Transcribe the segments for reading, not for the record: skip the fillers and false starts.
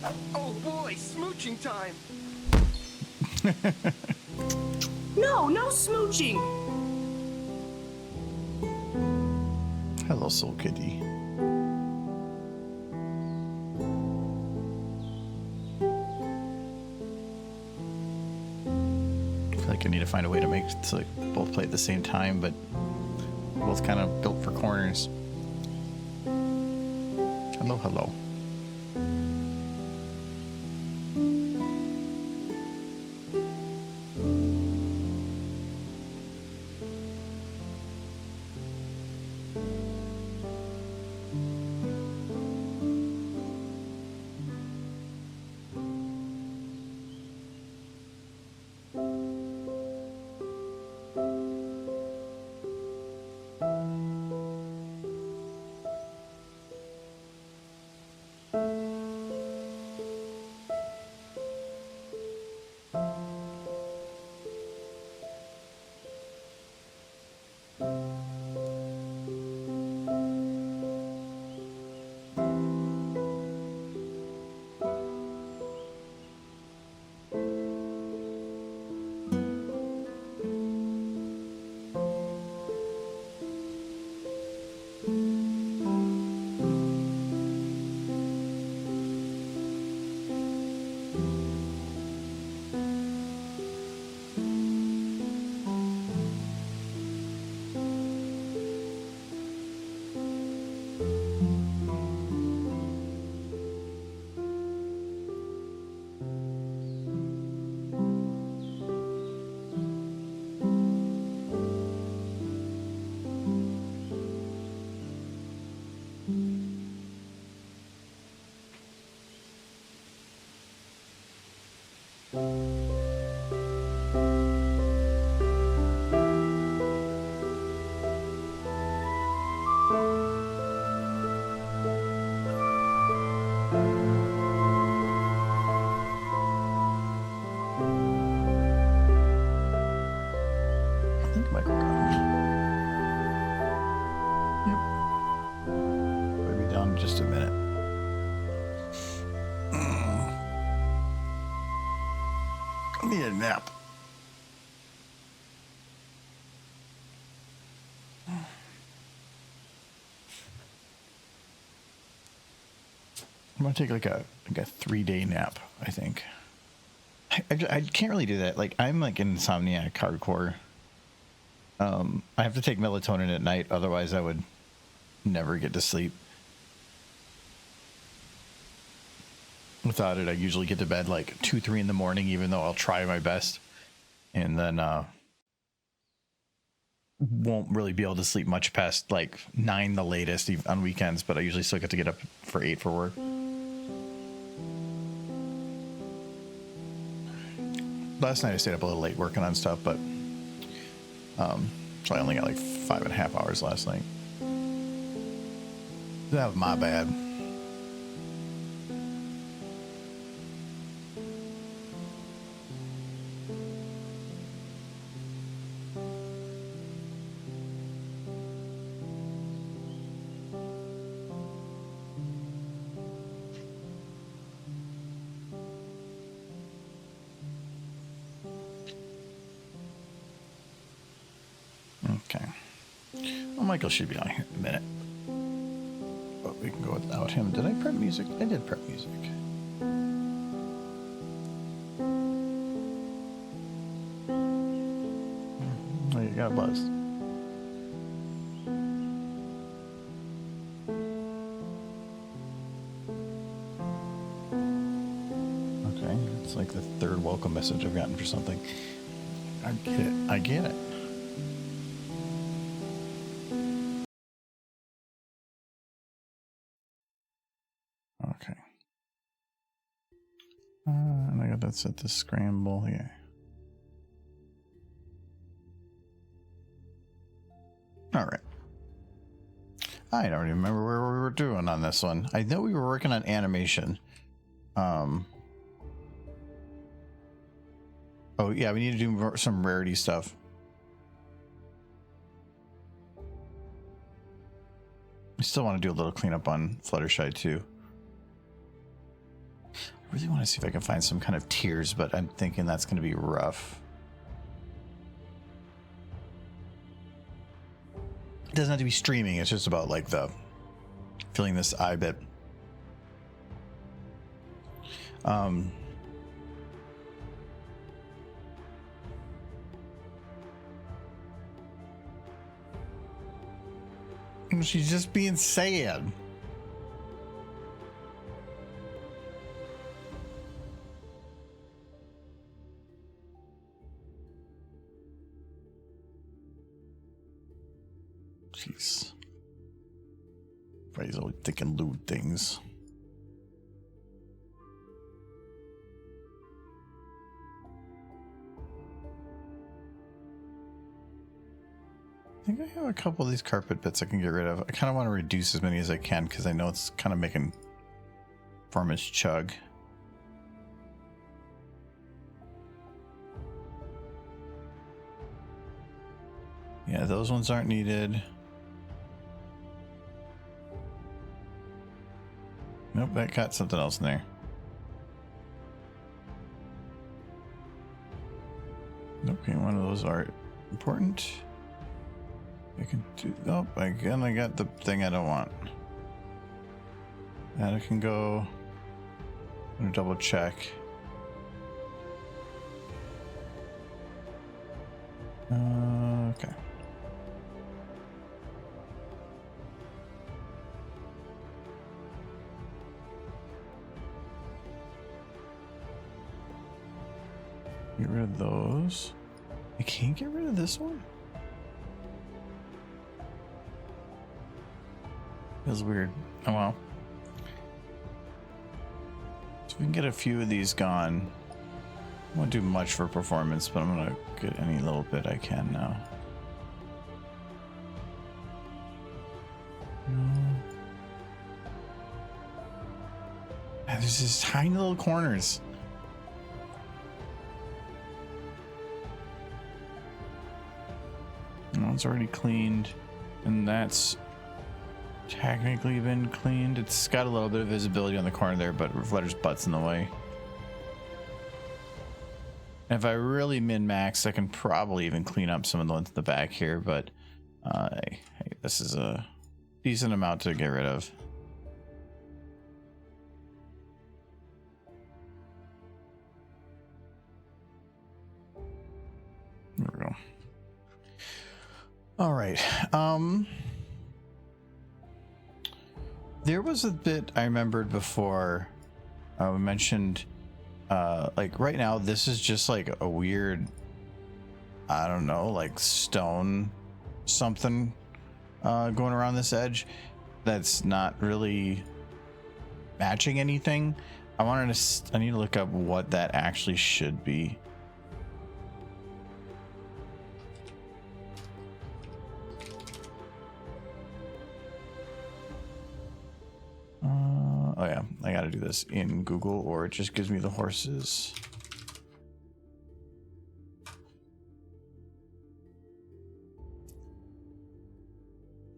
Oh boy, smooching time. No, no smooching. Hello, Soul Kitty. I feel like I need to find a way to make so like both play at the same time, but both kind of built for corners. Hello, hello. I think Michael got me. Yep. I'll be down in just a minute. I need a nap. I'm gonna take like a 3-day nap, I think. I can't really do that. Like I'm like insomniac hardcore. I have to take melatonin at night, otherwise I would never get to sleep. Without it, I usually get to bed like 2-3 in the morning, even though I'll try my best, and then won't really be able to sleep much past like 9 the latest on weekends. But I usually still get to get up for 8 for work. Last night I stayed up a little late working on stuff, but so I only got like 5.5 hours last night. That was my bad. Okay. Well, Michael should be on here in a minute. But we can go without him. Did I prep music? I did prep music. Oh, you got a buzz. Okay, it's like the third welcome message I've gotten for something. I get it. I get it. Okay. And I got that set to scramble. Yeah. All right. I don't even remember where we were doing on this one. I know we were working on animation. Oh yeah, we need to do some rarity stuff. I still want to do a little cleanup on Fluttershy too. really want to see if I can find some kind of tiers, but I'm thinking that's going to be rough. It doesn't have to be streaming. It's just about like the filling this eye bit. She's just being sad. Jeez. Everybody's always thinking lewd things. I think I have a couple of these carpet bits I can get rid of. I kind of want to reduce as many as I can because I know it's kind of making performance chug. Yeah, those ones aren't needed. Nope, that got something else in there. Okay, one of those are important. I can do. Oh, again, I got the thing I don't want. And I can go. I'm gonna double check. Okay. Get rid of those. I can't get rid of this one? Feels weird. Oh well. So we can get a few of these gone. I won't do much for performance, but I'm gonna get any little bit I can now. There's these tiny little corners. One's already cleaned, and that's technically been cleaned. It's got a little bit of visibility on the corner there, but Flutter's butt's in the way. And if I really min-max, I can probably even clean up some of the ones in the back here, but hey, this is a decent amount to get rid of. There we go. All right. There was a bit I remembered before. We mentioned, like right now, this is just like a weird, I don't know, like stone something going around this edge that's not really matching anything. I need to look up what that actually should be. Oh yeah, I gotta do this in Google or it just gives me the horses.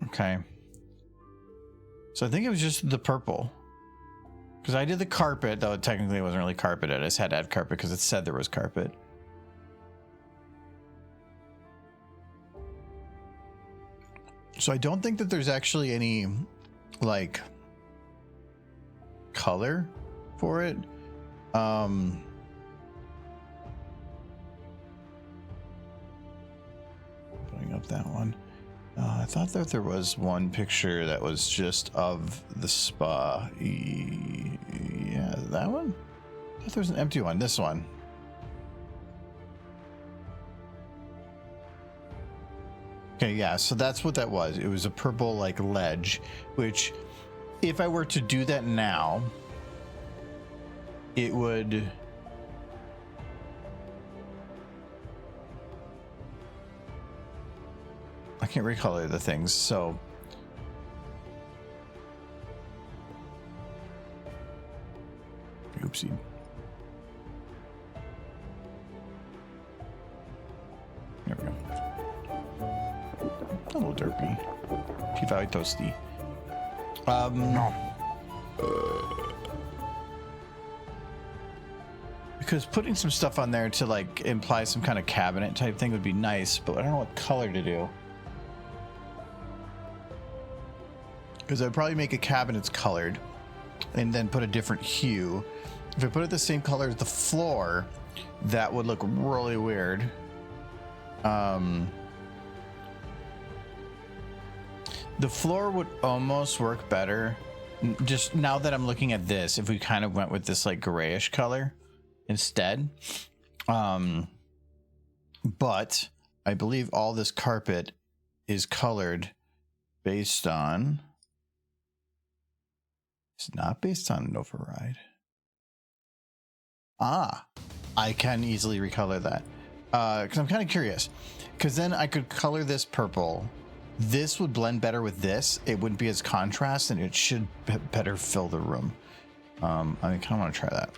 Okay. So I think it was just the purple. Because I did the carpet, though technically it wasn't really carpeted. I just had to add carpet because it said there was carpet. So I don't think that there's actually any, like, color for it. Putting up that one. I thought that there was one picture that was just of the spa. Yeah, that one? I thought there was an empty one. This one. Okay, yeah, so that's what that was. It was a purple, like, ledge, which, if I were to do that now, it would... I can't recolor the things, so... Oopsie. There we go. A little derpy. Too very toasty. Because putting some stuff on there to like imply some kind of cabinet type thing would be nice, but I don't know what color to do. Because I'd probably make a cabinet's colored and then put a different hue. If I put it the same color as the floor, that would look really weird. The floor would almost work better. Just now that I'm looking at this, if we kind of went with this like grayish color instead. But I believe all this carpet is colored based on... It's not based on an override. Ah, I can easily recolor that. Because I'm kind of curious. Because then I could color this purple. This would blend better with this. It wouldn't be as contrast, and it should better fill the room. I kind of want to try that.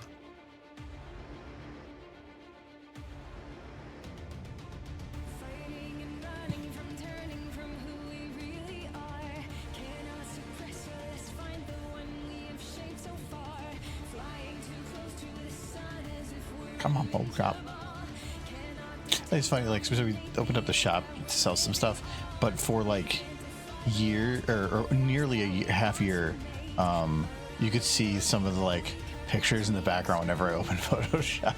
Come on, Bold Shop. It's funny, like, so we opened up the shop to sell some stuff, but for like year or nearly a half year, you could see some of the like pictures in the background whenever I opened Photoshop.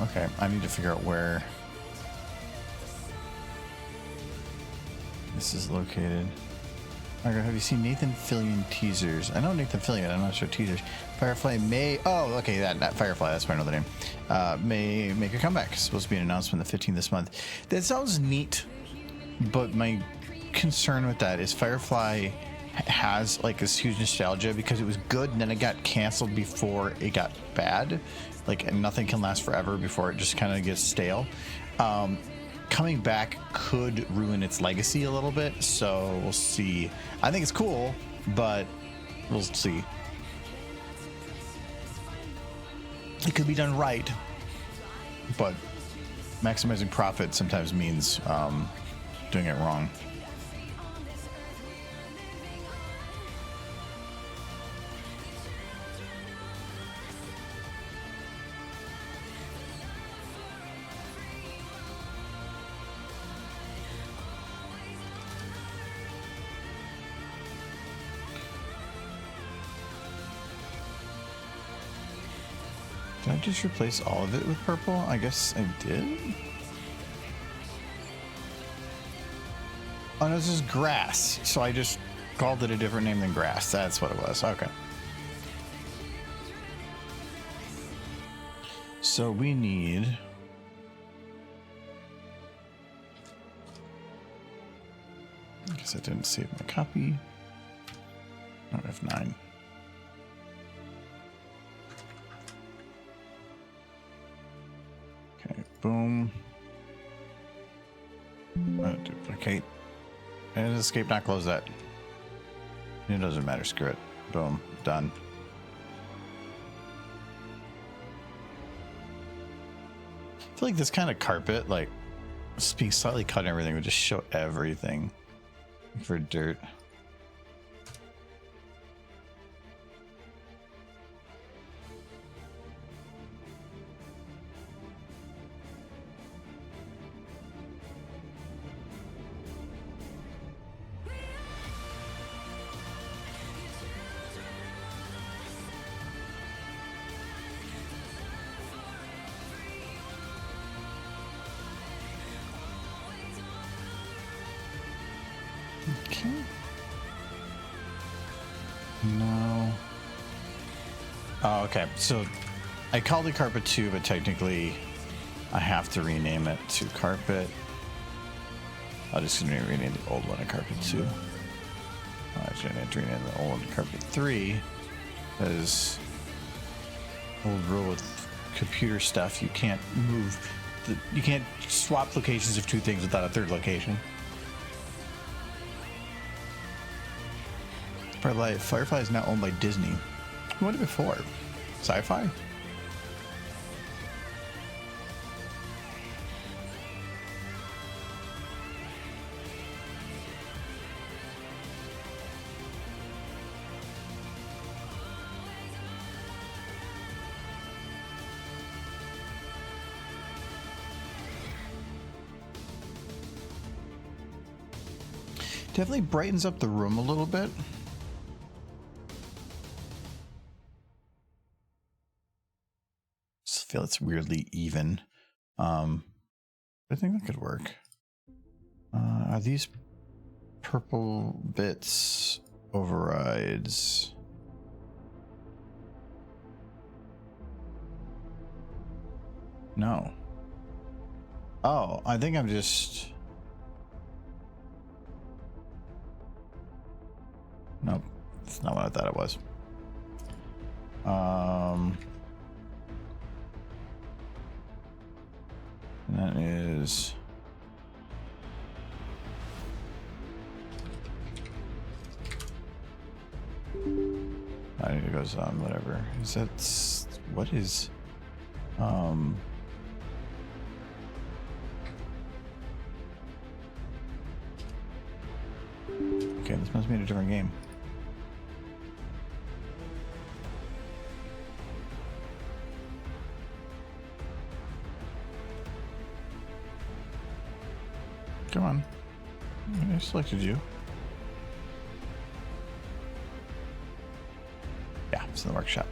Okay, I need to figure out where this is located. Okay, have you seen Nathan Fillion teasers? I know Nathan Fillion, I'm not sure teasers. Firefly may... Oh, okay, that Firefly, that's why I know the name. May make a comeback. It's supposed to be an announcement the 15th this month. That sounds neat, but my concern with that is Firefly has like this huge nostalgia because it was good and then it got canceled before it got bad. Like, nothing can last forever before it just kind of gets stale. Coming back could ruin its legacy a little bit, so we'll see. I think it's cool, but we'll see. It could be done right, but maximizing profit sometimes means doing it wrong. Did I just replace all of it with purple? I guess I did. Oh no, this is grass. So I just called it a different name than grass. That's what it was. Okay. So we need... I guess I didn't save my copy. No, F9. Okay, boom. Duplicate. And escape, not close that. It doesn't matter, screw it. Boom, done. I feel like this kind of carpet, like, being slightly cut and everything would just show everything for dirt. Okay. No. Oh, okay. So I called it carpet 2, but technically I have to rename it to carpet. I'll just rename the old one to carpet 2. I'm actually going to rename the old one to carpet 3 because old rule with computer stuff, you can't move, you can't swap locations of two things without a third location. Firefly is now owned by Disney. Who owned it before? Sci-Fi? Definitely brightens up the room a little bit. Just feel it's weirdly even. I think that could work. Are these purple bits overrides? No. Oh, I think I'm just... Nope, that's not what I thought it was. And that is... I think it goes on, whatever. Is that... What is... Okay, this must be in a different game. Come on. I selected you. Yeah, it's in the workshop.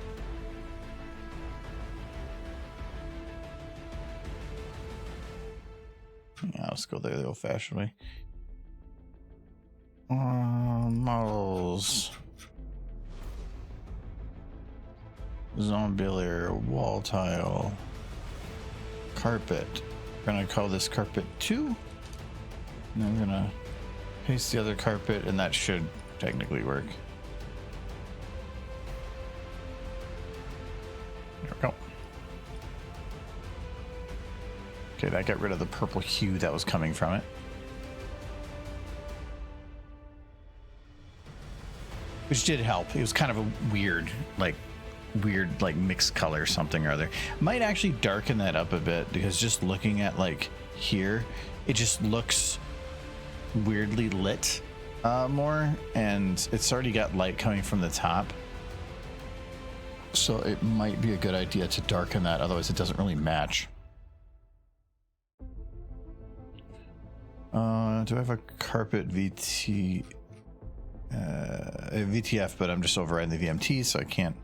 Yeah, let's go there the old-fashioned way. Models. Zombie wall tile. Carpet. We're gonna call this carpet 2. And I'm gonna paste the other carpet, and that should technically work. There we go. Okay, that got rid of the purple hue that was coming from it. Which did help. It was kind of a weird mixed color something or other. Might actually darken that up a bit, because just looking at like here, it just looks weirdly lit more, and it's already got light coming from the top. So it might be a good idea to darken that, otherwise it doesn't really match. Do I have a carpet VTF, but I'm just overriding the VMT, so I can't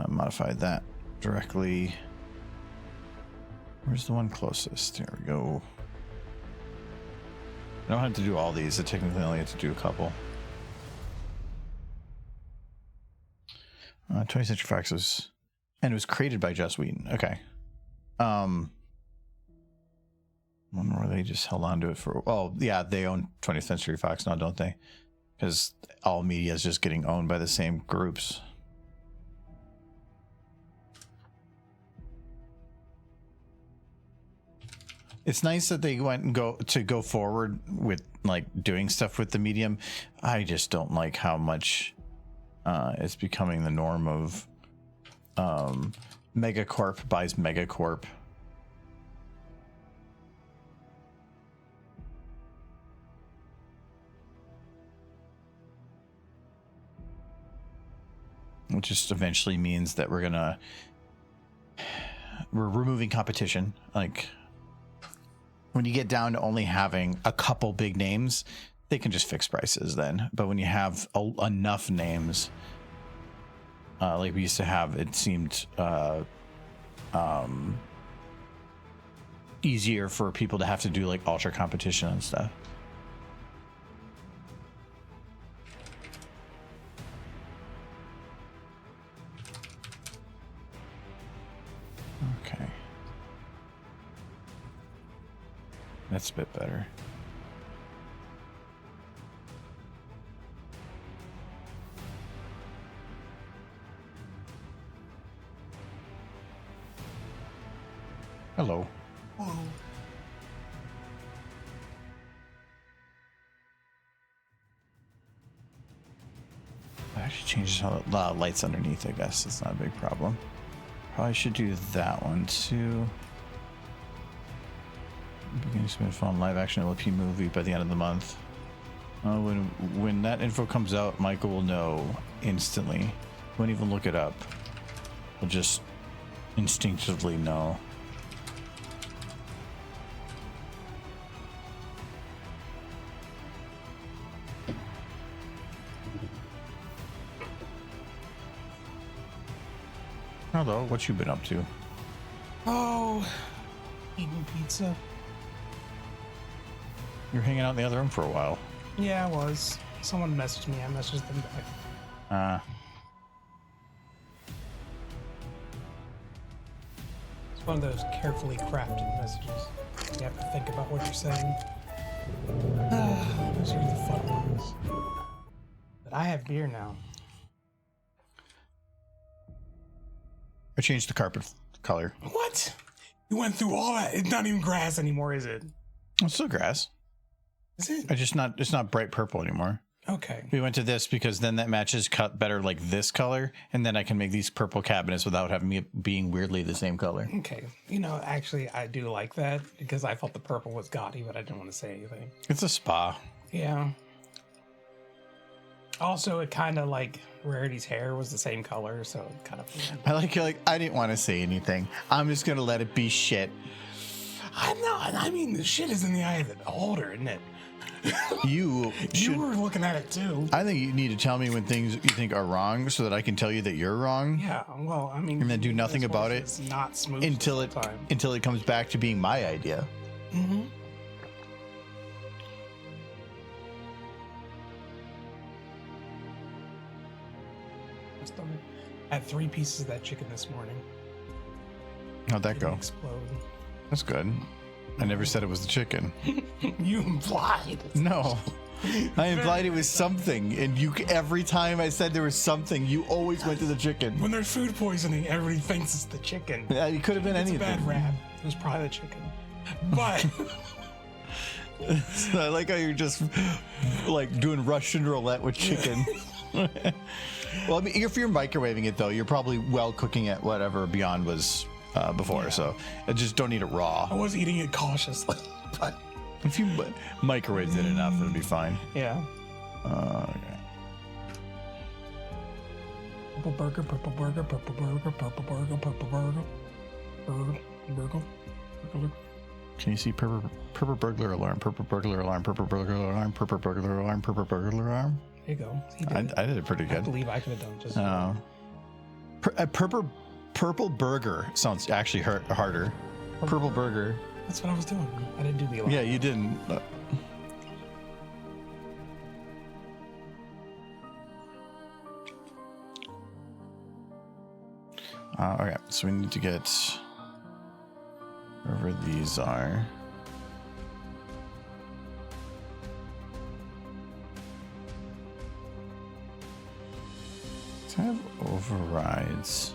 modify that directly. Where's the one closest? There we go. I don't have to do all these. I technically only have to do a couple. 20th Century Fox was, and it was created by Joss Whedon. Okay. One where they just held on to it for, oh yeah, they own 20th Century Fox now, don't they? Because all media is just getting owned by the same groups. It's nice that they went and go forward with like doing stuff with the medium. I just don't like how much it's becoming the norm of Megacorp buys Megacorp. Which just eventually means that we're removing competition. Like, when you get down to only having a couple big names, they can just fix prices then. But when you have enough names, like we used to have, it seemed easier for people to have to do like ultra competition and stuff. Okay. That's a bit better. Hello. Whoa. That actually changes how the lights underneath, I guess. It's not a big problem. Probably should do that one too. Beginning to submit film live action LP movie by the end of the month. When that info comes out, Michael will know instantly. Won't even look it up. He'll just instinctively know. Hello, what you been up to? Oh, eating pizza. You're hanging out in the other room for a while. Yeah, I was. Someone messaged me. I messaged them back. It's one of those carefully crafted messages. You have to think about what you're saying. Those are the fun ones. But I have beer now. I changed the carpet color. What? You went through all that? It's not even grass anymore, is it? It's still grass. Is it? It's not bright purple anymore. Okay. We went to this because then that matches cut better like this color, and then I can make these purple cabinets without having me being weirdly the same color. Okay. You know, actually, I do like that because I thought the purple was gaudy, but I didn't want to say anything. It's a spa. Yeah. Also, it kind of like Rarity's hair was the same color, so it kind of. I like you're like, I didn't want to say anything. I'm just gonna let it be shit. I'm not. I mean, the shit is in the eye of the beholder, isn't it? You were looking at it too. I think you need to tell me when things you think are wrong so that I can tell you that you're wrong. Yeah, well, I mean, and then do nothing about it. It's not smooth until it comes back to being my idea. Mm-hmm. I had 3 pieces of that chicken this morning. How'd that go? Explode. That's good. I never said it was the chicken. You implied. No. I implied it was something, and you every time I said there was something, you always went to the chicken. When there's food poisoning, everybody thinks it's the chicken. Yeah, it could have been anything. It's a bad rap. It was probably the chicken. But I like how you're just like doing Russian roulette with chicken. Well, I mean, if you're microwaving it though, you're probably well cooking it whatever Beyond was before, yeah. So I just don't eat it raw. I was eating it cautiously, but if you microwaved it enough, it'll be fine. Yeah. Okay. Purple burger, purple burger, purple burger, purple burger, purple burger, burger, burger. Can you see purple burglar alarm, purple burglar alarm, purple burglar alarm, purple burglar alarm, purple burglar alarm? There you go. I did it pretty good. I believe I could have done just. Purple burger sounds actually harder. Purple burger. That's what I was doing. I didn't do the alarm. Yeah, you didn't. Okay, so we need to get wherever these are. I have overrides.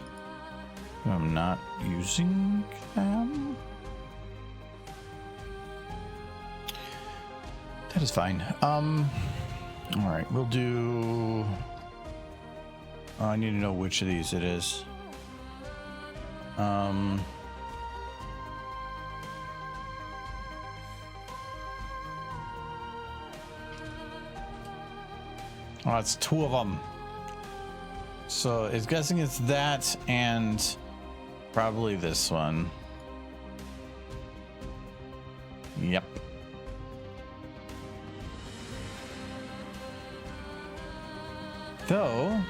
I'm not using them. That is fine. All right, we'll do. I need to know which of these it is. Oh, it's 2 of them. So it's guessing it's that and probably this one. Yep. Though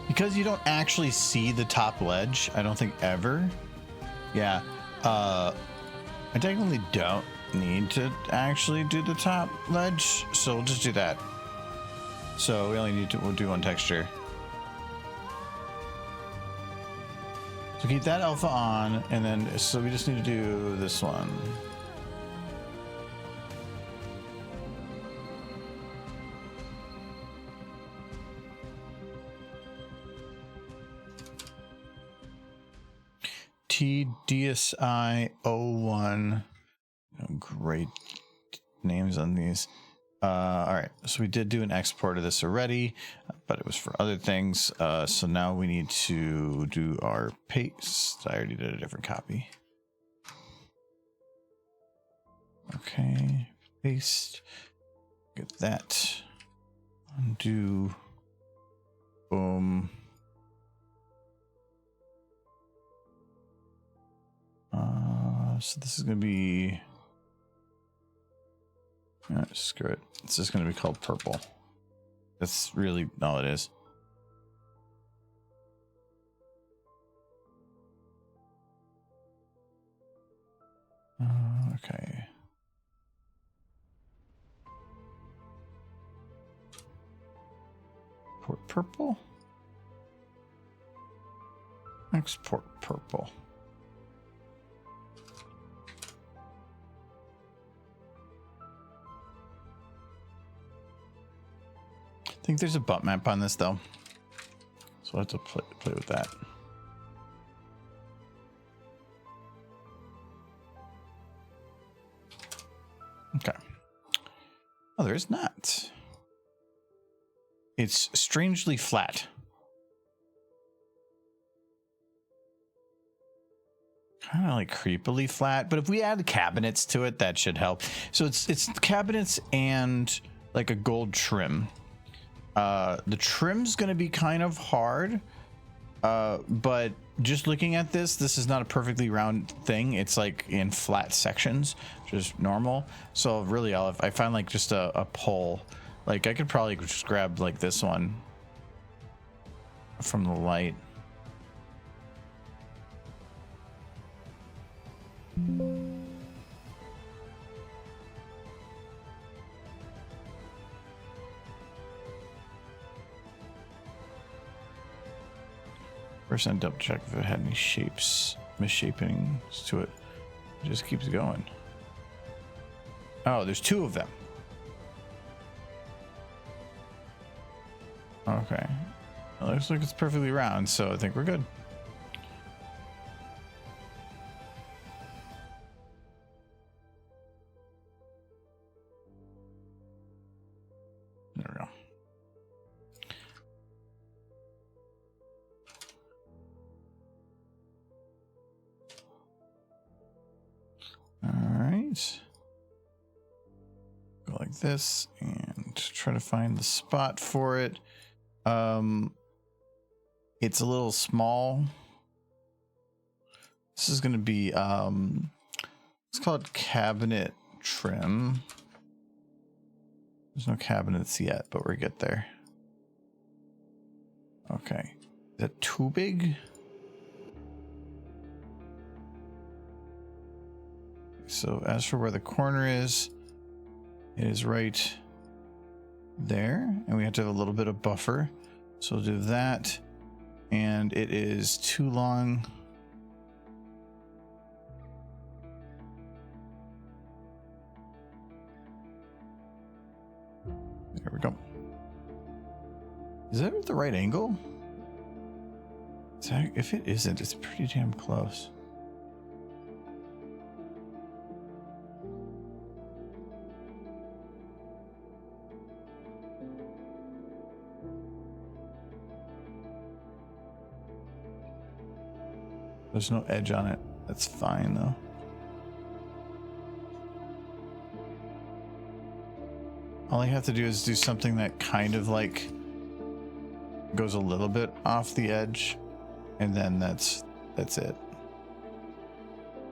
because you don't actually see the top ledge, I don't think ever. Yeah. I technically don't need to actually do the top ledge, so we'll just do that. So we only need to, we'll do one texture. So keep that alpha on, and then, so we just need to do this one. TDSI 01. Great names on these. All right, so we did do an export of this already, but it was for other things. So now we need to do our paste. I already did a different copy. Okay, paste. Get that. Undo. Boom. So this is going to be Screw it. It's just going to be called purple. That's really all it is. Okay. Import purple. Export purple. I think there's a bump map on this though, so I'll have to play with that. Okay. Oh, there is not. It's strangely flat. Kind of like creepily flat, but if we add cabinets to it, that should help. So it's cabinets and like a gold trim. The trim's going to be kind of hard, but just looking at this is not a perfectly round thing. It's like in flat sections, just normal. So really, I find like just a pole. Like I could probably just grab like this one from the light. First, I double check if it had any shapes, misshapings to it. It just keeps going. Oh, there's two of them. Okay. It looks like it's perfectly round, so I think we're good. There we go. All right. Go like this and try to find the spot for it. It's a little small. This is going to be it's called cabinet trim. There's no cabinets yet, but we'll get there. Okay. Is that too big? So as for where the corner is, it is right there, and we have to have a little bit of buffer. So we'll do that, and it is too long. There we go. Is that at the right angle? If it isn't, it's pretty damn close. There's no edge on it. That's fine though. All I have to do is do something that kind of like goes a little bit off the edge, and then that's it.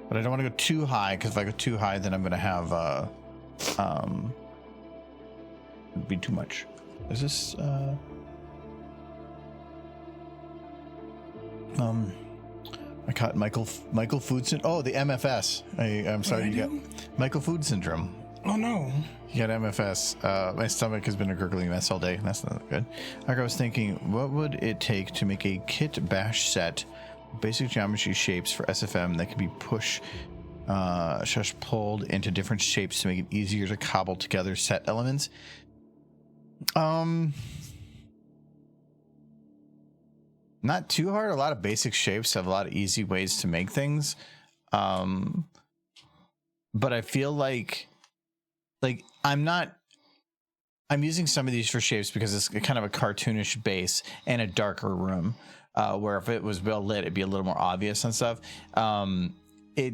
But I don't want to go too high, because if I go too high, then I'm going to have it'd be too much. Is this I caught Michael Food Syndrome. Oh, the MFS. I'm sorry, you got Michael Food Syndrome. Oh no. You got MFS. My stomach has been a gurgling mess all day. That's not good. Like I was thinking, what would it take to make a kit bash set, basic geometry shapes for SFM that can be pulled into different shapes to make it easier to cobble together set elements? Not too hard. A lot of basic shapes have a lot of easy ways to make things. But I feel like I'm using some of these for shapes because it's kind of a cartoonish base and a darker room, where if it was well lit, it'd be a little more obvious and stuff.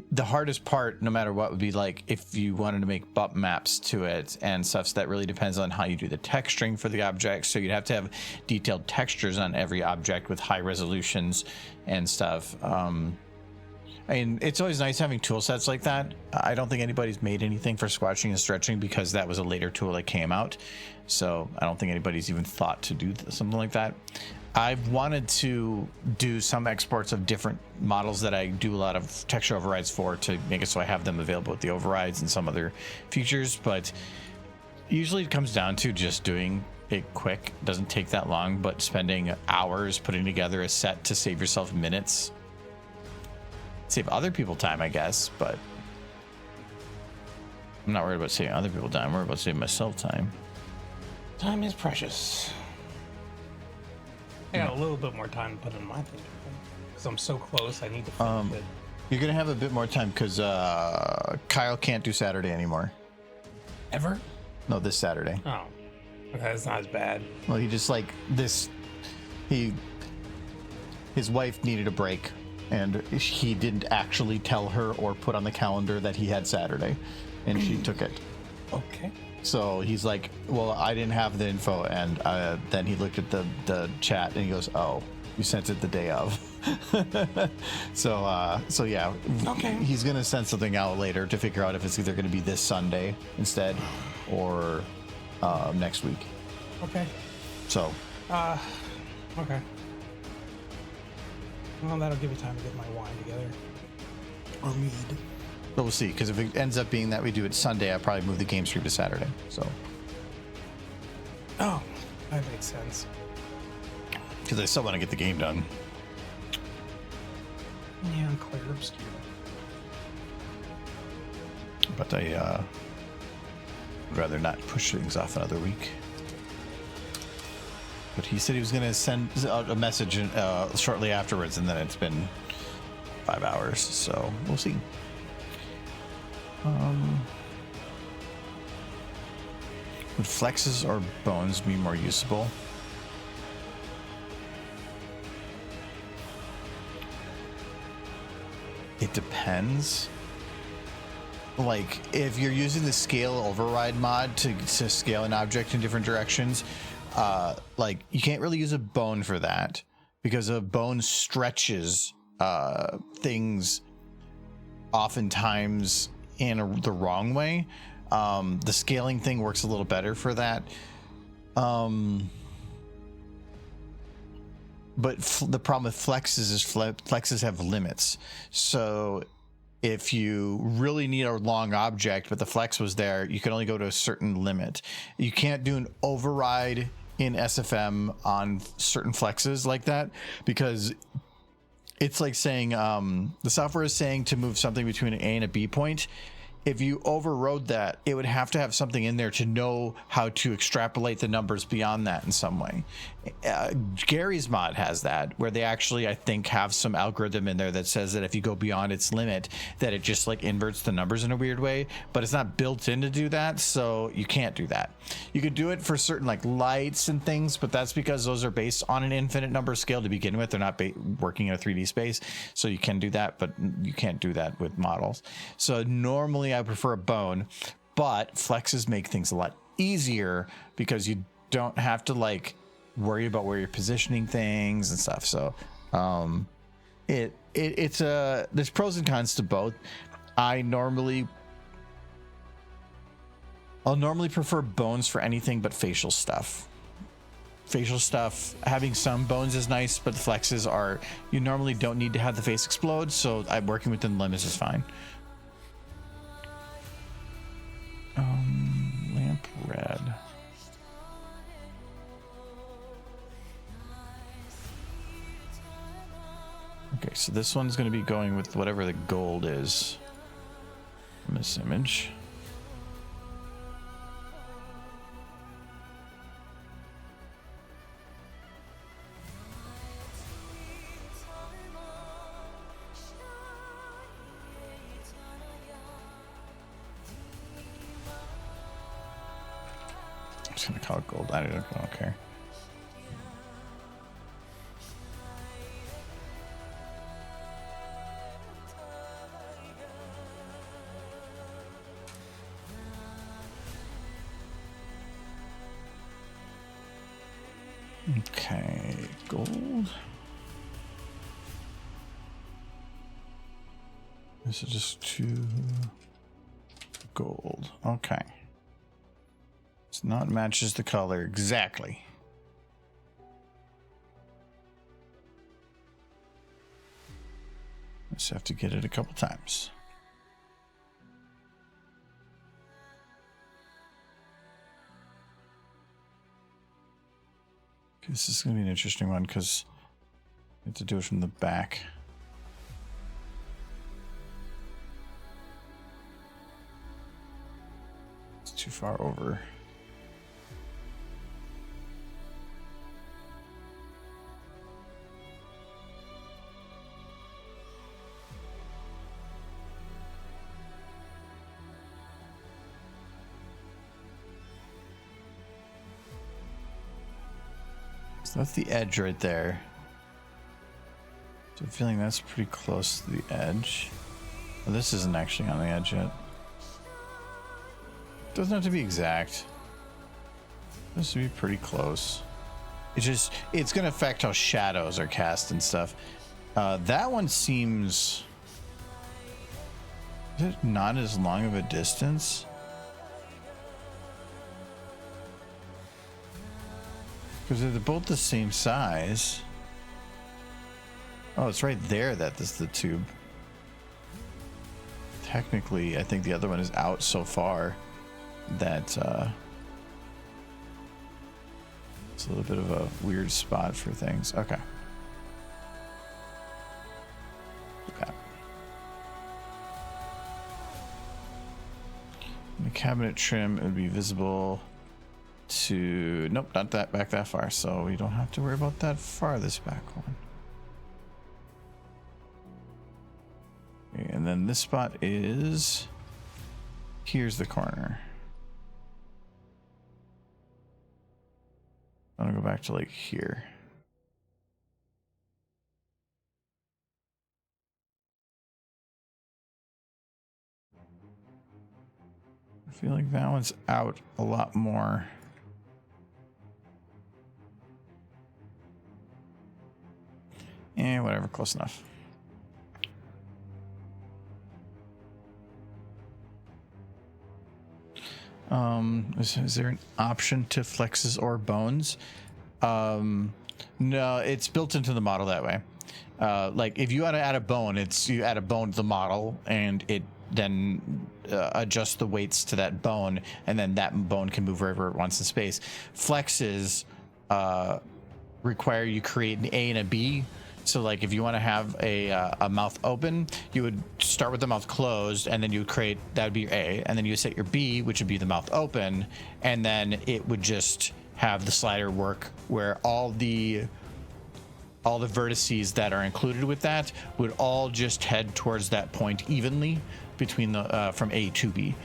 The hardest part, no matter what, would be like if you wanted to make bump maps to it and stuff. So that really depends on how you do the texturing for the object. So you'd have to have detailed textures on every object with high resolutions and stuff. I mean, it's always nice having tool sets like that. I don't think anybody's made anything for squashing and stretching because that was a later tool that came out. So I don't think anybody's even thought to do something like that. I've wanted to do some exports of different models that I do a lot of texture overrides for to make it so I have them available with the overrides and some other features, but usually it comes down to just doing it quick. It doesn't take that long, but spending hours putting together a set to save yourself minutes. Save other people time, I guess, but I'm not worried about saving other people time. I'm worried about saving myself time. Time is precious. I got a little bit more time to put in my thing because I'm so close. I need to finish it. You're gonna have a bit more time because Kyle can't do Saturday anymore. Ever? No, this Saturday. Oh, okay, that's not as bad. Well, he just like this. His wife needed a break, and he didn't actually tell her or put on the calendar that he had Saturday, and she took it. Okay. So he's like, well, I didn't have the info, and then he looked at the chat and he goes, oh, you sent it the day of. so yeah, okay. He's gonna send something out later to figure out if it's either gonna be this Sunday instead or next week. Okay. So okay. Well, that'll give me time to get my wine together. Or mead. but we'll see, because if it ends up being that we do it Sunday, I'll probably move the game stream to Saturday. So oh, that makes sense. because I still want to get the game done. Yeah, clear obscure. But I would rather not push things off another week. But he said he was going to send out a message shortly afterwards, and then it's been 5 hours, so we'll see. Would flexes or bones be more usable? It depends. Like, if you're using the scale override mod to scale an object in different directions, like, you can't really use a bone for that because a bone stretches things oftentimes in the wrong way. The scaling thing works a little better for that. But the problem with flexes is flexes have limits. So if you really need a long object, but the flex was there, you can only go to a certain limit. You can't do an override in SFM on certain flexes like that, because it's like saying the software is saying to move something between an A and a B point. If you overrode that, it would have to have something in there to know how to extrapolate the numbers beyond that in some way. Gary's mod has that, where they actually, I think, have some algorithm in there that says that if you go beyond its limit, that it just like inverts the numbers in a weird way, but it's not built in to do that, so you can't do that. You could do it for certain like lights and things, but that's because those are based on an infinite number scale to begin with. They're not working in a 3D space, so you can do that, but you can't do that with models. So normally I prefer a bone, but flexes make things a lot easier because you don't have to like worry about where you're positioning things and stuff. So there's pros and cons to both. I'll normally prefer bones for anything but facial stuff. Facial stuff, having some bones is nice, but the flexes are, you normally don't need to have the face explode, so I'm working within the limits is fine. Lamp red. Okay, so this one's going to be going with whatever the gold is from this image. I'm just going to call it gold. I don't care. Okay, gold. This is just 2 gold. Okay. It's not matches the color exactly. Just have to get it a couple times. This is going to be an interesting one because you have to do it from the back. It's too far over. So that's the edge right there. So I'm feeling that's pretty close to the edge. Well, this isn't actually on the edge yet. Doesn't have to be exact. This would be pretty close. It's going to affect how shadows are cast and stuff. That one seems... Is it not as long of a distance? Because they're both the same size. Oh, it's right there that is the tube. Technically, I think the other one is out so far that it's a little bit of a weird spot for things. Okay. Okay. The cabinet trim, it would be visible to... Nope, not that back that far, so we don't have to worry about that farthest back one. Okay, and then this spot is... Here's the corner. I'm gonna go back to like here. I feel like that one's out a lot more. Whatever, close enough. Is there an option to flexes or bones? No, it's built into the model that way. Like if you want to add a bone, you add a bone to the model and it then adjusts the weights to that bone, and then that bone can move wherever it wants in space. Flexes require you create an A and a B. So like if you want to have a mouth open, you would start with the mouth closed, and then you would create, that would be your A, and then you would set your B, which would be the mouth open, and then it would just have the slider work where all the vertices that are included with that would all just head towards that point evenly between the from A to B.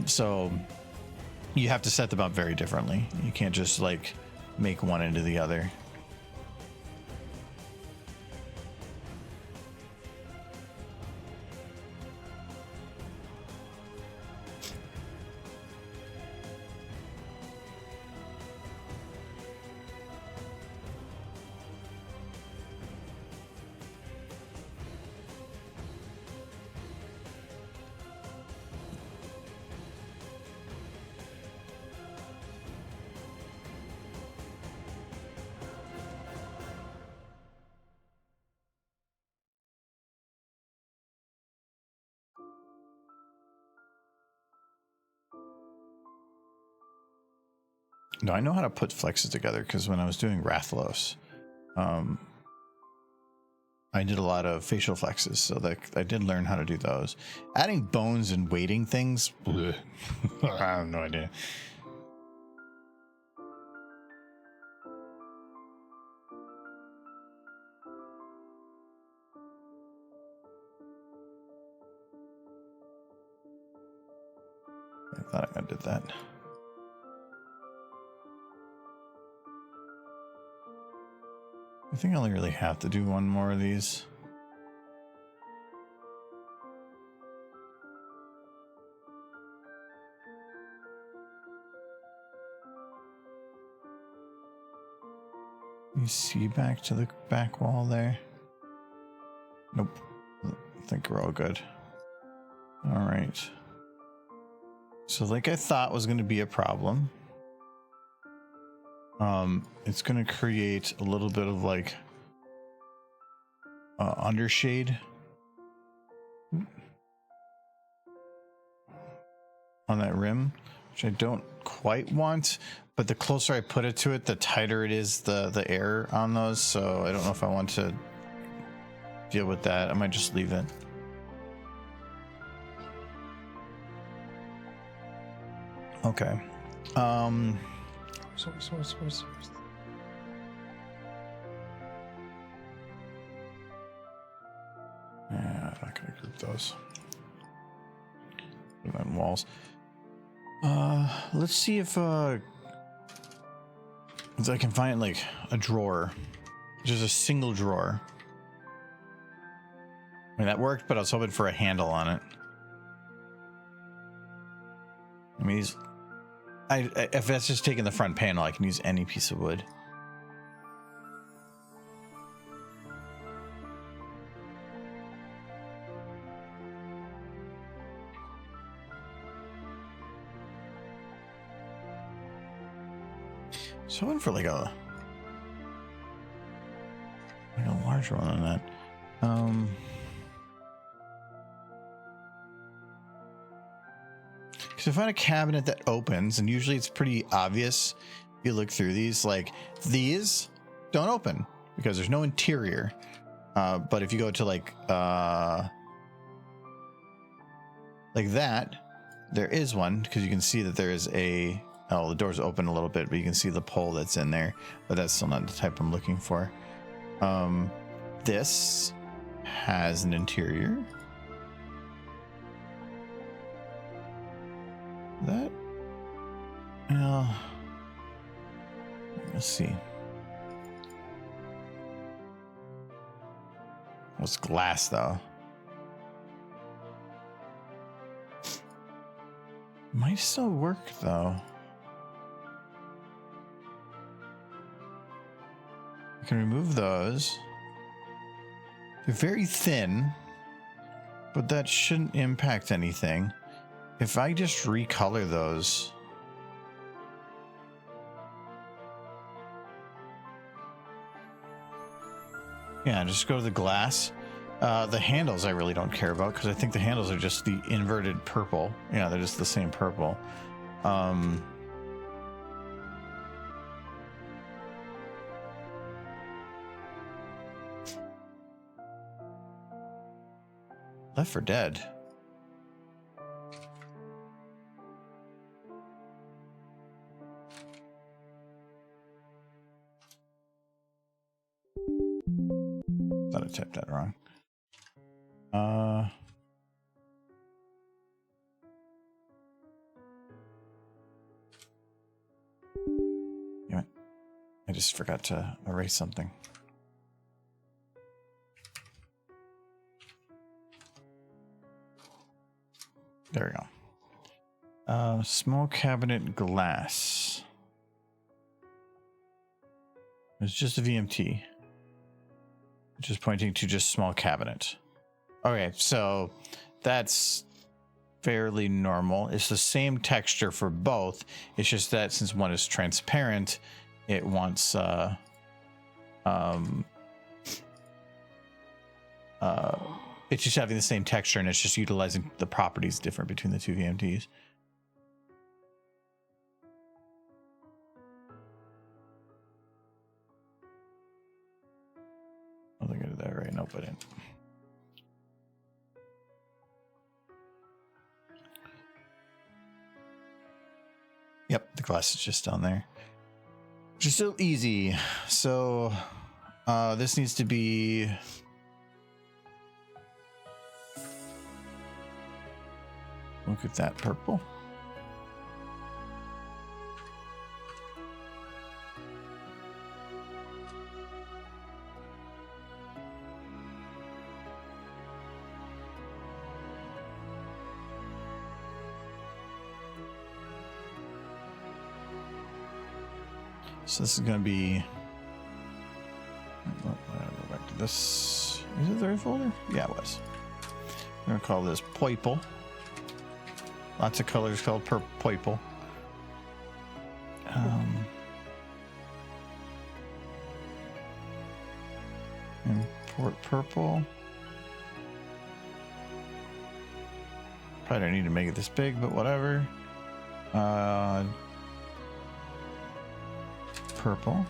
So you have to set them up very differently. You can't just like make one into the other. No, I know how to put flexes together because when I was doing Rathlos, I did a lot of facial flexes, so that I did learn how to do those. Adding bones and weighting things, bleh. I have no idea. I thought I did that. I think I only really have to do one more of these. You see back to the back wall there? Nope. I think we're all good. All right. So like I thought was going to be a problem. It's going to create a little bit of like undershade on that rim, which I don't quite want, but the closer I put it to it, the tighter it is, the air on those. So I don't know if I want to deal with that. I might just leave it. Okay. Sorry. Yeah, I'm not gonna group those. Put them on walls. Let's see if I can find like a drawer. Just a single drawer. I mean, that worked, but I was hoping for a handle on it. I mean, if that's just taking the front panel, I can use any piece of wood. So I went for like a larger one on that. Because I find a cabinet that opens, and usually it's pretty obvious if you look through these. Like these don't open because there's no interior. But if you go to like that, there is one, because you can see that there is a. Oh, the door's open a little bit, but you can see the pole that's in there, but that's still not the type I'm looking for. This has an interior. That, well, let's see. It's glass though. Might still work though. I can remove those. They're very thin, but that shouldn't impact anything. If I just recolor those. Yeah, just go to the glass. The handles I really don't care about, because I think the handles are just the inverted purple. Yeah, they're just the same purple. Left 4 Dead. Thought I typed that wrong. Damn it. I just forgot to erase something. There we go. Small cabinet glass. It's just a VMT, which is pointing to just small cabinet. Okay, so that's fairly normal. It's the same texture for both. It's just that since one is transparent, it wants it's just having the same texture, and it's just utilizing the properties different between the two VMTs. I don't think I did that right. Nope, I didn't. Yep, the glass is just down there. Which is still easy. So this needs to be... Look at that purple. So this is going to be... Oh, go back to this. Is it the right folder? Yeah, it was. I'm going to call this purple. Lots of colors called purple. Import purple. Probably don't need to make it this big, but whatever. Purple.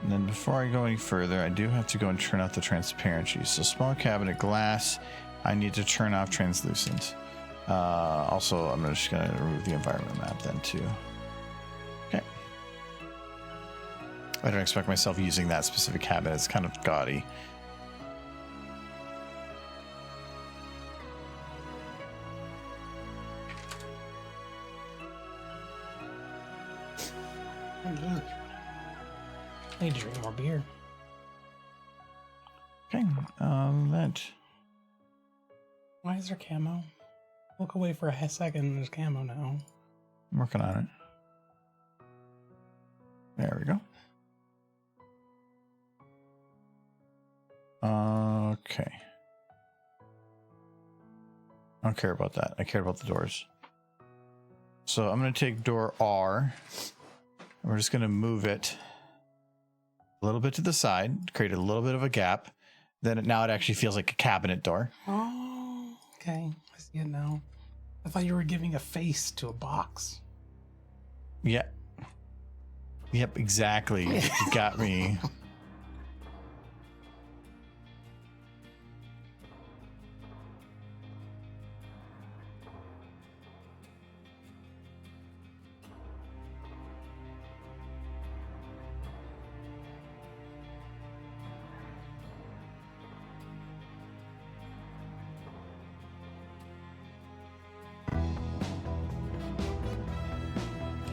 And then before I go any further, I do have to go and turn off the transparency. So small cabinet glass, I need to turn off translucent. Also, I'm just going to remove the environment map then too. Okay. I don't expect myself using that specific cabinet. It's kind of gaudy. I need to drink more beer. Okay, that. Why is there camo? Look away for a second and there's camo now. I'm working on it. There we go. Okay. I don't care about that. I care about the doors. So I'm going to take door R. And we're just going to move it a little bit to the side, create a little bit of a gap. Then now it actually feels like a cabinet door. Oh, okay. I see it now. I thought you were giving a face to a box. Yeah. Yep, exactly. You got me.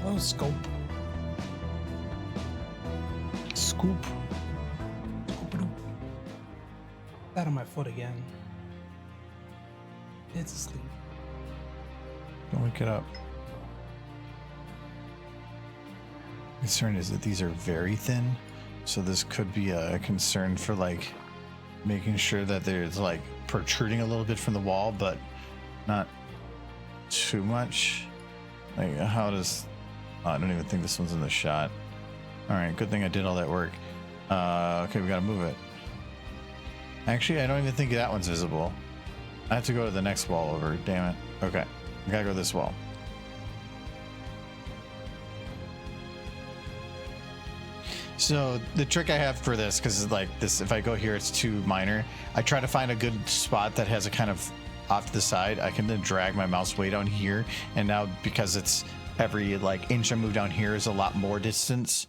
Oh, scope. Scoop. Scoop-a-doop. That on my foot again. It's asleep. Don't wake it up. Concern is that these are very thin, so this could be a concern for like making sure that there's like protruding a little bit from the wall, but not too much. Like how does... Oh, I don't even think this one's in the shot. All right, good thing I did all that work. Okay, we gotta move it. Actually, I don't even think that one's visible. I have to go to the next wall over. Damn it. Okay, I gotta go this wall. So the trick I have for this, because like this, if I go here, it's too minor. I try to find a good spot that has a kind of off to the side. I can then drag my mouse way down here, and now because it's every like inch I move down here is a lot more distance.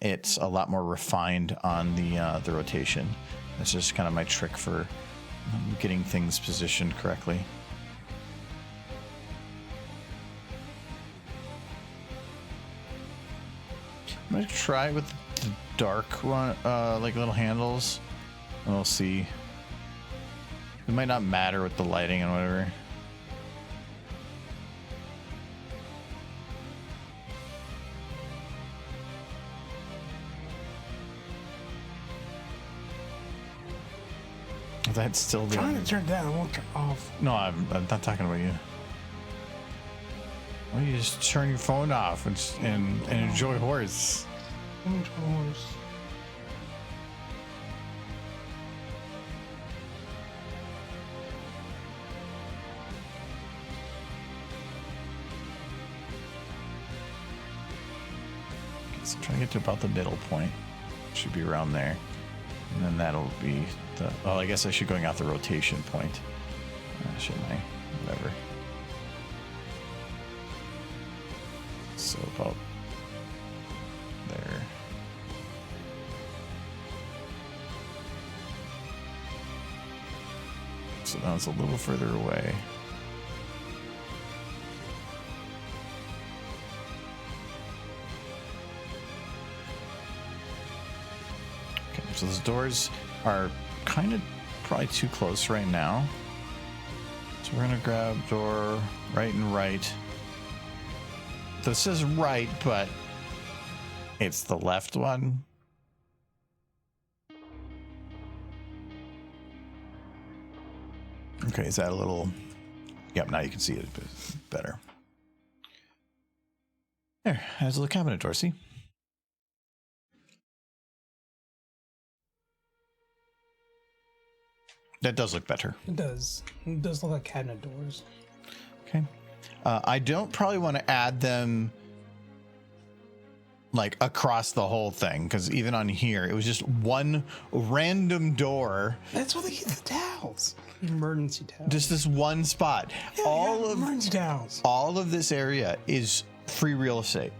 It's a lot more refined on the rotation. That's just kind of my trick for getting things positioned correctly. I'm gonna try with the dark one, like little handles, and we'll see. It might not matter with the lighting and whatever. That's still the... Trying to turn down, I won't turn off. No, I'm not talking about you. Why don't you just turn your phone off and enjoy horse? Enjoy horse. Okay, so try to get to about the middle point. Should be around there. And then that'll be the... Oh, I guess I should going out the rotation point. Shouldn't I? Whatever. So about there. So now it's a little further away. Okay, so those doors are kind of probably too close right now. So we're gonna grab door right and right. This is right, but it's the left one. Okay, is that a little Yep, now you can see it better. There, there's a little cabinet door, see? That does look better. It does. It does look like cabinet doors. Okay. I don't probably want to add them like across the whole thing, because even on here, it was just one random door. That's where they get the towels. Emergency towels. Just this one spot. Yeah, all emergency towels. All of this area is free real estate.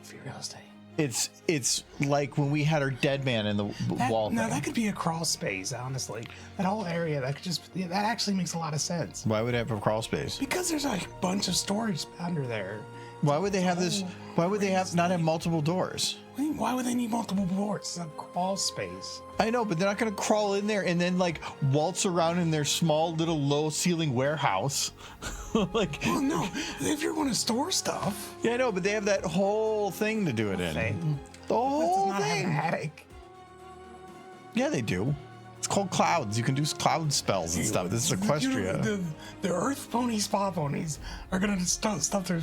Free real estate. It's like when we had our dead man in the wall. No, thing. that could be a crawl space, honestly. That whole area, that could just, that actually makes a lot of sense. Why would it have a crawl space? Because there's a bunch of storage under there. Why would they have this? Why would they not have multiple doors? Why would they need multiple doors? It's a crawl space. I know, but they're not going to crawl in there and then like waltz around in their small little low ceiling warehouse. Like, Well, no, if you're going to store stuff. yeah, I know, but they have that whole thing to do it in. Thing. The That whole does not have thing. an attic. Yeah, they do. It's called clouds. You can do cloud spells and stuff. This is Equestria. The Earth ponies, spa ponies are gonna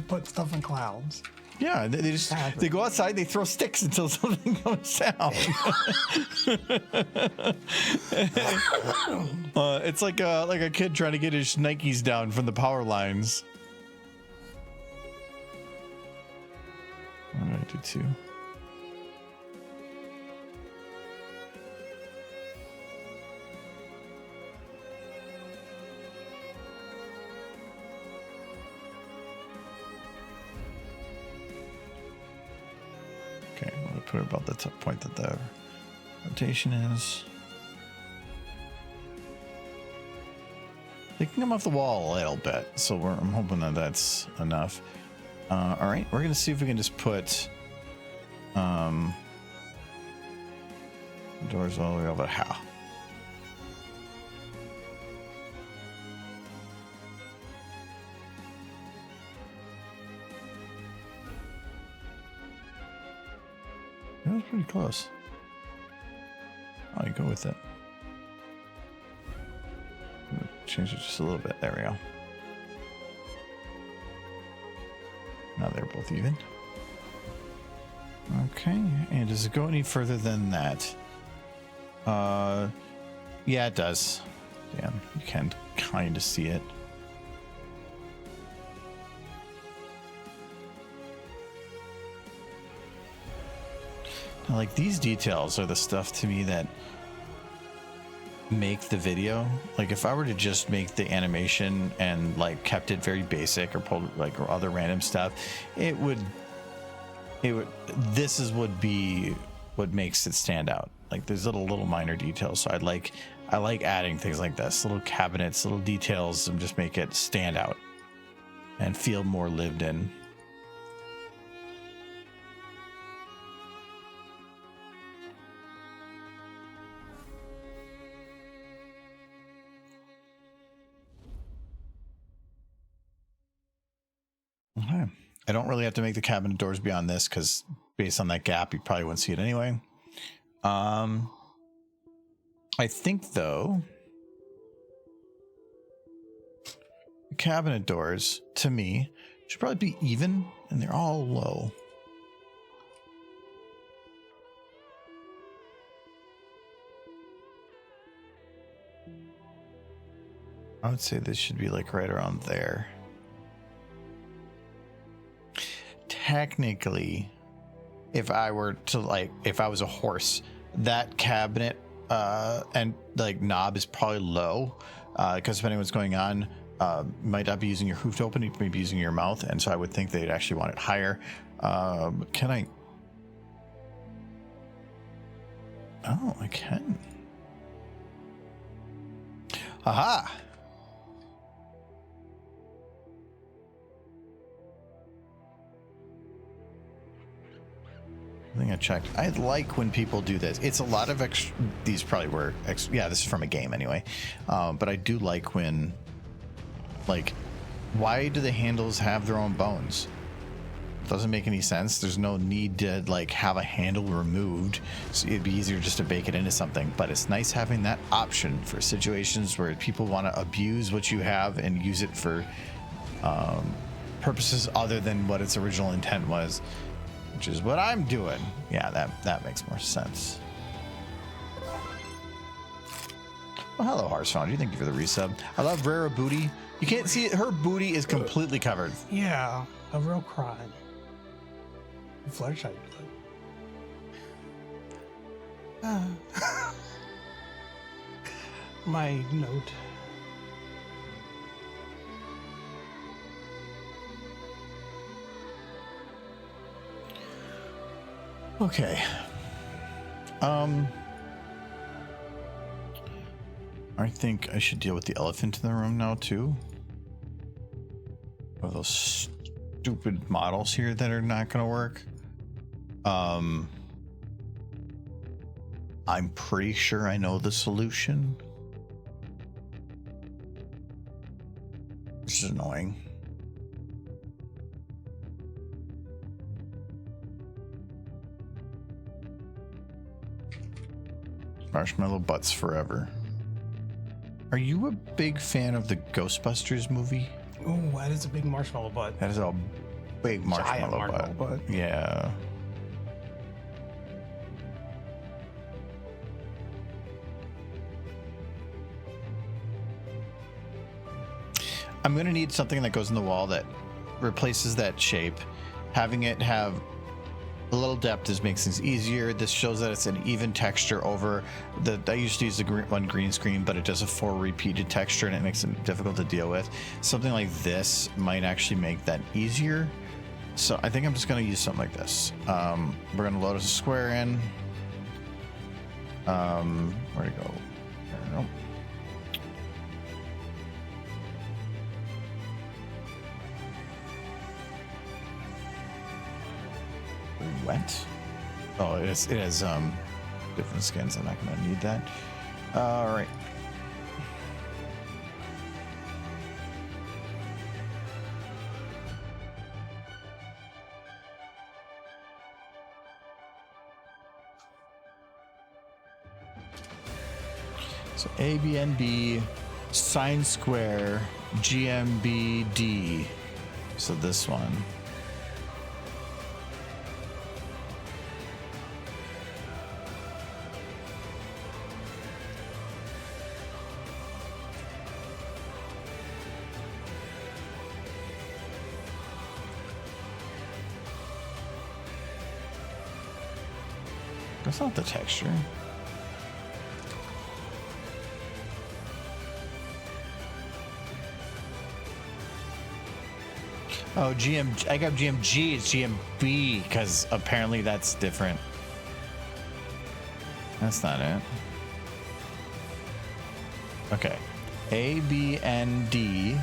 put stuff in clouds. Yeah, they just they go outside. They throw sticks until something comes down. It's like a kid trying to get his Nikes down from the power lines. What did I do too? Okay, I'm going to put it about the top point that the rotation is. They can come off the wall a little bit, so I'm hoping that that's enough. All right, we're going to see if we can just put doors all the way over. How? That was pretty close. I go with it. Change it just a little bit. There we go. Now they're both even. Okay, and does it go any further than that? Yeah, it does. Damn, you can kind of see it. Now, like, these details are the stuff to me that make the video. Like, if I were to just make the animation and like kept it very basic or pulled like or other random stuff, this is would be what makes it stand out. Like, there's little minor details. So I like adding things like this, little cabinets, little details, and just make it stand out and feel more lived in. Okay. I don't really have to make the cabinet doors beyond this because based on that gap, you probably wouldn't see it anyway. I think though, the cabinet doors to me should probably be even, and they're all low. I would say this should be like right around there. Technically, if I were to if I was a horse, that cabinet and like knob is probably low because depending on what's going on, you might not be using your hoof to open, you may be using your mouth, and so I would think they'd actually want it higher. Can I? Oh, I can. Aha! I think I checked. I like when people do this. It's a lot of extra. These probably were. Yeah, this is from a game anyway. But I do like when, like, why do the handles have their own bones? Doesn't make any sense. There's no need to like have a handle removed. So it'd be easier just to bake it into something. But it's nice having that option for situations where people want to abuse what you have and use it for purposes other than what its original intent was, which is what I'm doing. Yeah, that makes more sense. Well, hello, Harsfoundry. Thank you for the resub. I love Rara Booty. You can't see it. Her booty is completely covered. Yeah, a real crime. Flashlight. My note. Okay. I think I should deal with the elephant in the room now too. Of those stupid models here that are not going to work. I'm pretty sure I know the solution. Which is annoying. Marshmallow butts forever. Are you a big fan of the Ghostbusters movie? Ooh, that is a big marshmallow butt. That is a big marshmallow butt. Yeah. I'm gonna need something that goes in the wall that replaces that shape. Having it have a little depth just makes things easier. This shows that it's an even texture over the. I used to use the one green screen, but it does a 4 repeated texture and it makes it difficult to deal with. Something like this might actually make that easier. So I think I'm just gonna use something like this. We're gonna load us a square in. Where'd it go? I don't know. Wet. Oh, it has different skins. I'm not gonna need that. All right. So ABNB, sine square, GMBD. So this one. That's not the texture. Oh, I got GMG, it's GMB, because apparently that's different. That's not it. Okay. ABND.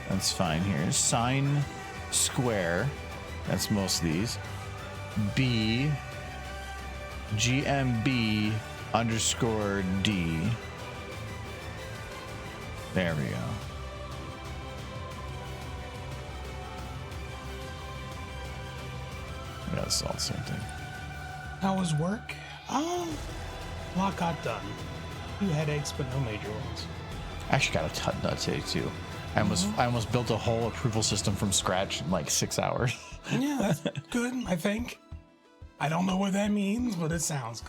That's fine here. Sine square. That's most of these. B. GMB underscore D. There we go. Yeah, it's all the same thing. How was work? A lot got done. A few headaches, but no major ones. I actually got a ton done today too. I almost built a whole approval system from scratch in like 6 hours. Yeah, that's good, I think. I don't know what that means, but it sounds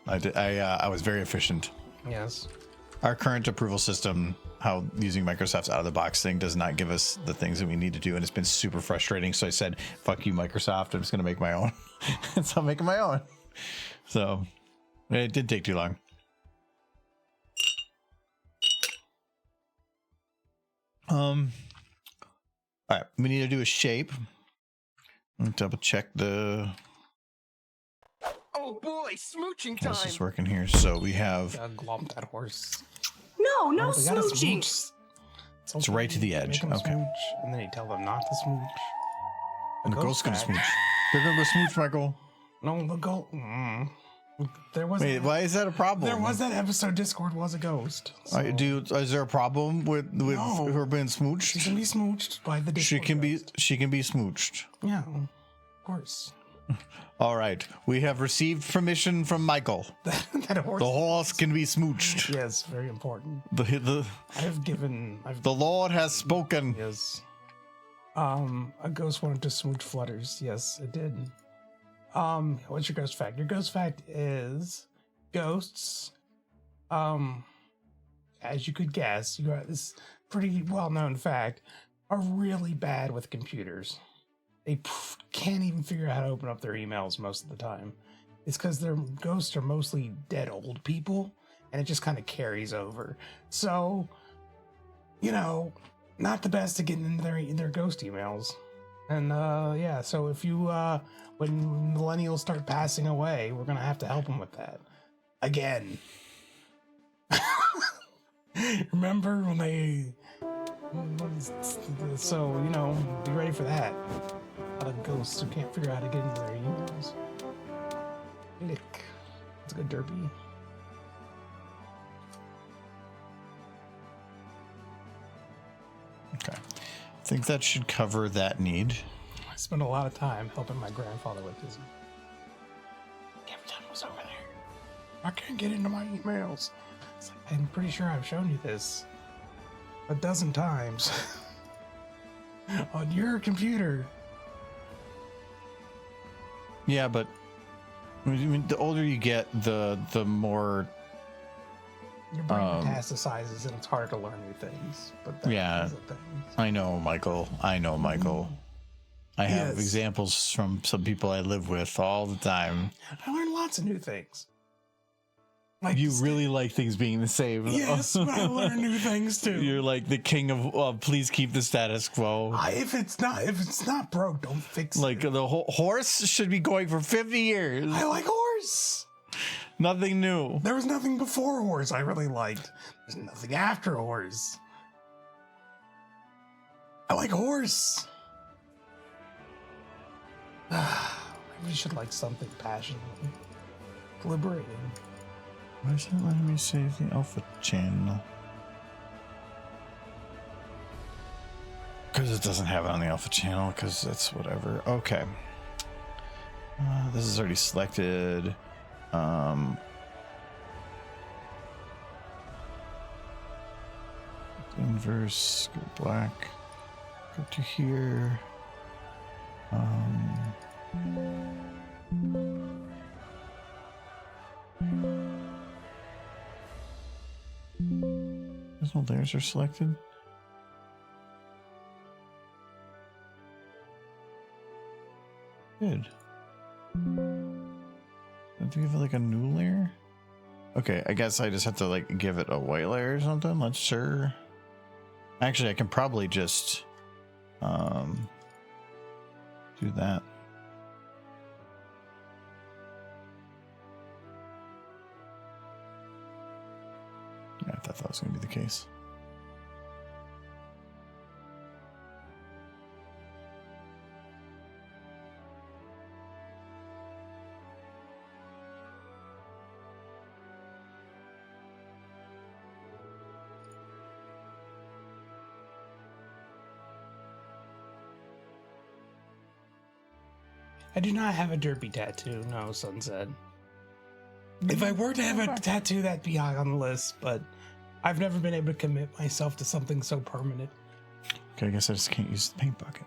good. I was very efficient. Yes. Our current approval system, how using Microsoft's out of the box thing does not give us the things that we need to do, and it's been super frustrating. So I said, "Fuck you, Microsoft! I'm just gonna make my own." And so I'm making my own. So it did take too long. All right, we need to do a shape. Let me double check the. Oh boy, smooching time. This is working here. So we have. Glomp that horse. No, no We gotta smooching. smooch. It's right to the edge. Make 'em Okay. smooch, and then you tell them not to smooch. And the ghost's gonna back. smooch. They're gonna go smooch, Michael. No, the goat. There was. Wait, why is that a problem? There was that episode. Discord was a ghost. So. Is there a problem with her being smooched? She can be smooched by the Discord. She can be smooched. Yeah, of course. All right, we have received permission from Michael. That horse. The horse can be smooched. Yes, very important. The Lord has spoken. Yes. A ghost wanted to smooch Flutters. Yes, it did. What's your ghost fact? Your ghost fact is ghosts. As you could guess, you got this pretty well-known fact, are really bad with computers. They can't even figure out how to open up their emails most of the time. It's because their ghosts are mostly dead old people, and it just kind of carries over. So, not the best at getting into their ghost emails. And yeah, so if you when millennials start passing away, we're gonna have to help them with that again. Remember when they? So be ready for that. A lot of ghosts who can't figure out how to get into their emails. Lick. That's a good derpy. Okay, I think that should cover that need. I spent a lot of time helping my grandfather with his. Every time I was over there, I can't get into my emails. I'm pretty sure I've shown you this a dozen times on your computer. Yeah, but I mean, the older you get, the more your brain metastasizes and it's harder to learn new things. But that is a thing. I know, Michael. I have examples from some people I live with all the time. I learn lots of new things. Like you really like things being the same. Yes, but I learn new things too. You're like the king of please keep the status quo. If it's not broke, don't fix it. Like the horse should be going for 50 years. I like horse. Nothing new. There was nothing before horse I really liked. There's nothing after horse. I like horse. Maybe we should like something passionate, liberating. Why is it letting me save the alpha channel? Because it doesn't have it on the alpha channel, because it's whatever. Okay. This is already selected. Inverse, go black. Go to here. There's no layers are selected. Good. Have to give it like a new layer? Okay, I guess I just have to like give it a white layer or something. Let's sure. Actually, I can probably just do that. Yeah, I thought that was going to be the case. I do not have a derpy tattoo, no, Sunset. If I were to have a tattoo, that'd be high on the list, but I've never been able to commit myself to something so permanent. Okay, I guess I just can't use the paint bucket.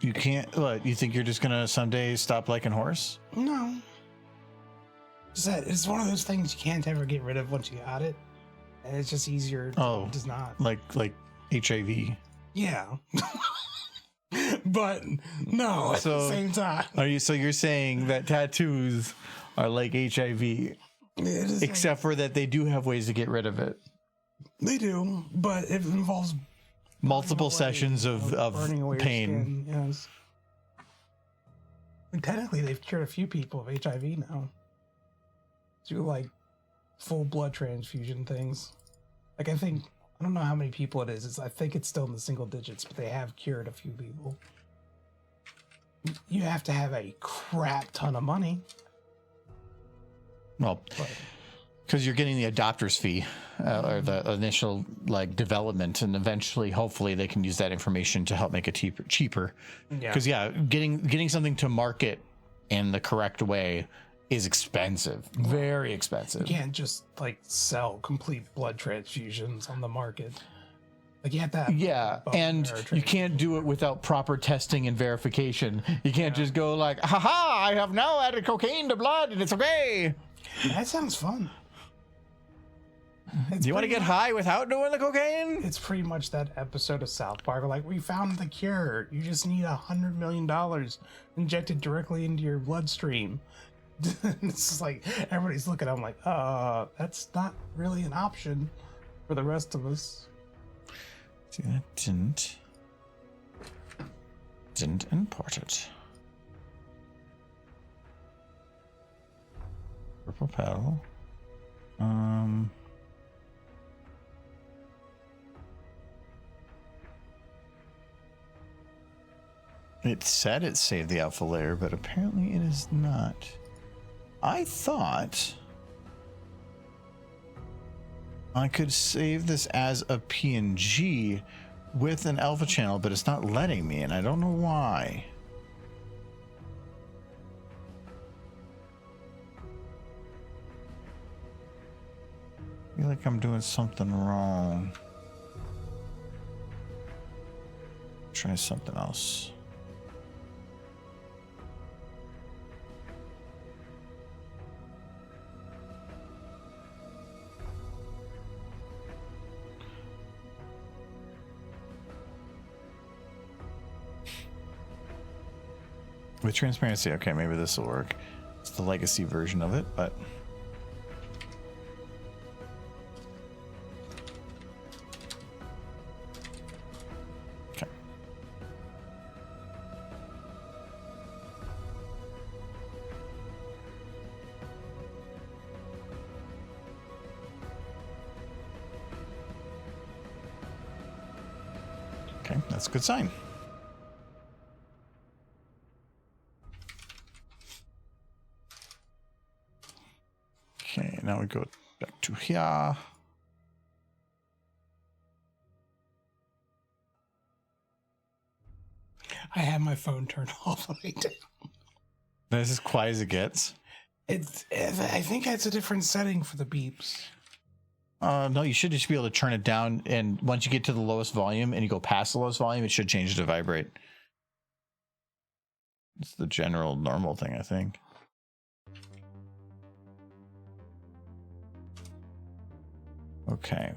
You can't, what, you think you're just gonna someday stop liking horse? No. It's one of those things you can't ever get rid of once you got it. And it's just easier to just not. Like HIV. Yeah. But no, at the same time. You're saying that tattoos are like HIV, except for that they do have ways to get rid of it. They do, but it involves multiple sessions of pain. Skin, yes. And technically, they've cured a few people of HIV now. Do like full blood transfusion things. Like I don't know how many people it is. I think it's still in the single digits, but they have cured a few people. You have to have a crap ton of money. Well, But because you're getting the adopter's fee or the initial like development, and eventually, hopefully, they can use that information to help make it cheaper. Because getting something to market in the correct way is expensive, very expensive. you can't just like sell complete blood transfusions on the market. Like you have to have and you can't do it without proper testing and verification. You can't just go like, haha, I have now added cocaine to blood and it's okay. That sounds fun. Do you want to get high without doing the cocaine? It's pretty much that episode of South Park where, like, we found the cure. You just need $100 million injected directly into your bloodstream. It's just like everybody's looking at them like, that's not really an option for the rest of us. See, that didn't import it. Purple paddle. It said it saved the alpha layer, but apparently it is not. I thought I could save this as a PNG with an alpha channel, but it's not letting me, and I don't know why. I feel like I'm doing something wrong. Try something else. With transparency, okay, maybe this will work. It's the legacy version of it, but okay. Okay, that's a good sign. Okay, now we go back to here. I have my phone turned all the way down. That's as quiet as it gets. I think it's a different setting for the beeps. No, you should just be able to turn it down, and once you get to the lowest volume and you go past the lowest volume, it should change to vibrate. It's the general normal thing, I think. Okay,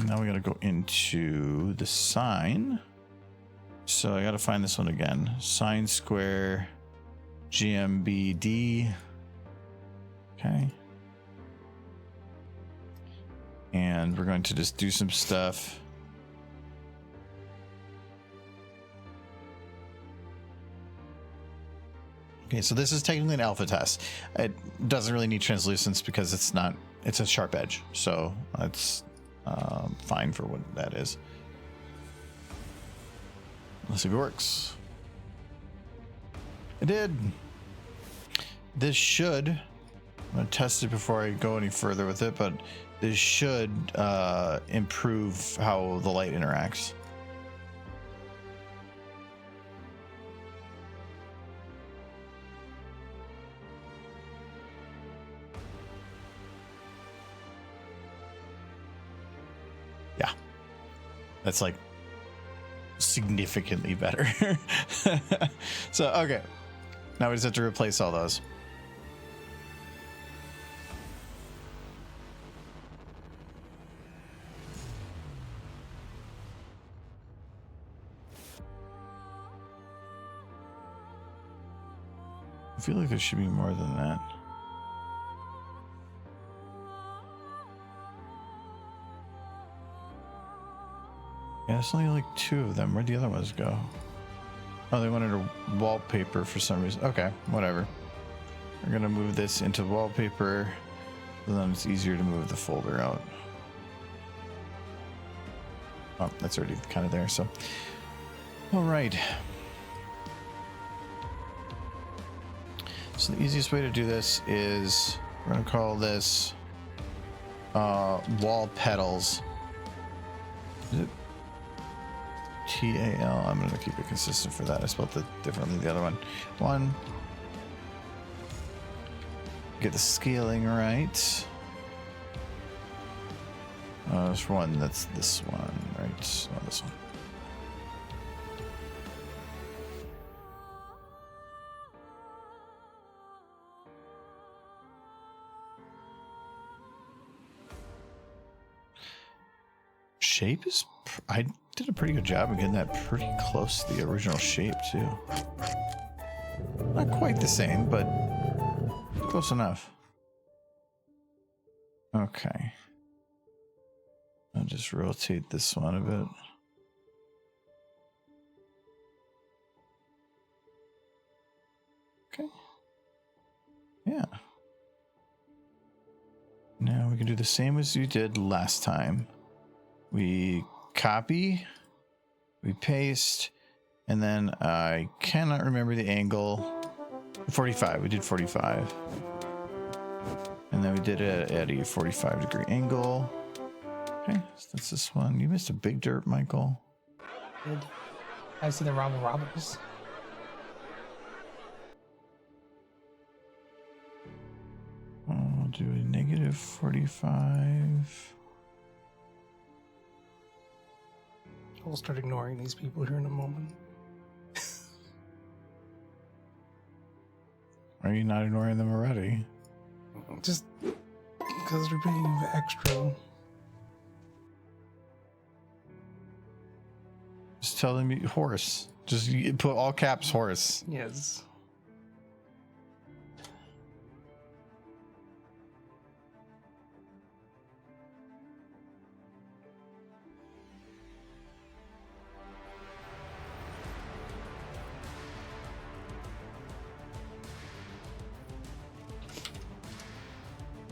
now we gotta go into the sign. So I gotta find this one again. Sine square GMBD. Okay. And we're going to just do some stuff. Okay, so this is technically an alpha test. It doesn't really need translucence because it's a sharp edge. So that's fine for what that is. Let's see if it works. It did. This should, I'm going to test it before I go any further with it, but this should improve how the light interacts. Yeah, that's like significantly better. So, okay. Now we just have to replace all those. I feel like there should be more than that. Yeah, there's only like 2 of them. Where'd the other ones go? Oh, they wanted a wallpaper for some reason. Okay, whatever. We're gonna move this into wallpaper, so then it's easier to move the folder out. Oh, that's already kind of there, so. All right. So the easiest way to do this is we're gonna call this wall petals. Is it T-A-L? I'm gonna keep it consistent for that. I spelled it differently the other one. Get the scaling right. There's one that's this one, right? Oh, this one. Shape is, I did a pretty good job of getting that pretty close to the original shape too. Not quite the same, but close enough. Okay. I'll just rotate this one a bit. Okay. Yeah. Now we can do the same as you did last time. We copy, we paste, and then I cannot remember the angle. 45, we did 45. And then we did it at a 45-degree angle. Okay, so that's this one. You missed a big dirt, Michael. Good. I see the robbers. I'll do a negative 45. We'll start ignoring these people here in a moment. Are you not ignoring them already? Just because they're being extra. Just tell them horse. Just put all caps horse. Yes.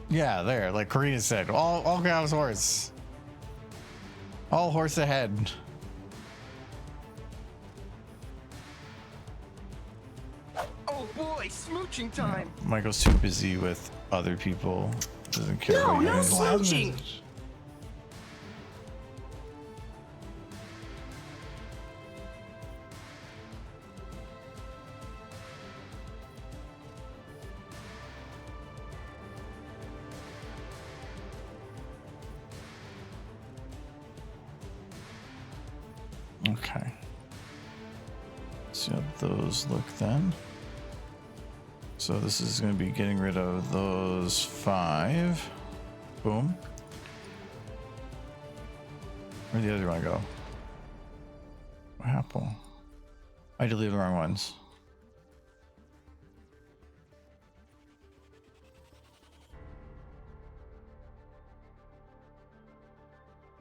Yeah, there, like Karina said, all caps horse. All horse ahead. Oh boy, smooching time. Michael's too busy with other people. Doesn't care No, what no you do. smooching. Okay. See how those look then. So this is going to be getting rid of those 5. Boom. Where the other one go? What happened? I deleted the wrong ones.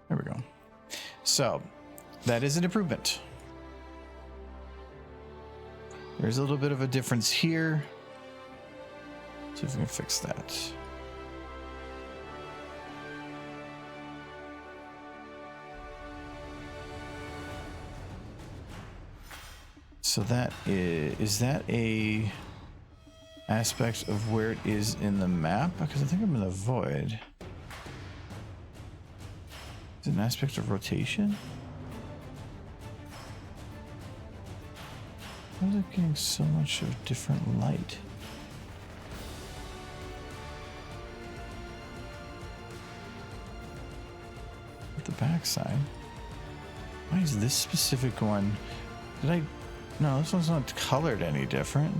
There we go. So that is an improvement. There's a little bit of a difference here. See if we can fix that. So that is that a aspect of where it is in the map? Because I think I'm in the void. Is it an aspect of rotation? Why is it getting so much of different light? At the backside. Why is this specific one? Did I? No, this one's not colored any different.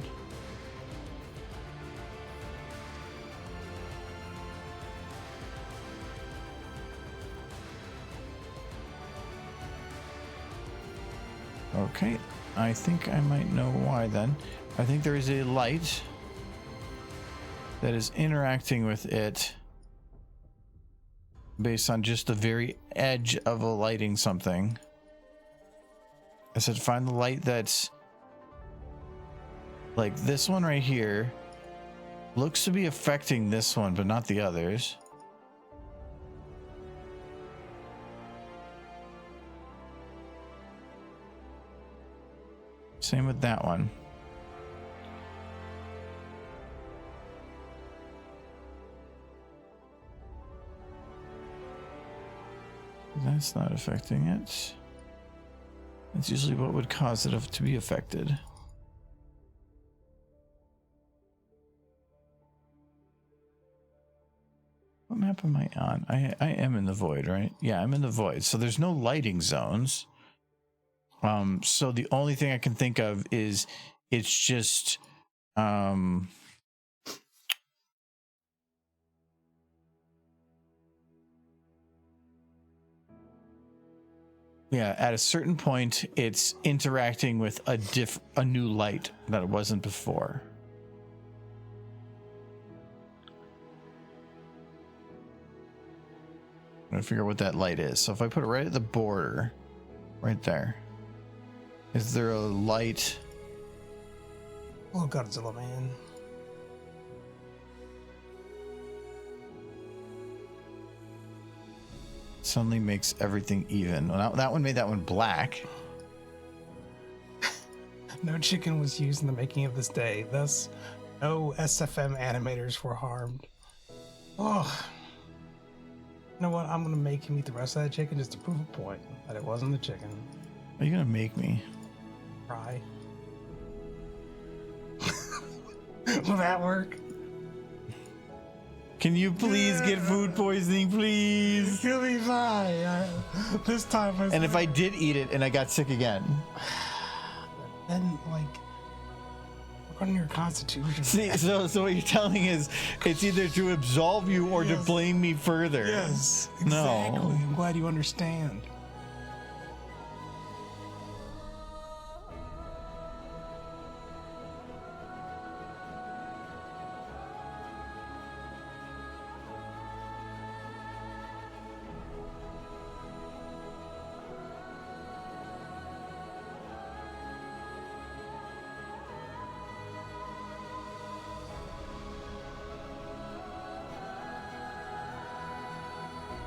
Okay, I think I might know why then. I think there is a light that is interacting with it based on just the very edge of a lighting something. I said find the light that's like this one right here. Looks to be affecting this one, but not the others. Same with that one. That's not affecting it. That's usually what would cause it to be affected. What map am I on? I am in the void, right? Yeah, I'm in the void. So there's no lighting zones. So the only thing I can think of is it's just yeah, at a certain point it's interacting with a new light that it wasn't before. I'm gonna figure out what that light is. So if I put it right at the border, right there, is there a light? Oh, Godzilla, man. Suddenly makes everything even. Well, that one made that one black. No chicken was used in the making of this day. Thus, no SFM animators were harmed. Oh. You know what? I'm going to make him eat the rest of that chicken just to prove a point that it wasn't the chicken. Are you going to make me? Try. Will that work? Can you please get food poisoning, please? You'll be fine. This time And if I did eat it and I got sick again? Then, like, work on your constitution. See, so what you're telling is it's either to absolve you or to blame me further. Yes, exactly. No. I'm glad you understand.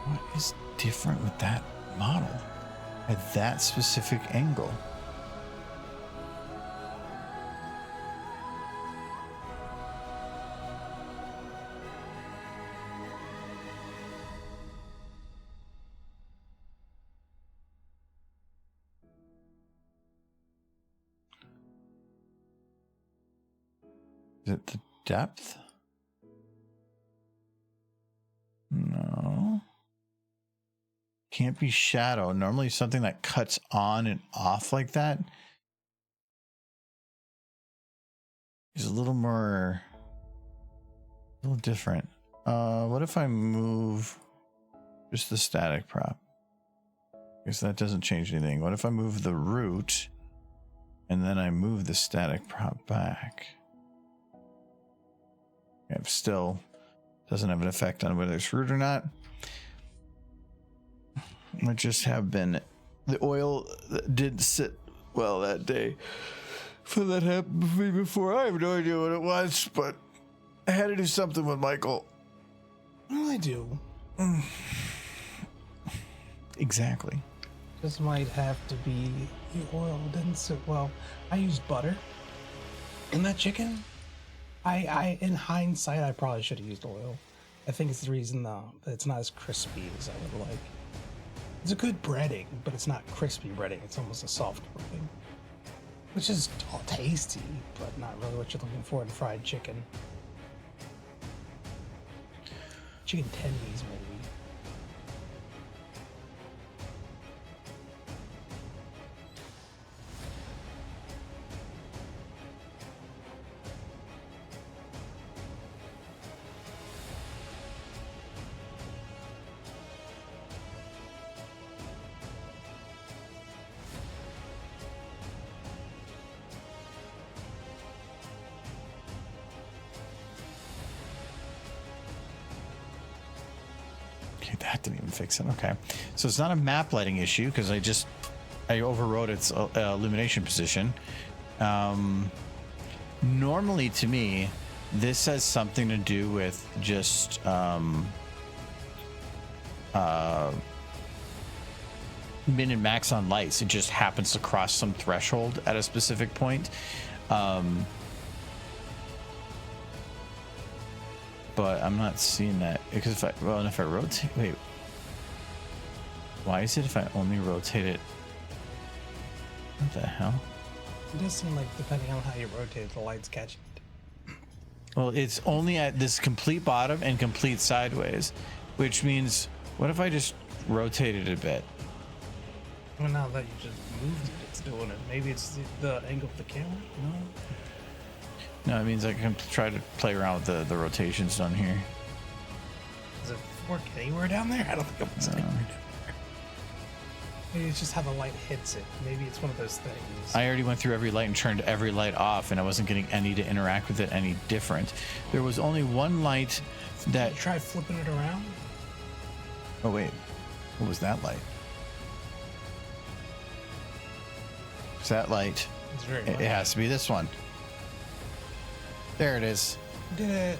What is different with that model at that specific angle? Is it the depth? No. Can't be shadow. Normally something that cuts on and off like that is a little different. What if I move just the static prop? I guess that doesn't change anything. What if I move the root and then I move the static prop back? It still doesn't have an effect on whether it's root or not. I just have been, the oil didn't sit well that day. So that happened to me before. I have no idea what it was, but I had to do something with Michael. Well, I do. Exactly. This might have to be the oil didn't sit well. I used butter in that chicken. I in hindsight, I probably should have used oil. I think it's the reason though that it's not as crispy as I would like. It's a good breading, but it's not crispy breading. It's almost a soft breading, which is all tasty, but not really what you're looking for in fried chicken. Chicken tendies, maybe. That didn't even fix it. Okay, so it's not a map lighting issue because I overrode its illumination position. Normally, to me, this has something to do with just min and max on lights. It just happens to cross some threshold at a specific point. But I'm not seeing that because if I rotate, wait, Why is it if I only rotate it? What the hell? It does seem like depending on how you rotate it, the light's catching it. Well, it's only at this complete bottom and complete sideways, which means, what if I just rotated it a bit? Well, now that you just moved it, it's doing it. Maybe it's the angle of the camera? No? No, it means I can try to play around with the rotations down here. Does it work anywhere down there? I don't think it works anywhere down there. Maybe it's just how the light hits it. Maybe it's one of those things. I already went through every light and turned every light off, and I wasn't getting any to interact with it any different. There was only one light that... Try flipping it around? Oh, wait. What was that light? It's that light. It's very It has to be this one. There it is. Did it?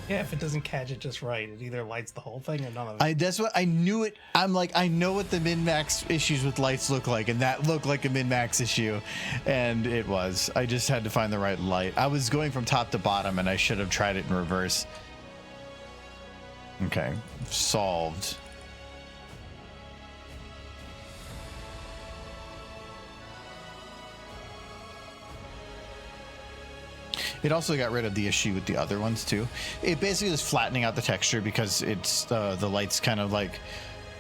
Yeah, if it doesn't catch it just right, it either lights the whole thing or none of it. That's what I knew it. I'm like, I know what the min-max issues with lights look like, and that looked like a min-max issue, and it was. I just had to find the right light. I was going from top to bottom, and I should have tried it in reverse. Okay, solved. It also got rid of the issue with the other ones too. It basically was flattening out the texture because it's the light's kind of like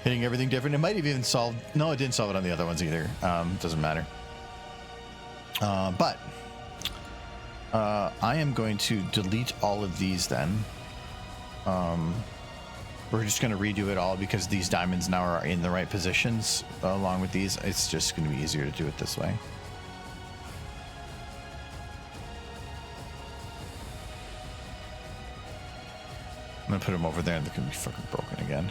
hitting everything different. It might have even solved. No, it didn't solve it on the other ones either. Doesn't matter. But I am going to delete all of these then. We're just going to redo it all because these diamonds now are in the right positions along with these. It's just going to be easier to do it this way. I'm gonna put them over there and they're gonna be fucking broken again.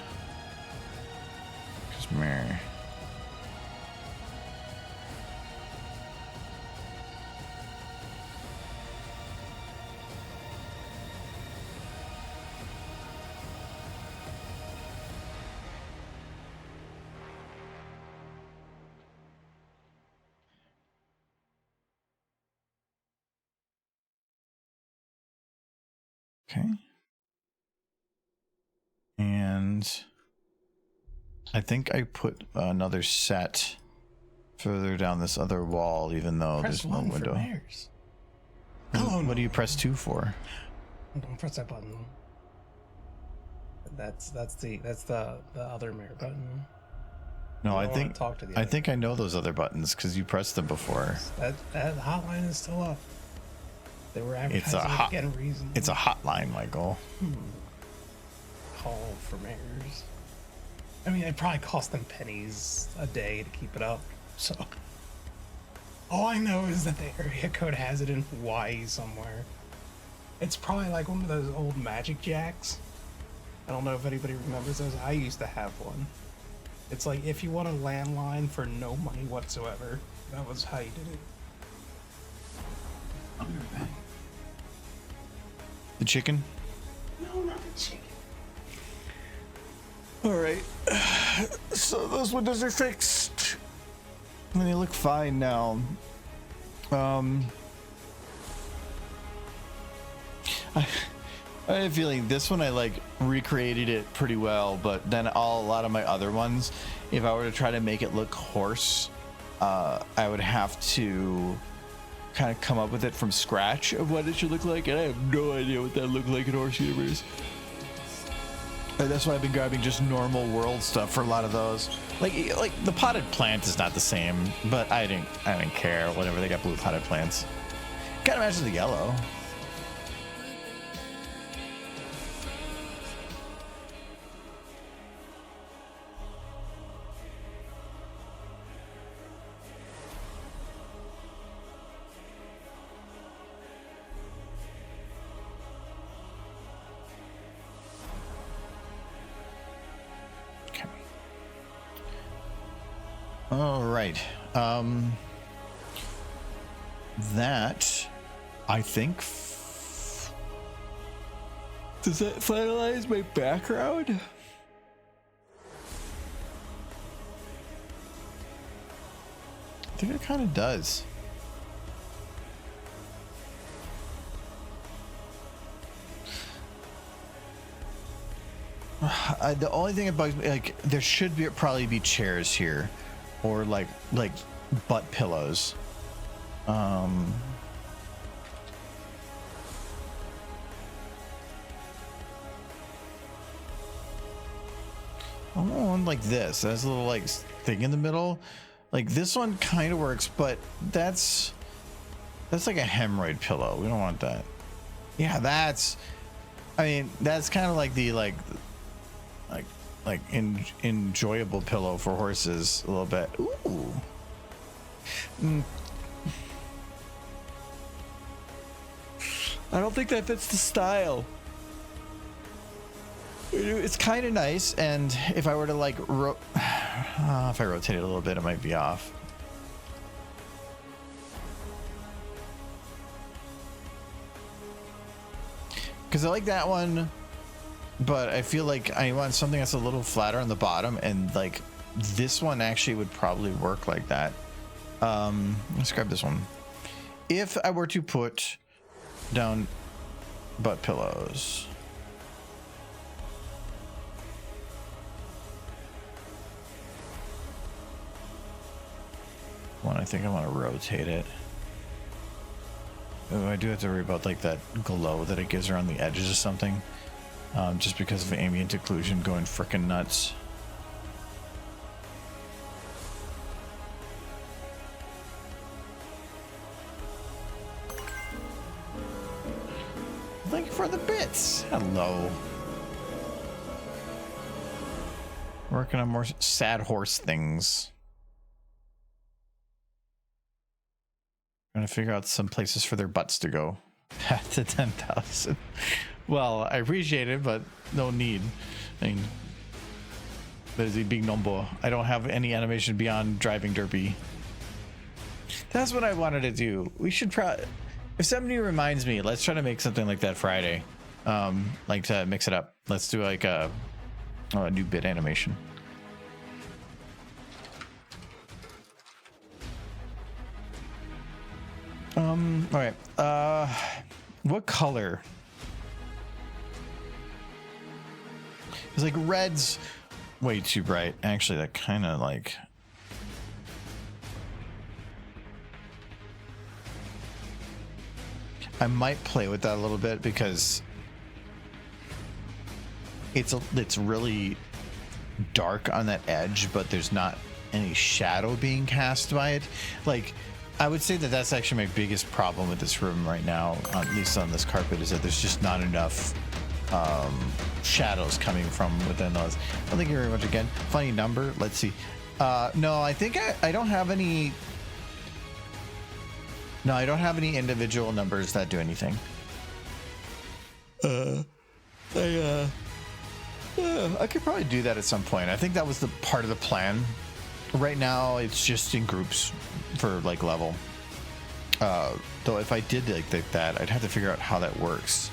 Cause meh. Okay. And I think I put another set further down this other wall, even though Press there's no one window. For mirrors. What do you press 2 for? Don't press that button. That's the other mirror button. No, You I don't wanna think talk to the I other. think I know those other buttons because you pressed them before. That hotline is still up. They were It's a advertising again reason. It's a hotline, Michael. Call for mirrors. I mean, it probably cost them pennies a day to keep it up. So all I know is that the area code has it in Hawaii somewhere. It's probably like one of those old Magic Jacks. I don't know if anybody remembers those. I used to have one. It's like if you want a landline for no money whatsoever, that was how you did it. I'll be right back. The chicken? No, not the chicken. All right. So those windows are fixed. And they look fine now. I have a feeling this one I like recreated it pretty well, but then a lot of my other ones, if I were to try to make it look hoarse, I would have to kind of come up with it from scratch of what it should look like, and I have no idea what that looked like in Horse Universe. And that's why I've been grabbing just normal world stuff for a lot of those. Like the potted plant is not the same, but I didn't care. Whatever, they got blue potted plants. Kind of matches the yellow. All right. That, I think, does that finalize my background? I think it kind of does. The only thing that bugs me, like, there should be probably be chairs here, or like butt pillows. I want one like this. That's a little like thing in the middle. Like this one kind of works, but that's like a hemorrhoid pillow. We don't want that. Yeah, I mean, that's kind of like the enjoyable pillow for horses a little bit. Ooh. I don't think that fits the style. It's kind of nice, and if I were to like if I rotate it a little bit, it might be off. Because I like that one, but I feel like I want something that's a little flatter on the bottom, and like this one actually would probably work like that. Let's grab this one. If I were to put down butt pillows, I think I want to rotate it. Oh, I do have to worry about like that glow that it gives around the edges or something, just because of ambient occlusion going frickin' nuts. Thank you for the bits. Hello. Working on more sad horse things. Trying to figure out some places for their butts to go. Path to 10,000. Well, I appreciate it, but no need. I mean, there's a big number. I don't have any animation beyond driving derpy. That's what I wanted to do. We should probably, if somebody reminds me, let's try to make something like that Friday. Like to mix it up. Let's do like a new bit animation. All right. What color? It's like red's way too bright. Actually, that kind of like. I might play with that a little bit because it's really dark on that edge, but there's not any shadow being cast by it. Like, I would say that that's actually my biggest problem with this room right now, at least on this carpet, is that there's just not enough shadows coming from within those. Well, thank you very much again. Funny number. Let's see. No, I think I don't have any. No, I don't have any individual numbers that do anything. I could probably do that at some point. I think that was the part of the plan. Right now, it's just in groups for like level. Though if I did like that, I'd have to figure out how that works.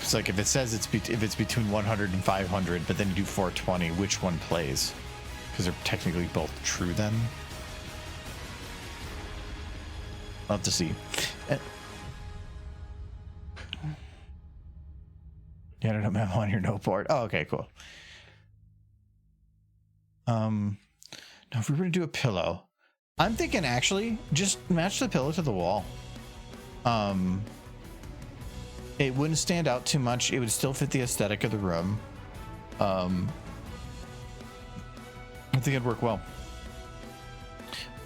It's like if it says if it's between 100 and 500, but then you do 420, which one plays? Because they're technically both true then. I'll have to see. You had a memo on your noteboard. Oh, okay, cool. Now if we were to do a pillow, I'm thinking actually just match the pillow to the wall. It wouldn't stand out too much. It would still fit the aesthetic of the room. I think it'd work well.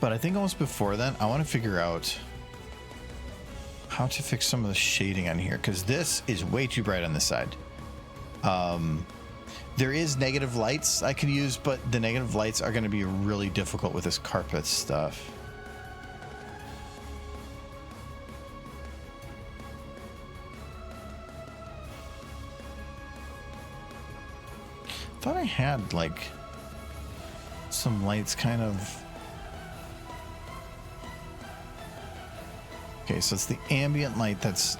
But I think almost before then, I want to figure out how to fix some of the shading on here, because this is way too bright on this side. There is negative lights I could use, but the negative lights are going to be really difficult with this carpet stuff. Thought I had like some lights kind of. Okay, so it's the ambient light that's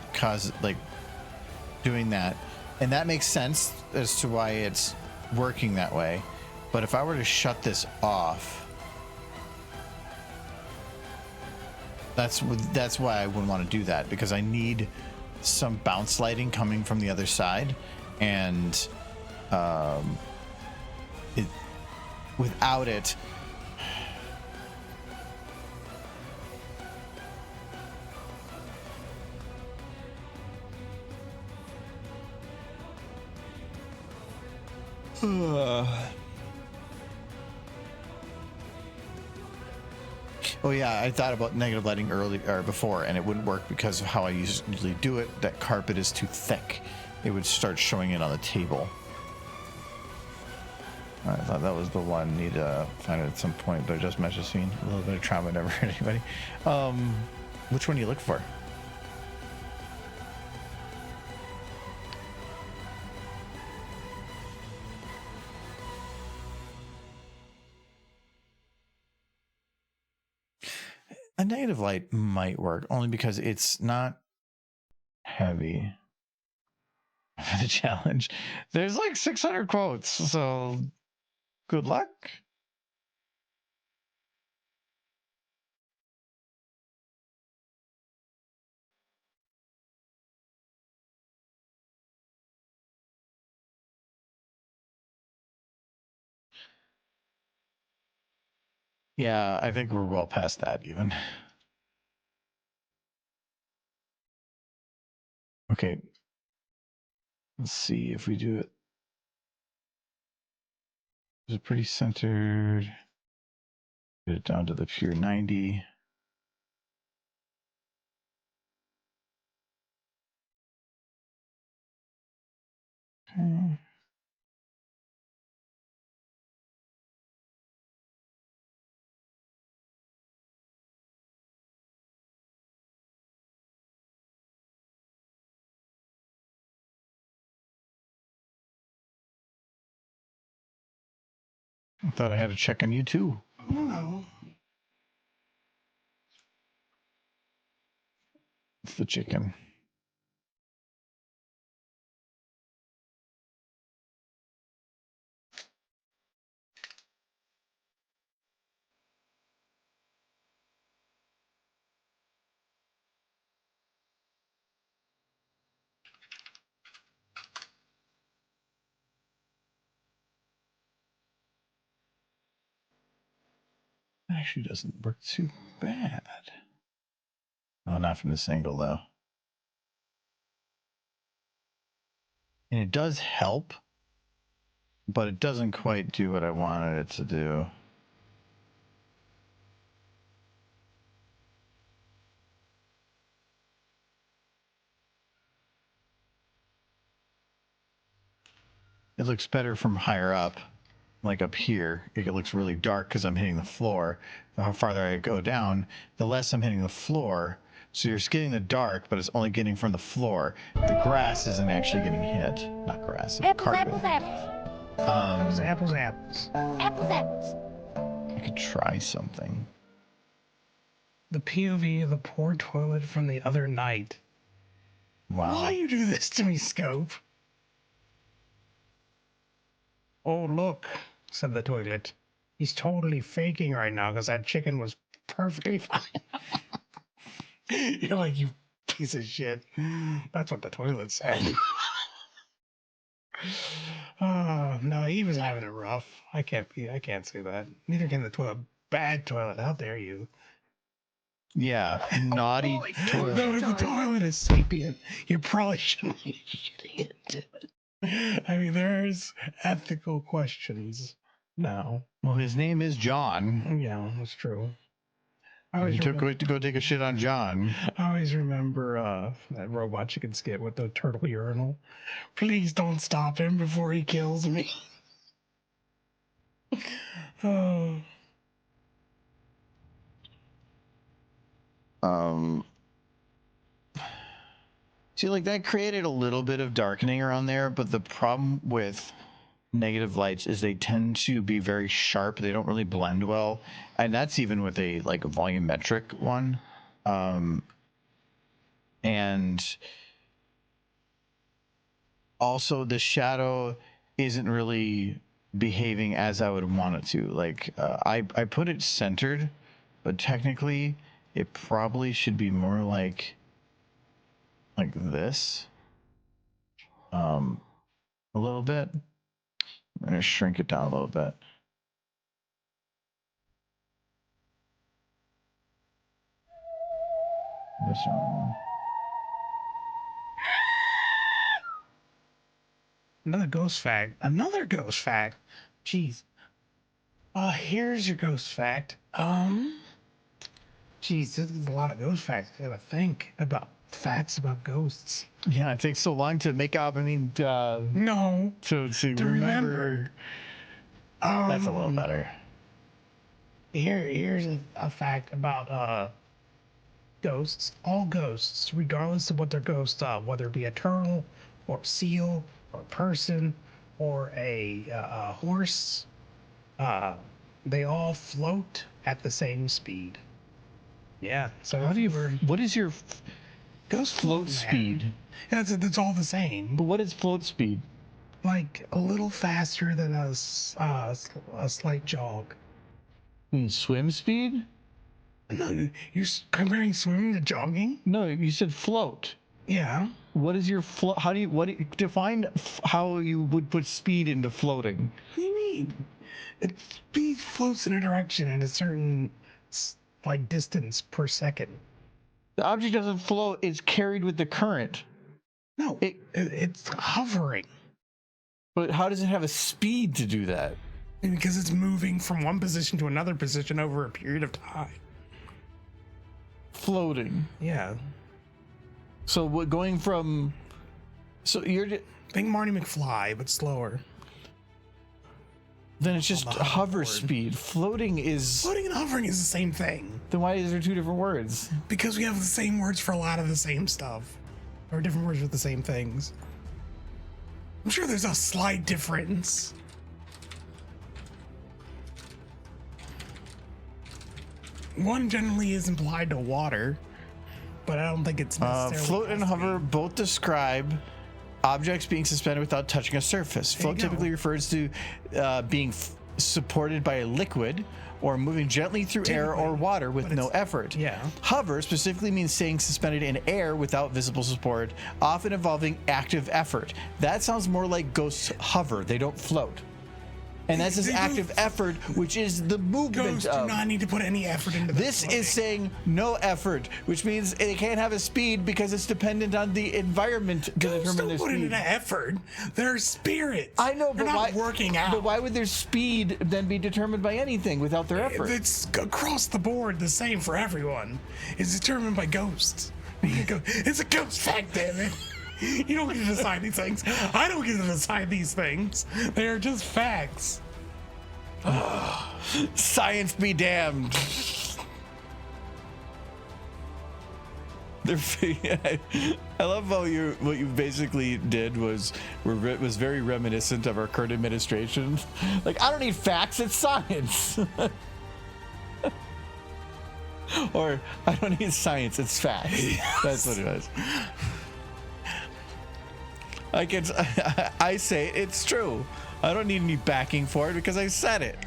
doing that, and that makes sense as to why it's working that way. But if I were to shut this off, that's why I wouldn't want to do that, because I need some bounce lighting coming from the other side, and it without it. Oh yeah, I thought about negative lighting early or before, and it wouldn't work because of how I usually do it. That carpet is too thick; it would start showing it on the table. I thought that was the one. Need to find it at some point, but I just mentioned scene. A little bit of trauma never hurt anybody. Which one do you look for? A negative light might work only because it's not heavy. The challenge. There's like 600 quotes, so good luck. Yeah, I think we're well past that even. Okay. Let's see if we do it. Is it pretty centered? Get it down to the pure 90. Okay. I thought I had to check on you too. No. It's the chicken. Actually doesn't work too bad. Oh, not from this angle though. And it does help, but it doesn't quite do what I wanted it to do. It looks better from higher up, like up here. It looks really dark because I'm hitting the floor. The farther I go down, the less I'm hitting the floor. So you're getting the dark, but it's only getting from the floor. The grass isn't actually getting hit. Not grass, carpet. Apples, apples, apples. I could try something. The POV of the poor toilet from the other night. Wow. Why you do this to me, Scope? Oh, look, said the toilet. He's totally faking right now because that chicken was perfectly fine. You're like, you piece of shit. That's what the toilet said. Oh, no, he was having it rough. I can't say that. Neither can the toilet. Bad toilet. How dare you? Yeah, naughty boy, toilet. No, if the toilet is sapient, you probably shouldn't be shitting into it. I mean, there's ethical questions now. Well, his name is John. Yeah, that's true. He took to go take a shit on John. I always remember that Robot Chicken skit with the turtle urinal. Please don't stop him before he kills me. Oh. See, like that created a little bit of darkening around there, but the problem with negative lights is they tend to be very sharp. They don't really blend well, and that's even with a like volumetric one. And also the shadow isn't really behaving as I would want it to. Like I put it centered, but technically it probably should be more like this. a little bit. I'm gonna shrink it down a little bit. This one. Another ghost fact. Another ghost fact. Jeez. Here's your ghost fact. Jeez, this is a lot of ghost facts. I gotta think about facts about ghosts. Yeah, it takes so long to make up. I mean, No. to remember. That's a little better. Here's a fact about ghosts. All ghosts, regardless of what their ghosts are, whether it be a turtle or a seal or a person or a horse, they all float at the same speed. Yeah. So How do you? What is your ghost float speed? Yeah, that's all the same. But what is float speed? Like a little faster than a slight jog. Swim speed? No, you're comparing swimming to jogging? No, you said float. Yeah. What is your float? How do you define how you would put speed into floating? What do you mean? Speed floats in a direction in a certain like distance per second. The object doesn't float; it's carried with the current. No, it's hovering. But how does it have a speed to do that? Because it's moving from one position to another position over a period of time. Floating. Yeah. So what? Going from? So you're. Think Marty McFly, but slower. Then it's just hover speed. Floating and hovering is the same thing. Then why is there two different words? Because we have the same words for a lot of the same stuff. Or different words for the same things. I'm sure there's a slight difference. One generally is implied to water, but I don't think it's necessarily. Float and hover both describe objects being suspended without touching a surface. Float typically refers to being supported by a liquid or moving gently through air or water with no effort. Yeah. Hover specifically means staying suspended in air without visible support, often involving active effort. That sounds more like ghosts hover. They don't float. And that's this active effort, which is the movement Ghosts do not need to put any effort into this. Is saying no effort, which means it can't have a speed because it's dependent on the environment to determine their put speed. in an effort. They're spirits. I know, They're but not why working out? But why would their speed then be determined by anything without their effort? It's across the board the same for everyone. It's determined by ghosts. It's a ghost fact, damn it. You don't get to decide these things. I don't get to decide these things. They are just facts. Science be damned. I love how what you basically did was very reminiscent of our current administration. Like, I don't need facts, it's science. Or I don't need science, it's facts. Yes. That's what it was. I say it's true. I don't need any backing for it because I said it.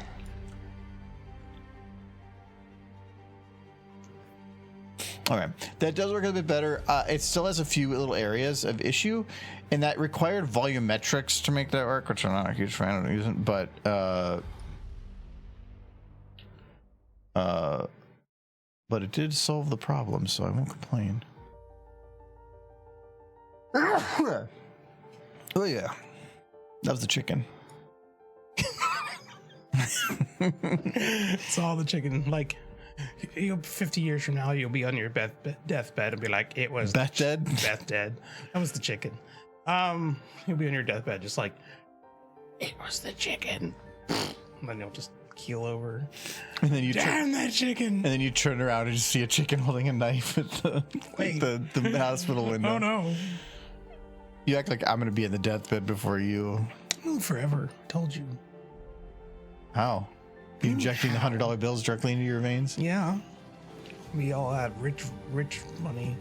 All right, that does work a bit better. It still has a few little areas of issue, and that required volumetrics to make that work, which I'm not a huge fan of using. But it did solve the problem, so I won't complain. Oh yeah, that was the chicken. It's all the chicken. Like, 50 years from now, you'll be on your deathbed and be like, it was Beth dead. That was the chicken. You'll be on your deathbed just like, it was the chicken. And then you'll just keel over. And then damn that chicken. And then you turn around and just see a chicken holding a knife at the hospital window. Oh no. You act like I'm gonna be in the deathbed before you. Oh, forever. Told you. How? You injecting the $100 bills directly into your veins? Yeah. We all had rich money.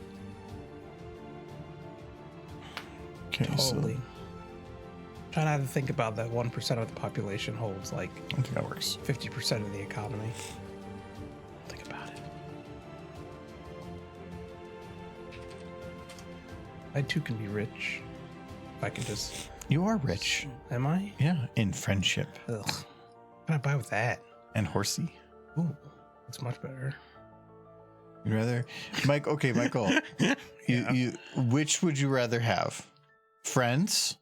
Okay, totally. Try not to think about that 1% of the population holds like I think that works. 50% of the economy. Think about it. I too can be rich. If I can just You are rich. Am I? Yeah, in friendship. Ugh. What can I buy with that? And horsey. Ooh, that's much better. You'd rather, Mike? Okay, Michael. You. Which would you rather have? Friends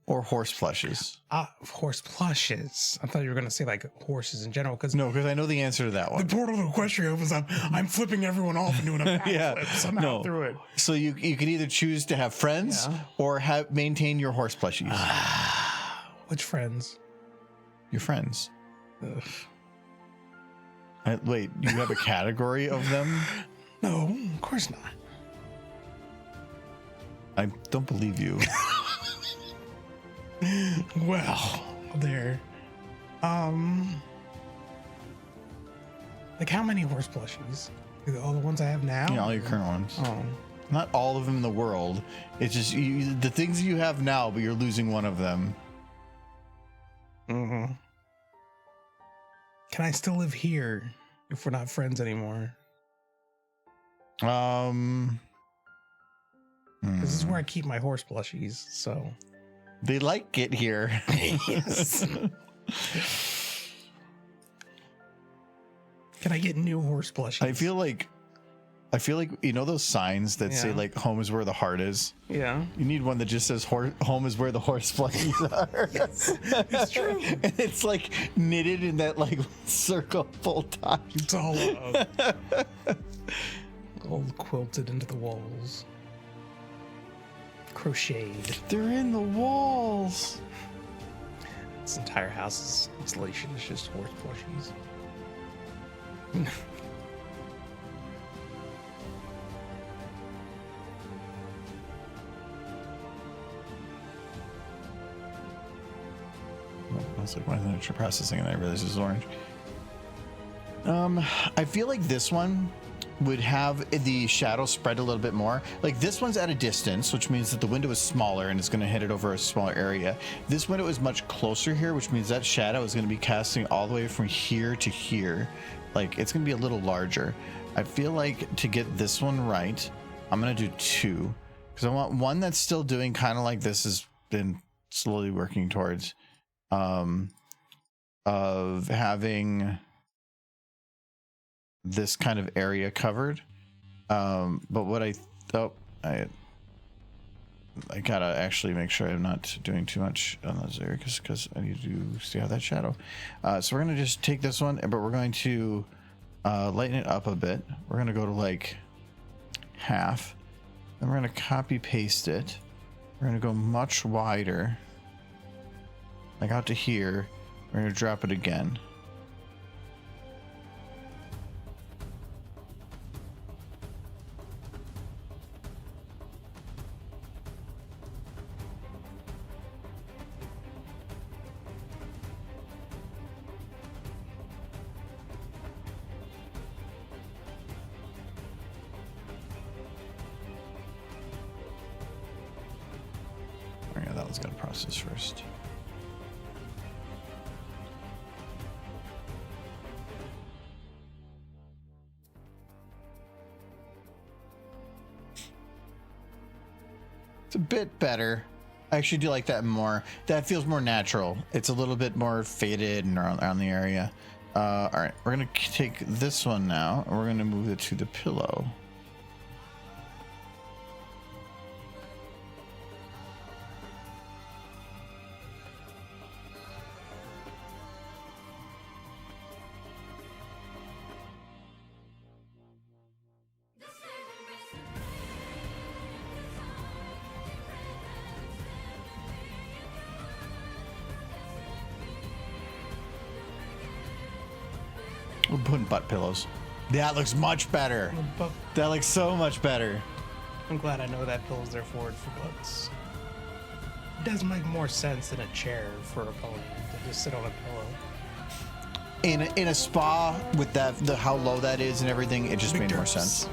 or horse plushes? Horse plushes. I thought you were going to say like horses in general. Because No, because I know the answer to that the one. portal to Equestria opens up. I'm flipping everyone off and doing a backflip somehow through it. So you could either choose to have friends or maintain your horse plushies. Which friends? Your friends. Ugh. Wait, you have a category of them? No, of course not. I don't believe you. Well, there. Like how many horse plushies? All the ones I have now? Yeah, all your current ones. Oh. Not all of them in the world. It's just the things you have now, but you're losing one of them. Mm-hmm. Can I still live here if we're not friends anymore? This is where I keep my horse plushies, so. They like it here. Yes. Can I get new horse plushies? I feel like you know those signs that say Yeah. like home is where the heart is? Yeah. You need one that just says home is where the horse plushies are. Yes, it's true. And it's like knitted in that like circle full time. It's all all quilted into the walls. Crocheted. They're in the walls. This entire house's installation is just horse plushies. I was like, why isn't it processing? And I realized it was orange. I feel like this one would have the shadow spread a little bit more. Like this one's at a distance, which means that the window is smaller and it's going to hit it over a smaller area. This window is much closer here, which means that shadow is going to be casting all the way from here to here. Like it's going to be a little larger. I feel like to get this one right, I'm going to do 2 because I want one that's still doing kind of like this has been slowly working towards, of having this kind of area covered. But what I gotta actually make sure I'm not doing too much on those areas because I need to see how that shadow. So we're gonna just take this one, but we're going to lighten it up a bit. We're gonna go to like half, then we're gonna copy paste it. We're gonna go much wider, like out to here. We're gonna drop it again. Oh yeah, that one's gotta process first. It's a bit better. I actually do like that more. That feels more natural. It's a little bit more faded and around the area. All right, we're gonna take this one now, and we're gonna move it to the pillow. We're putting butt pillows. That looks much better. That looks so much better. I'm glad I know that pillow's there for butts. It does make more sense than a chair for a pony to just sit on a pillow. In a spa with that how low that is and everything, it just made more sense.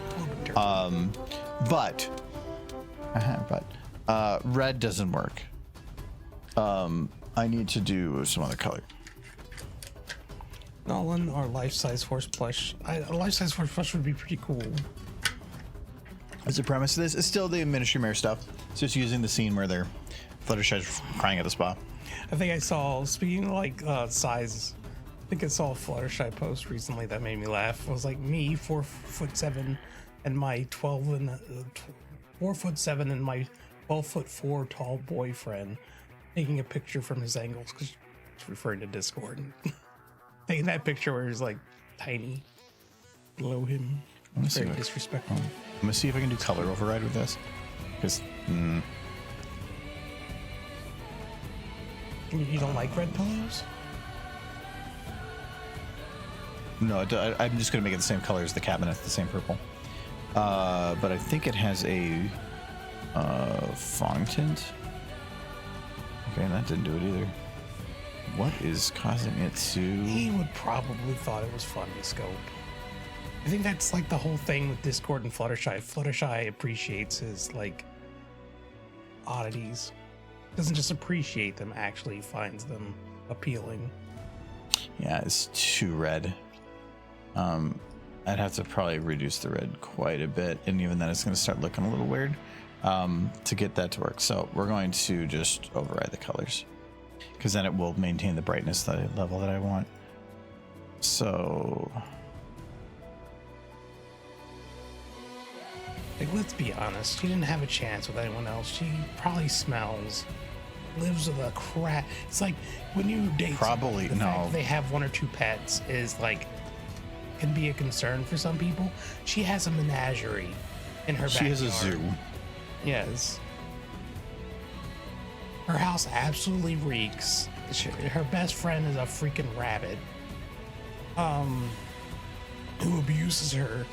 But red doesn't work. I need to do some other color. Nolan, our life-size horse plush. A life-size horse plush would be pretty cool. As the premise of this is still the Ministry Mare stuff. It's just using the scene where they're Fluttershy's crying at the spa. I think I saw, speaking of like size, I think I saw a Fluttershy post recently that made me laugh. It was like me, 4'7", and my 4'7" and my 12'4" tall boyfriend taking a picture from his angles because it's referring to Discord. Taking that picture where he's like tiny below him. It's very disrespectful. I'm gonna see if I can do color override with this. Because You don't like red pillows? no, I'm just gonna make it the same color as the cabinet, the same purple. But I think it has a fawn tint. Okay, that didn't do it either. What is causing it to? He would probably thought it was fun to scope. I think that's like the whole thing with Discord and Fluttershy. Fluttershy appreciates his like oddities. Doesn't just appreciate them, actually finds them appealing. Yeah, it's too red. I'd have to probably reduce the red quite a bit, and even then it's going to start looking a little weird to get that to work. So we're going to just override the colors, because then it will maintain the brightness level that I want. So, like, let's be honest, she didn't have a chance with anyone else. She probably smells, lives with a crap. It's like when you date Probably, somebody, the no. fact that they have one or two pets is like can be a concern for some people. She has a menagerie in her backyard. she has a zoo. Yes. Her house absolutely reeks. Her best friend is a freaking rabbit. Who abuses her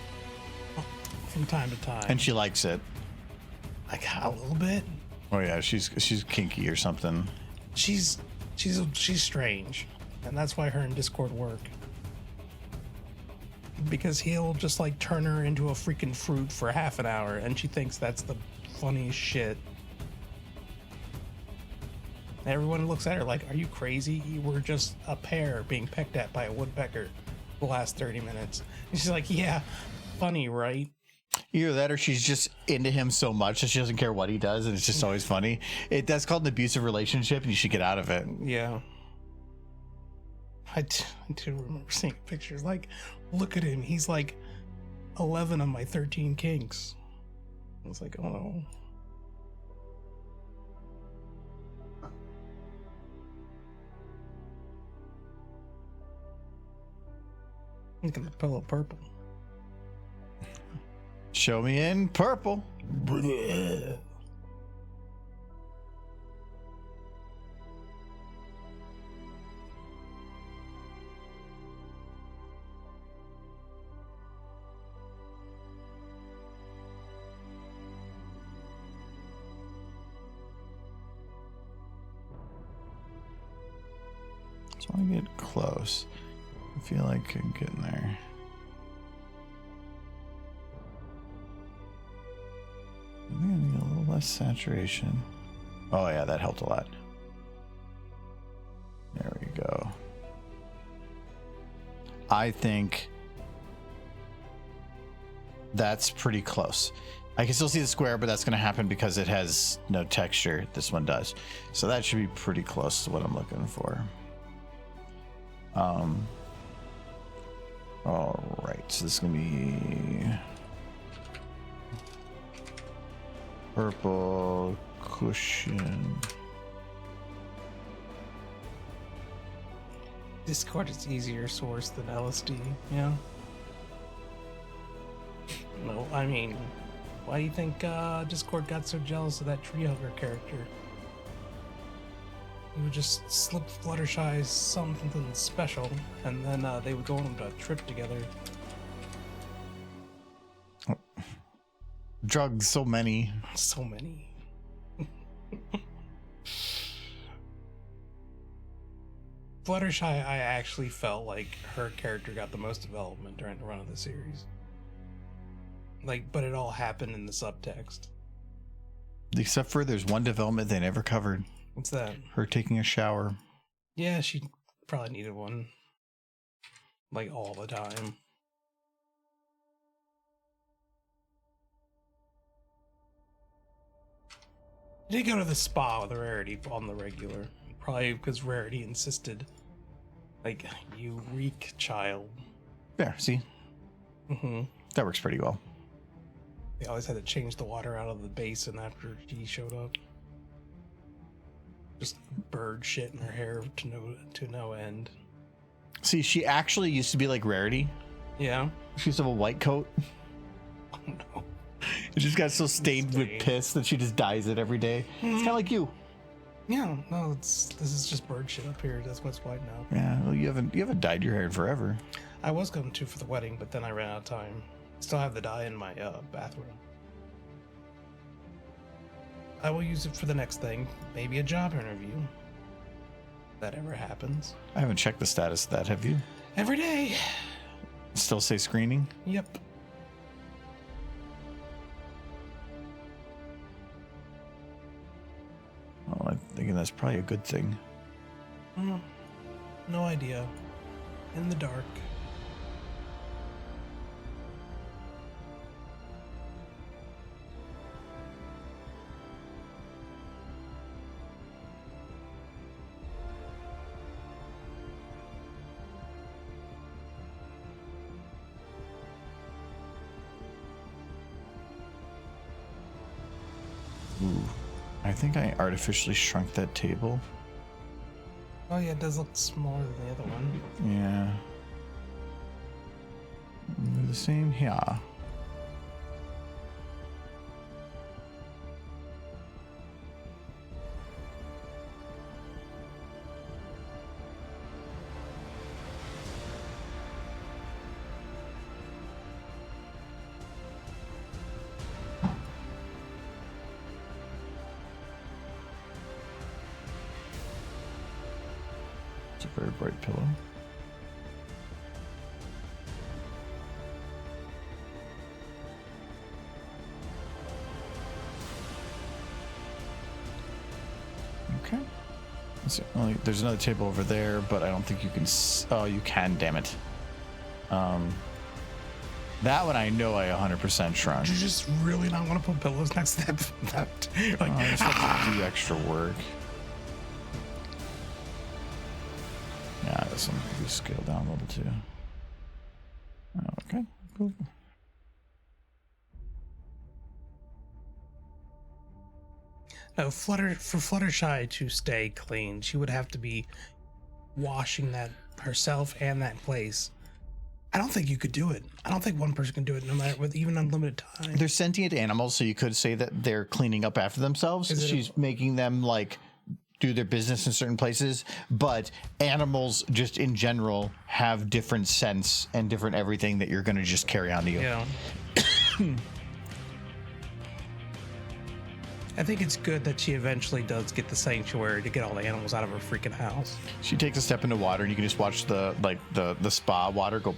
from time to time. And she likes it. Like a little bit. Oh yeah, she's kinky or something. She's strange, and that's why her and Discord work. Because he'll just like turn her into a freaking fruit for half an hour, and she thinks that's the funniest shit. Everyone looks at her like, "Are you crazy? You were just a pear being pecked at by a woodpecker the last 30 minutes." And she's like, "Yeah, funny, right?" Either that, or she's just into him so much that she doesn't care what he does, and it's just always funny. That's called an abusive relationship, and you should get out of it. Yeah. I do remember seeing pictures. Like, look at him. He's like 11 of my 13 kinks. I was like, oh no. Look at the pillow purple. Show me in purple. Blech. Just want to get close. I feel like I'm getting there. I think I need a little less saturation. Oh yeah, that helped a lot. There we go. I think that's pretty close. I can still see the square, but that's going to happen because it has no texture. This one does. So that should be pretty close to what I'm looking for. All right, so this is going to be purple cushion. Discord is easier source than LSD, yeah. No, I mean, why do you think Discord got so jealous of that tree hugger character? He would just slip Fluttershy something special, and then they would go on a trip together. Drugs, so many. So many. Fluttershy, I actually felt like her character got the most development during the run of the series. Like, but it all happened in the subtext. Except for there's one development they never covered. What's that? Her taking a shower. Yeah, she probably needed one. Like, all the time. Did go to the spa with Rarity on the regular. Probably because Rarity insisted. Like, you reek, child. There, see? Mm-hmm. That works pretty well. They always had to change the water out of the basin after he showed up. Just bird shit in her hair to no end. See, she actually used to be like Rarity. Yeah. She used to have a white coat. Oh no. It just got so stained with piss that she just dyes it every day. It's kind of like you. Yeah, no, this is just bird shit up here. That's what's white now. Yeah, well, you haven't dyed your hair in forever. I was going to for the wedding, but then I ran out of time. Still have the dye in my bathroom. I will use it for the next thing, maybe a job interview. If that ever happens. I haven't checked the status of that. Have you? Every day. Still say screening? Yep. Well, I'm thinking that's probably a good thing. No idea. In the dark. Ooh. I think I artificially shrunk that table. Oh yeah, it does look smaller than the other one. Yeah. They're the same here. It's a very bright pillow. Okay. Well, there's another table over there, but I don't think you can. Oh, you can. Damn it. That one I know I 100% shrunk. You just really not want to put pillows next to that. Like, I just have to do extra work. Yeah, this one could be scaled down a little too. Okay, cool. No, for Fluttershy to stay clean, she would have to be washing that herself and that place. I don't think you could do it. I don't think one person can do it, no matter with even unlimited time. They're sentient animals, so you could say that they're cleaning up after themselves. She's making them like do their business in certain places, but animals just in general have different scents and different everything that you're going to just carry on to you. Yeah. I think it's good that she eventually does get the sanctuary to get all the animals out of her freaking house. She takes a step into water, and you can just watch the spa water go.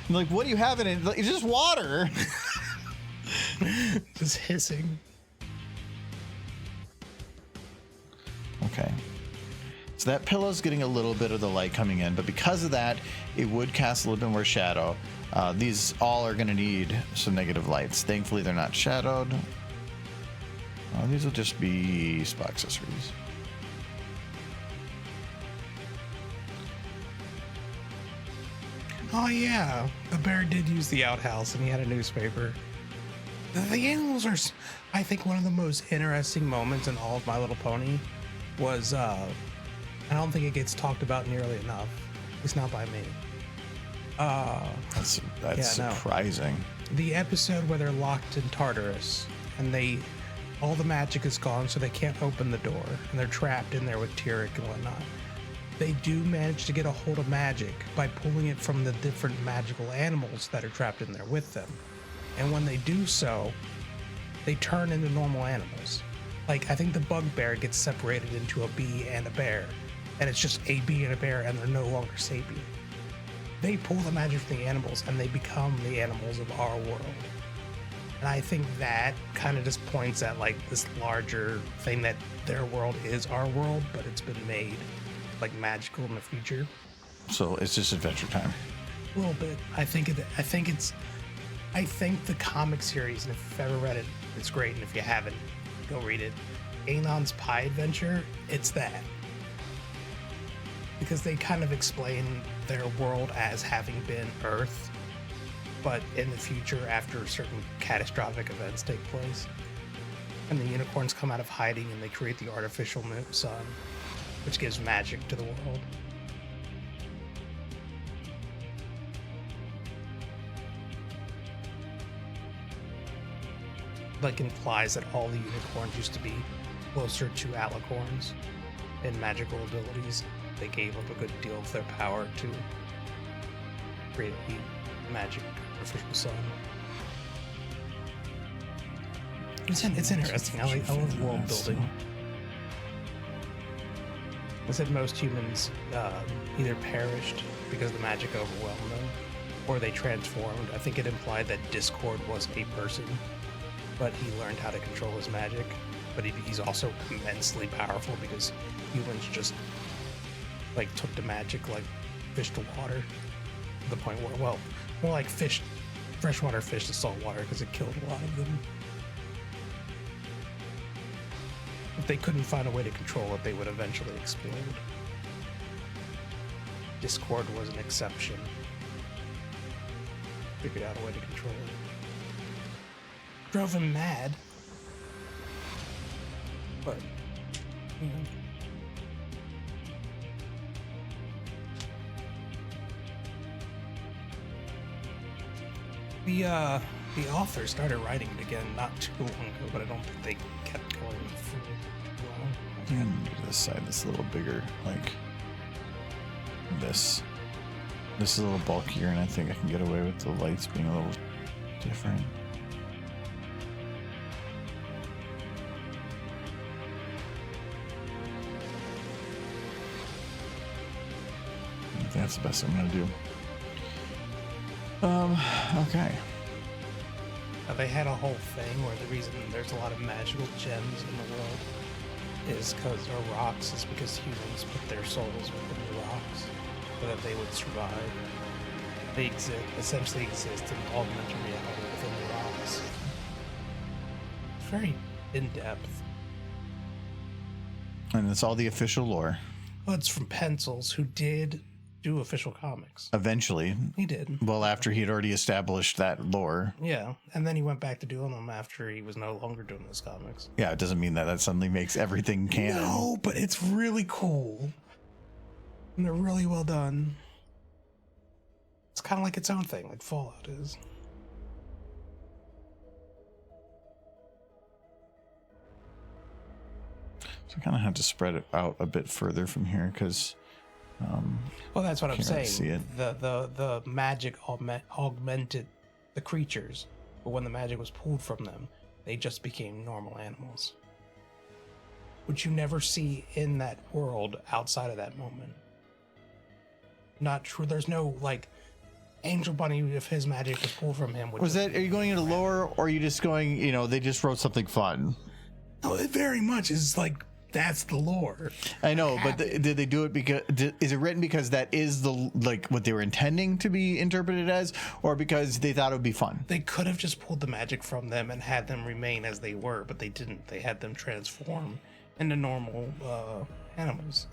I'm like, what do you have in it? It's just water. Just hissing. Okay. So that pillow's getting a little bit of the light coming in, but because of that, it would cast a little bit more shadow. These all are going to need some negative lights. Thankfully, they're not shadowed. These will just be spa accessories. Oh yeah, the bear did use the outhouse and he had a newspaper. The animals are, I think, one of the most interesting moments in all of My Little Pony was, I don't think it gets talked about nearly enough. It's not by me. That's Yeah, no. surprising. The episode where they're locked in Tartarus and all the magic is gone, so they can't open the door, and they're trapped in there with Tyrek and whatnot. They do manage to get a hold of magic by pulling it from the different magical animals that are trapped in there with them. And when they do so, they turn into normal animals. Like, I think the bugbear gets separated into a bee and a bear, and it's just a bee and a bear, and they're no longer sapient. They pull the magic from the animals, and they become the animals of our world. And I think that kind of just points at like this larger thing that their world is our world, but it's been made like magical in the future. So it's just adventure time. A little bit. I think the comic series, and if you've ever read it, it's great. And if you haven't, go read it. Anon's Pie Adventure, it's that. Because they kind of explain their world as having been Earth, but in the future after certain catastrophic events take place. And the unicorns come out of hiding and they create the artificial sun, which gives magic to the world. Like implies that all the unicorns used to be closer to alicorns in magical abilities. They gave up a good deal of their power to create the magic artificial sun. It's interesting. I love world building. I said most humans either perished because the magic overwhelmed them, or they transformed. I think it implied that Discord was a person, but he learned how to control his magic. But he's also immensely powerful because humans just like took the magic like fish to water, to the point where, well, more like fish, freshwater fish to saltwater, because it killed a lot of them. If they couldn't find a way to control it, they would eventually explode. Discord was an exception. Figured out a way to control it. Drove him mad. But, you know. The author started writing it again not too long ago, but I don't think they kept going for too long. I'm gonna move this side that's a little bigger, like this. This is a little bulkier, and I think I can get away with the lights being a little different. I think that's the best I'm gonna do. Okay. They had a whole thing where the reason there's a lot of magical gems in the world is because they're rocks, is because humans put their souls within the rocks so that they would survive. They essentially exist in augmented reality within the rocks. It's very in-depth. And it's all the official lore. Well, it's from Pencils, who did do official comics. Eventually. He did. Well, after he'd already established that lore. Yeah, and then he went back to doing them after he was no longer doing those comics. Yeah, it doesn't mean that that suddenly makes everything canon. No, but it's really cool. And they're really well done. It's kind of like its own thing, like Fallout is. So I kind of had to spread it out a bit further from here because... well, that's what I'm can't really see saying. it. The magic augmented the creatures, but when the magic was pulled from them, they just became normal animals, which you never see in that world outside of that moment. Not true. There's no like Angel Bunny if his magic was pulled from him. Was that? Are you going into lore, or are you just going? You know, they just wrote something fun. No, it very much is like. That's the lore. I know, but did they do it because is it written because that is the like what they were intending to be interpreted as, or because they thought it would be fun? They could have just pulled the magic from them and had them remain as they were, but they didn't. They had them transform into normal animals.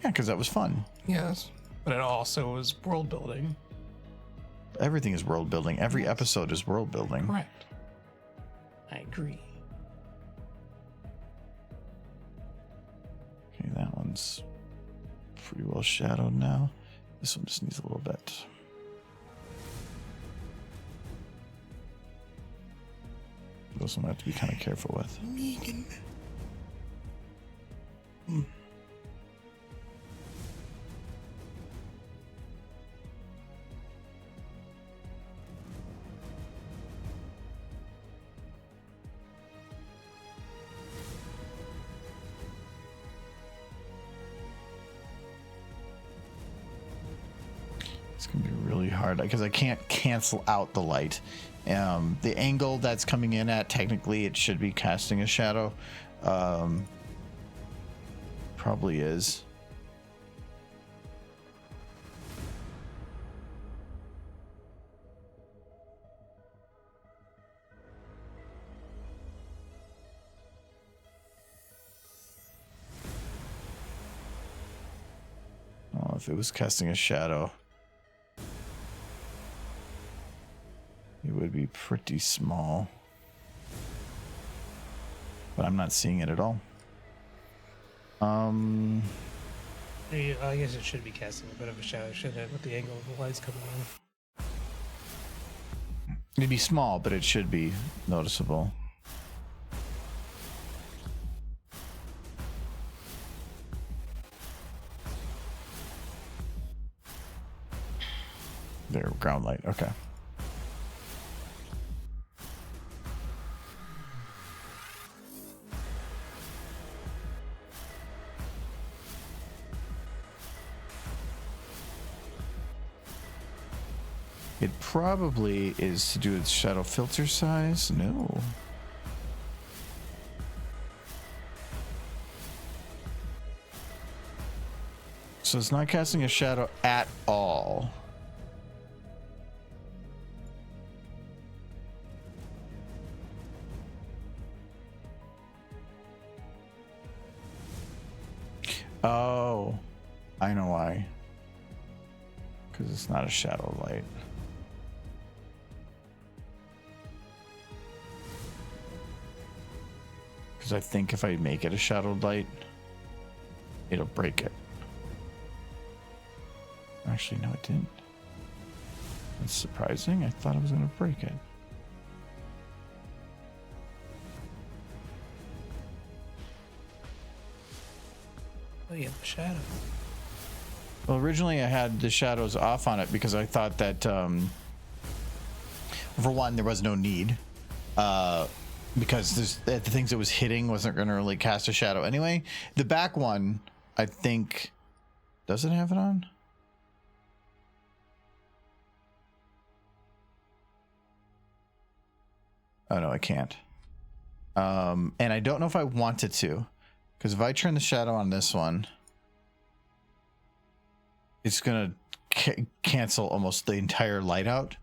Yeah, because that was fun. Yes, but it also was world building. Everything is world building. Every episode is world building. Correct. I agree. Okay, that one's pretty well shadowed now. This one just needs a little bit. This one I have to be kind of careful with. Megan. It's gonna be really hard because I can't cancel out the light. The angle that's coming in at, technically it should be casting a shadow. Probably is. if it was casting a shadow, it would be pretty small. But I'm not seeing it at all. I guess it should be casting a bit of a shadow, shouldn't it, with the angle of the lights coming in. It'd be small, but it should be noticeable. There, ground light, okay. It probably is to do with shadow filter size. No. So it's not casting a shadow at all. Oh, I know why. Because it's not a shadow light. Because I think if I make it a shadowed light, it'll break it. Actually, no, it didn't. That's surprising. I thought I was going to break it. Oh, yeah, the shadow. Well, originally I had the shadows off on it because I thought that, for one, there was no need. Because the things it was hitting wasn't going to really cast a shadow anyway. The back one, I think, does it have it on? Oh no, I can't. And I don't know if I wanted to, because if I turn the shadow on this one, it's gonna cancel almost the entire light out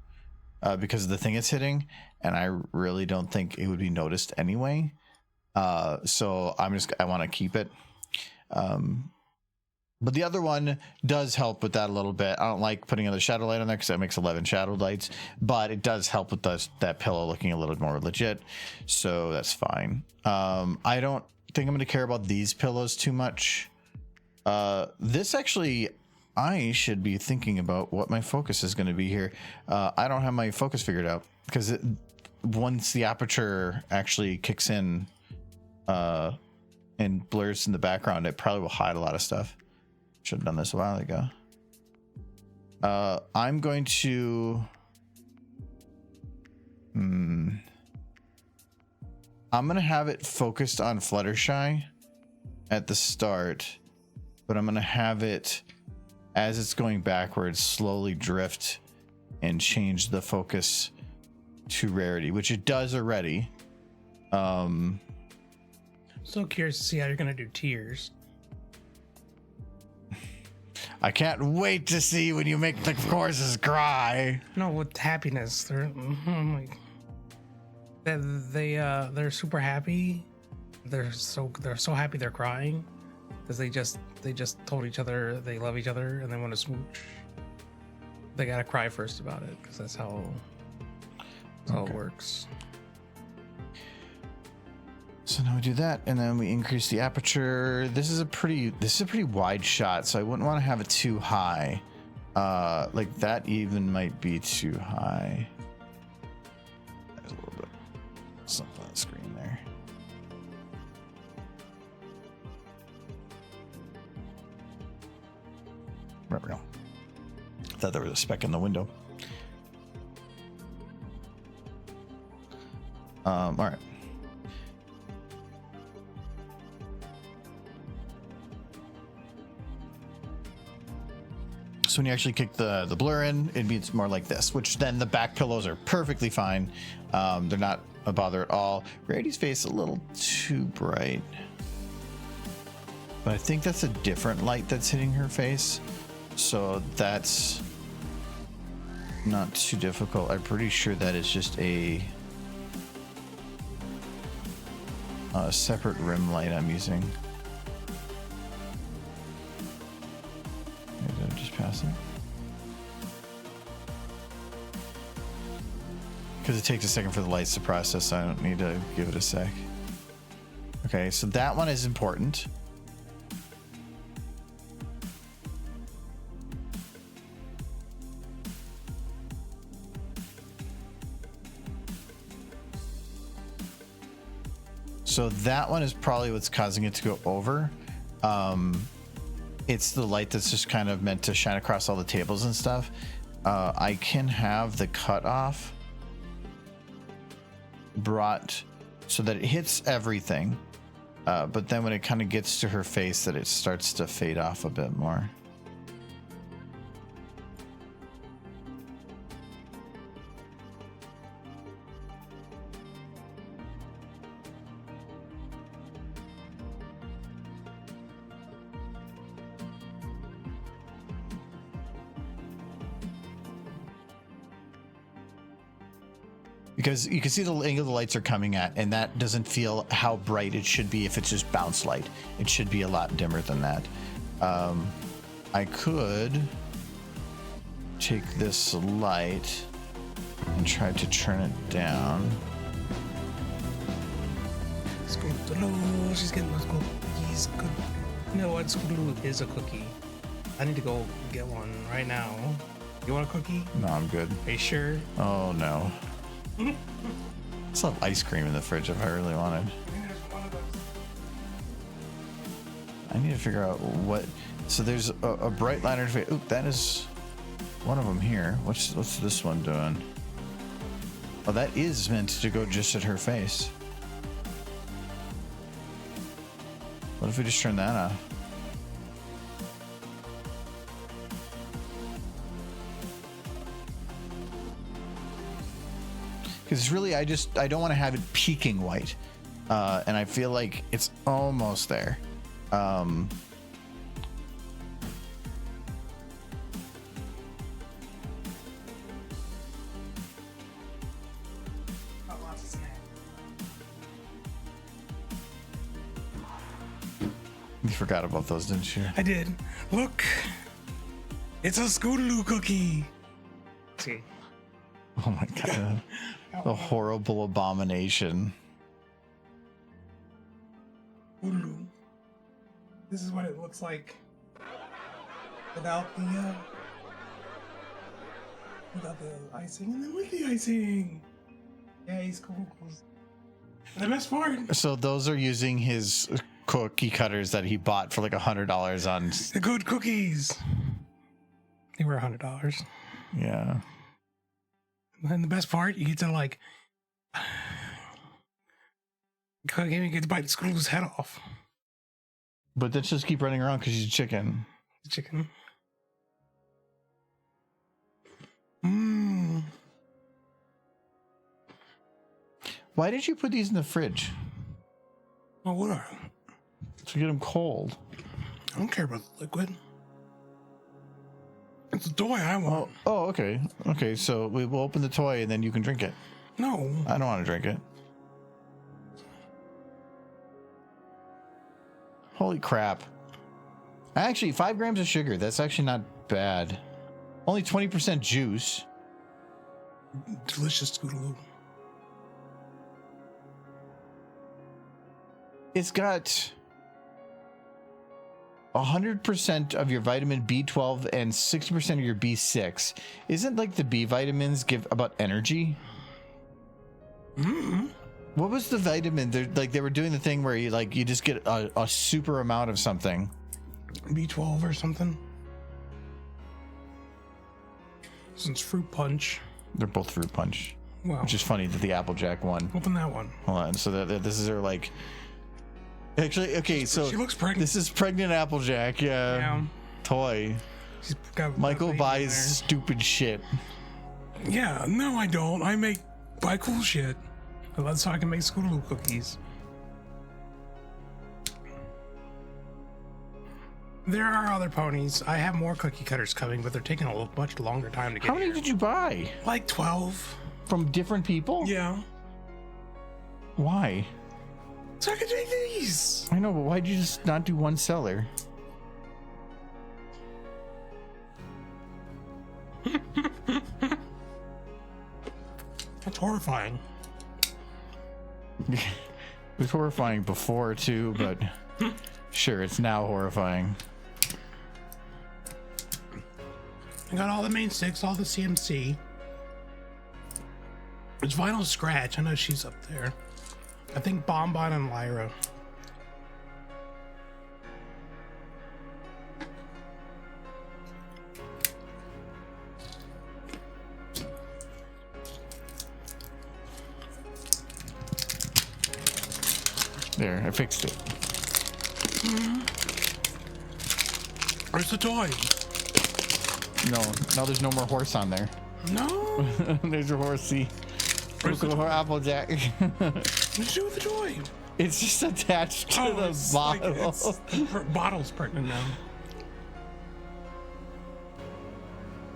because of the thing it's hitting, and I really don't think it would be noticed anyway. So I want to keep it. But the other one does help with that a little bit. I don't like putting another shadow light on there because that makes 11 shadow lights, but it does help with that pillow looking a little more legit. So that's fine. I don't think I'm going to care about these pillows too much. This actually, I should be thinking about what my focus is going to be here. I don't have my focus figured out because once the aperture actually kicks in and blurs in the background, it probably will hide a lot of stuff. Should have done this a while ago. I'm going to... I'm going to have it focused on Fluttershy at the start, but I'm going to have it, as it's going backwards, slowly drift and change the focus to Rarity, which it does already. So curious to see how you're going to do Tears. I can't wait to see when you make the choruses cry. No, with happiness. They're like they're super happy. They're so happy they're crying because they just told each other they love each other and they want to smooch. They gotta cry first about it because that's how it works. So now we do that, and then we increase the aperture. This is a pretty wide shot, so I wouldn't want to have it too high. Like that even might be too high. There's a little bit something on the screen there. There we go. I thought there was a speck in the window. All right. So when you actually kick the blur in, it means more like this, which then the back pillows are perfectly fine. They're not a bother at all. Rarity's face a little too bright, but I think that's a different light that's hitting her face, so that's not too difficult. I'm pretty sure that is just a separate rim light I'm using. Because it takes a second for the lights to process, so I don't need to give it a sec. Okay, so that one is important. So that one is probably what's causing it to go over. It's the light that's just kind of meant to shine across all the tables and stuff. I can have the cutoff brought so that it hits everything. But then when it kind of gets to her face, that it starts to fade off a bit more. Because you can see the angle the lights are coming at, and that doesn't feel how bright it should be if it's just bounce light. It should be a lot dimmer than that. I could take this light and try to turn it down. Scootaloo, she's getting those cookies. Good. You know what? Scootaloo is a cookie. I need to go get one right now. You want a cookie? No, I'm good. Are you sure? Oh, no. I still have ice cream in the fridge if I really wanted. I need to figure out what. So there's a bright liner. Oop, that is one of them here. What's this one doing? Oh, that is meant to go just at her face. What if we just turn that off? Because really, I don't want to have it peaking white, and I feel like it's almost there. You forgot about those, didn't you? I did. Look, it's a Scootaloo cookie. See. Oh my god. The horrible abomination. Scootaloo. This is what it looks like without the icing, and then with the icing. Yeah, he's cool. The best part. So those are using his cookie cutters that he bought for like $100 on. The good cookies. They were $100. Yeah. And the best part, you get to like, you get to bite Screw's head off. But let's just keep running around because she's a chicken. The chicken. Mmm. Why did you put these in the fridge? Oh, what are? To get them cold. I don't care about the liquid. It's a toy I want. Oh, okay. Okay, so we will open the toy and then you can drink it. No. I don't want to drink it. Holy crap. Actually, 5 grams of sugar. That's actually not bad. Only 20% juice. Delicious Scootaloo. It's got 100% of your vitamin B12 and 60% of your B6. Isn't like the B vitamins give about energy? Mm-hmm. What was the vitamin? They were doing the thing where you just get a super amount of something. B12 or something. Since fruit punch. They're both fruit punch. Wow. Which is funny that the Applejack won. Open that one. Hold on. So this is her like. Actually, okay. So she looks pregnant. This is pregnant Applejack. Yeah. Toy. She's got Michael buys stupid shit. Yeah. No, I don't. I buy cool shit. That's so I can make Scootaloo cookies. There are other ponies. I have more cookie cutters coming, but they're taking a much longer time to get How many did you buy? Like 12. From different people? Yeah. Why? So I can take these. I know, but why'd you just not do one seller? I horrifying. It was horrifying before too, but sure, it's now horrifying. I got all the main sticks, all the CMC. It's Vinyl Scratch. I know she's up there. I think Bonbon and Lyra. There, I fixed it. Where's the toy? No, now there's no more horse on there. No. There's your horsey. Where's the Look, Applejack. What did you do with the toy? It's just attached to the it's bottle. Like bottle's pregnant now.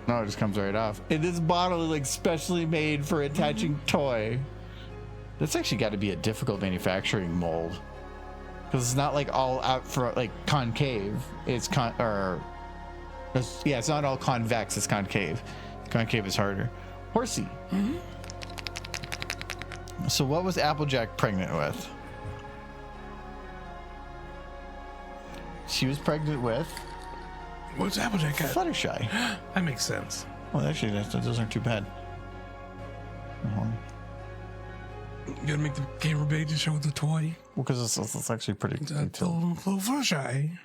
No, it just comes right off. And this bottle is like specially made for attaching toy. That's actually got to be a difficult manufacturing mold, because it's not like all out for like concave. It's it's not all convex. It's concave. Concave is harder. Horsey. So what was Applejack pregnant with? She was pregnant with What's Applejack got? Fluttershy. That makes sense. Well, actually, those aren't too bad. You gotta make the camera big to show the toy. Well, because it's actually pretty detailed. Little Fluttershy.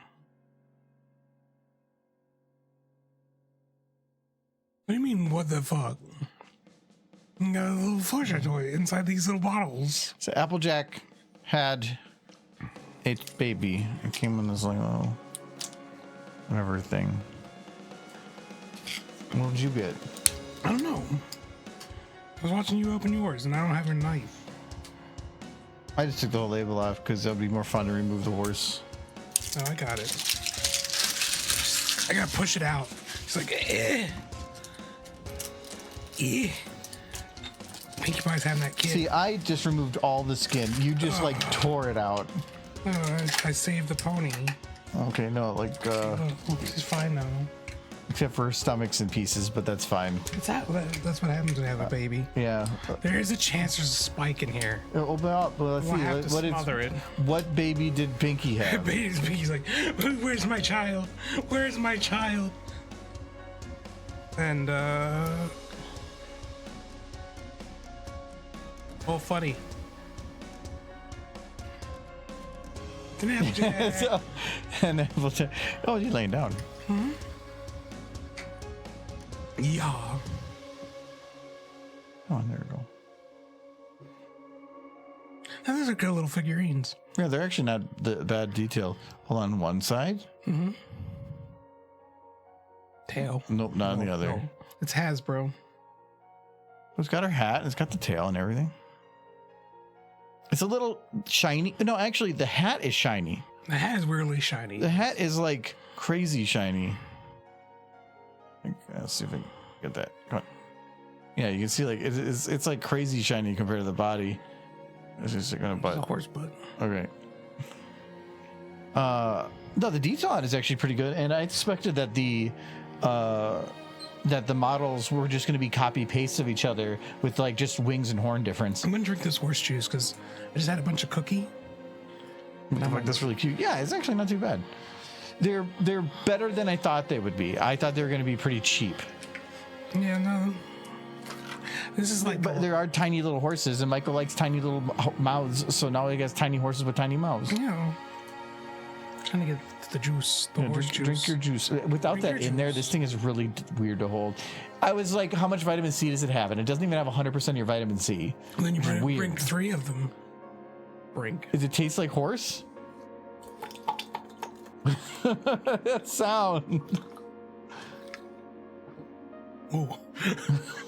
What do you mean, what the fuck? You got a little Fluttershy toy inside these little bottles. So Applejack had a baby. It came in this like little whatever thing. What did you get? I don't know. I was watching you open yours, and I don't have a knife. I just took the whole label off because that would be more fun to remove the horse. No, I got it. I gotta push it out. It's like, eh. Eh. Pinkie Pie's having that kid. See, I just removed all the skin. You just like tore it out. I saved the pony. Okay, no, like She's fine now. except for her stomach's in pieces, but that's fine. That's what happens when you have a baby. Yeah. There is a chance there's a spike in here. Open up. Let's We'll see. have to smother it. What baby did Pinky have? Pinky's like, where's my child? Where's my child? And oh, funny. An Applejack. So, and Applejack. Oh, you're laying down. Yeah. Oh, there we go. And those are good little figurines. Yeah, they're actually not the bad detail. Hold on one side. Tail. Nope, not on the other. No. It's Hasbro. It's got her hat. It's got the tail and everything. It's a little shiny. No, actually, the hat is shiny. The hat is weirdly shiny. The hat is like crazy shiny. Let's see if I can get that. Come on. Yeah, you can see like it's like crazy shiny compared to the body. It's just gonna It's a butt. horse butt. Okay. No, the detail on it is actually pretty good, and I expected that the models were just going to be copy pastes of each other with like just wings and horn difference. I'm gonna drink this horse juice because I just had a bunch of cookie. I'm like, that's really cute. Yeah, it's actually not too bad. They're better than I thought they would be. I thought they were going to be pretty cheap. Yeah, no. This is like, But there are tiny little horses, and Michael likes tiny little mouths, so now he has tiny horses with tiny mouths. you know, trying to get the juice, the Yeah, horse drink, juice. drink your juice. Without Drink that your in there, juice. this thing is really weird to hold. I was like, how much vitamin C does it have? And it doesn't even have 100% of your vitamin C. And then you It's weird. bring 3 of them. Brink. Does it taste like horse? That sound. Ooh.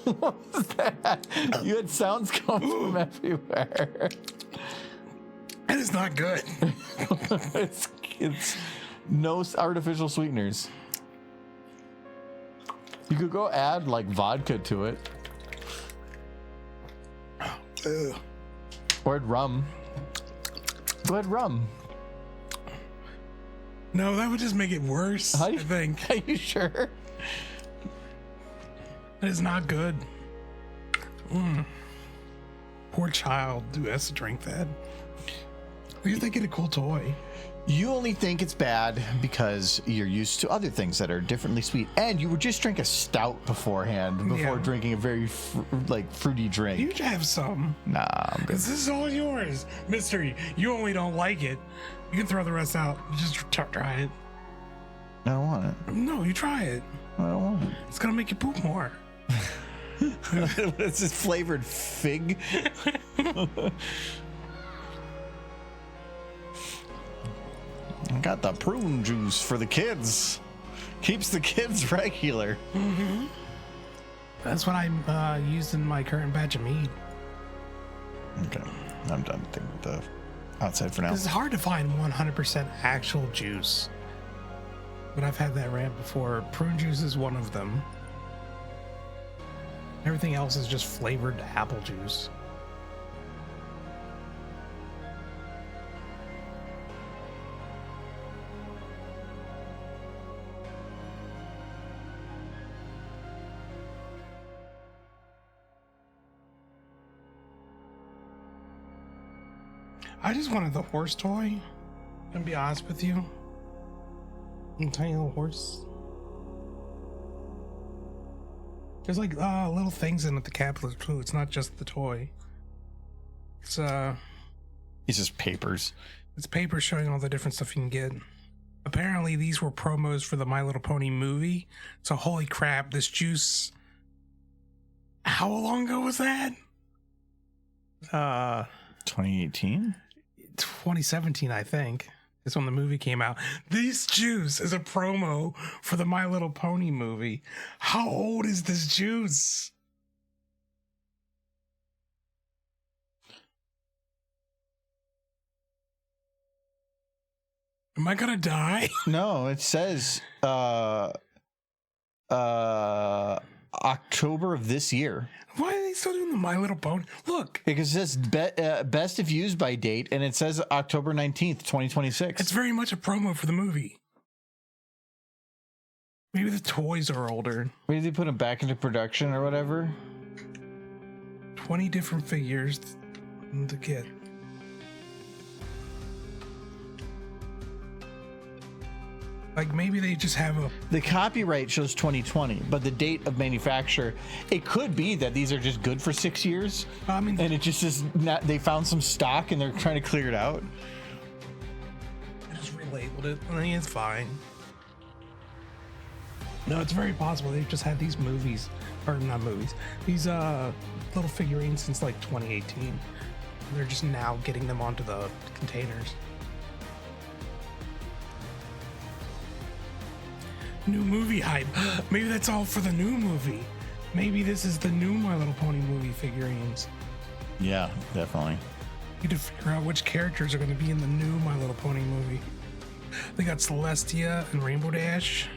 What was that? You had sounds come from everywhere. That is not good. it's no artificial sweeteners. You could go add like vodka to it. Ugh. Or add rum. Go ahead, rum. No, that would just make it worse. How do I you think Are you sure? that is not good. Poor child who has to drink that. We just get a cool toy. You only think it's bad because you're used to other things that are differently sweet, and you would just drink a stout beforehand before drinking a very fruity drink. You should have some. Nah, This is all yours, Mystery. You only don't like it. You can throw the rest out. Just try it. I don't want it. No, you try it. I don't want it. It's gonna make you poop more. What is this flavored fig? I got the prune juice for the kids. Keeps the kids regular. Mm-hmm. That's what I used in my current batch of mead. Okay, I'm done thinking with the outside for now. It's hard to find 100% actual juice. But I've had that rant before. Prune juice is one of them. Everything else is just flavored apple juice. I just wanted the horse toy. I'm gonna be honest with you. A tiny little horse. There's like little things in it, the capsules too. It's not just the toy. It's just papers. It's paper showing all the different stuff you can get. Apparently these were promos for the My Little Pony movie. So holy crap, this juice. How long ago was that? 2018? 2017, I think. Is when the movie came out. This juice is a promo for the My Little Pony movie. How old is this juice? Am I gonna die? No, it says October of this year. Why are they still doing the My Little Pony? Look. Because it says best if used by date, and it says October 19th, 2026. It's very much a promo for the movie. Maybe the toys are older. Maybe they put them back into production or whatever. 20 different figures to get. Like maybe they just have a... The copyright shows 2020, but the date of manufacture, it could be that these are just good for 6 years. I mean, and it just is not, they found some stock and they're trying to clear it out. I just relabeled it. I mean, it's fine. No, it's very possible they've just had these movies, or not movies, these little figurines since like 2018. They're just now getting them onto the containers. New movie hype. Maybe that's all for the new movie. Maybe this is the new My Little Pony movie figurines. Yeah, definitely. Need to figure out which characters are going to be in the new My Little Pony movie. They got Celestia and Rainbow Dash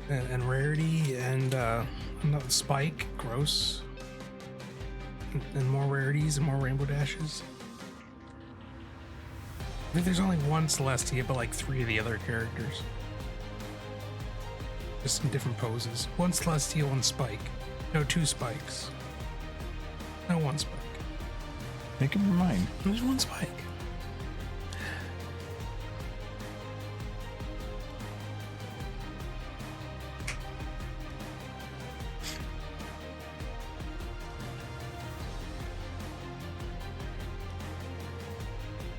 and Rarity and Spike. Gross. And more Rarities and more Rainbow Dashes. I think there's only one Celestia, but like 3 of the other characters. Just in different poses. One Celestia, one Spike. No, 2 Spikes. No, 1 Spike. Make up your mind. There's 1 Spike.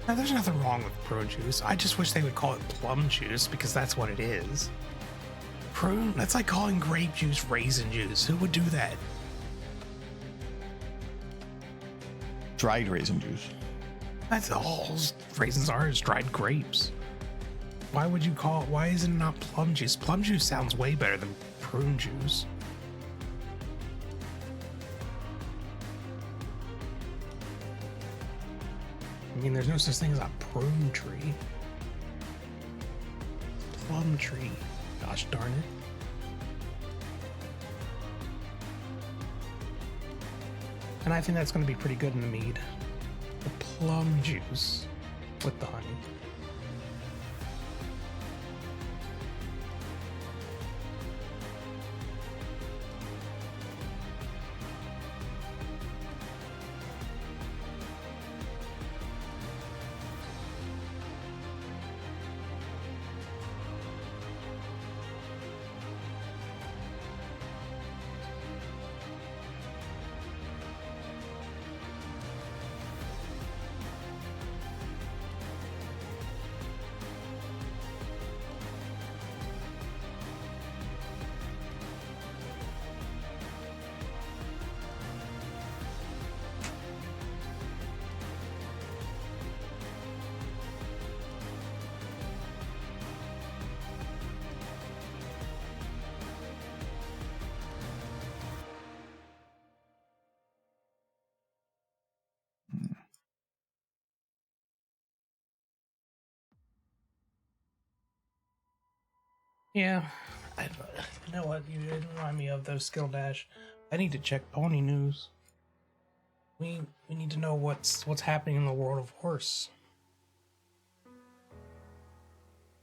Now, there's nothing wrong with prune juice. I just wish they would call it plum juice because that's what it is. Prune? That's like calling grape juice raisin juice. Who would do that? Dried raisin juice. That's all raisins are, is dried grapes. Why would you call it? Why is it not plum juice? Plum juice sounds way better than prune juice. I mean, there's no such thing as a prune tree. Plum tree. Gosh darn it. And I think that's going to be pretty good in the mead. The plum juice with the honey. Yeah. You know what? You did remind me of those Skill Dash. I need to check pony news. We need to know what's happening in the world of horse.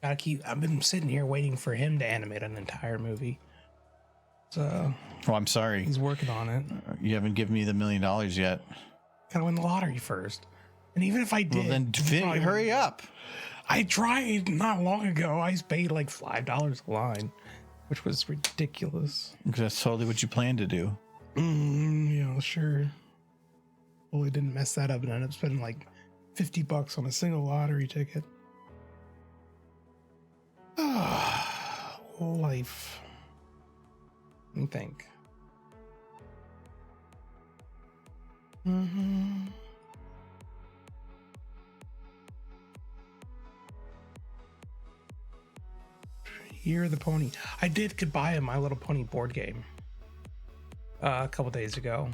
I've been sitting here waiting for him to animate an entire movie. So Oh, I'm sorry. he's working on it. You haven't given me the $1 million yet. Gotta win the lottery first. And even if I did, Well, then hurry up. I tried not long ago. I paid like $5 a line, which was ridiculous. Because that's totally what you plan to do. Yeah, sure. Well, we didn't mess that up and ended up spending like $50 on a single lottery ticket. Life. Let me think. Year of the Pony. I did buy a My Little Pony board game a couple days ago.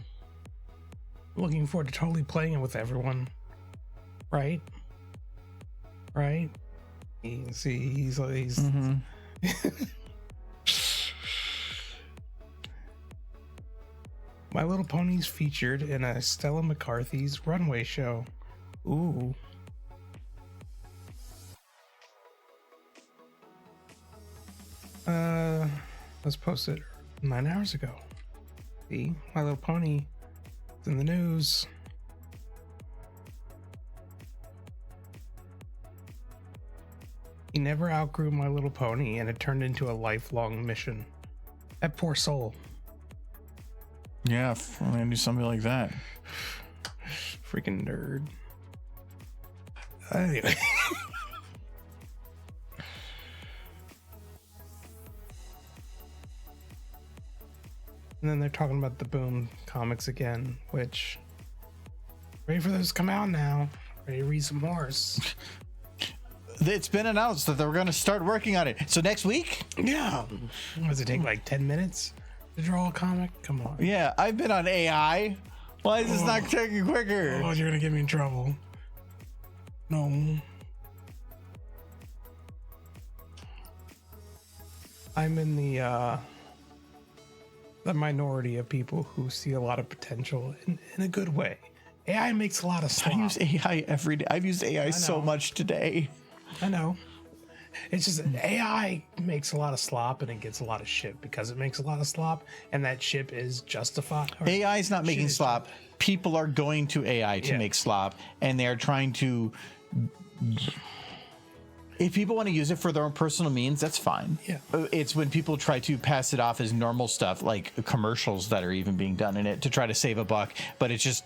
Looking forward to totally playing it with everyone. Right? See, he's My Little Pony's featured in a Stella McCarthy's runway show. Ooh. Was posted 9 hours ago. See, My Little Pony is in the news. He never outgrew My Little Pony, and it turned into a lifelong mission. That poor soul. Yeah, I'm gonna do something like that. Freaking nerd. Anyway. And then they're talking about the Boom comics again, which ready for those to come out now. Ready to read some more. It's been announced that they're going to start working on it. So next week? Yeah. Does it take like 10 minutes to draw a comic? Come on. Yeah, I've been on AI. Why is this not taking quicker? Oh, you're gonna get me in trouble. No. I'm in the minority of people who see a lot of potential in a good way. AI makes a lot of slop. I use AI every day. I've used AI so much today. I know. It's just AI makes a lot of slop and it gets a lot of shit because it makes a lot of slop and that shit is justified. AI is not making slop. People are going to AI to make slop, and they are trying to. If people want to use it for their own personal means, that's fine. Yeah. It's when people try to pass it off as normal stuff, like commercials that are even being done in it to try to save a buck, but it's just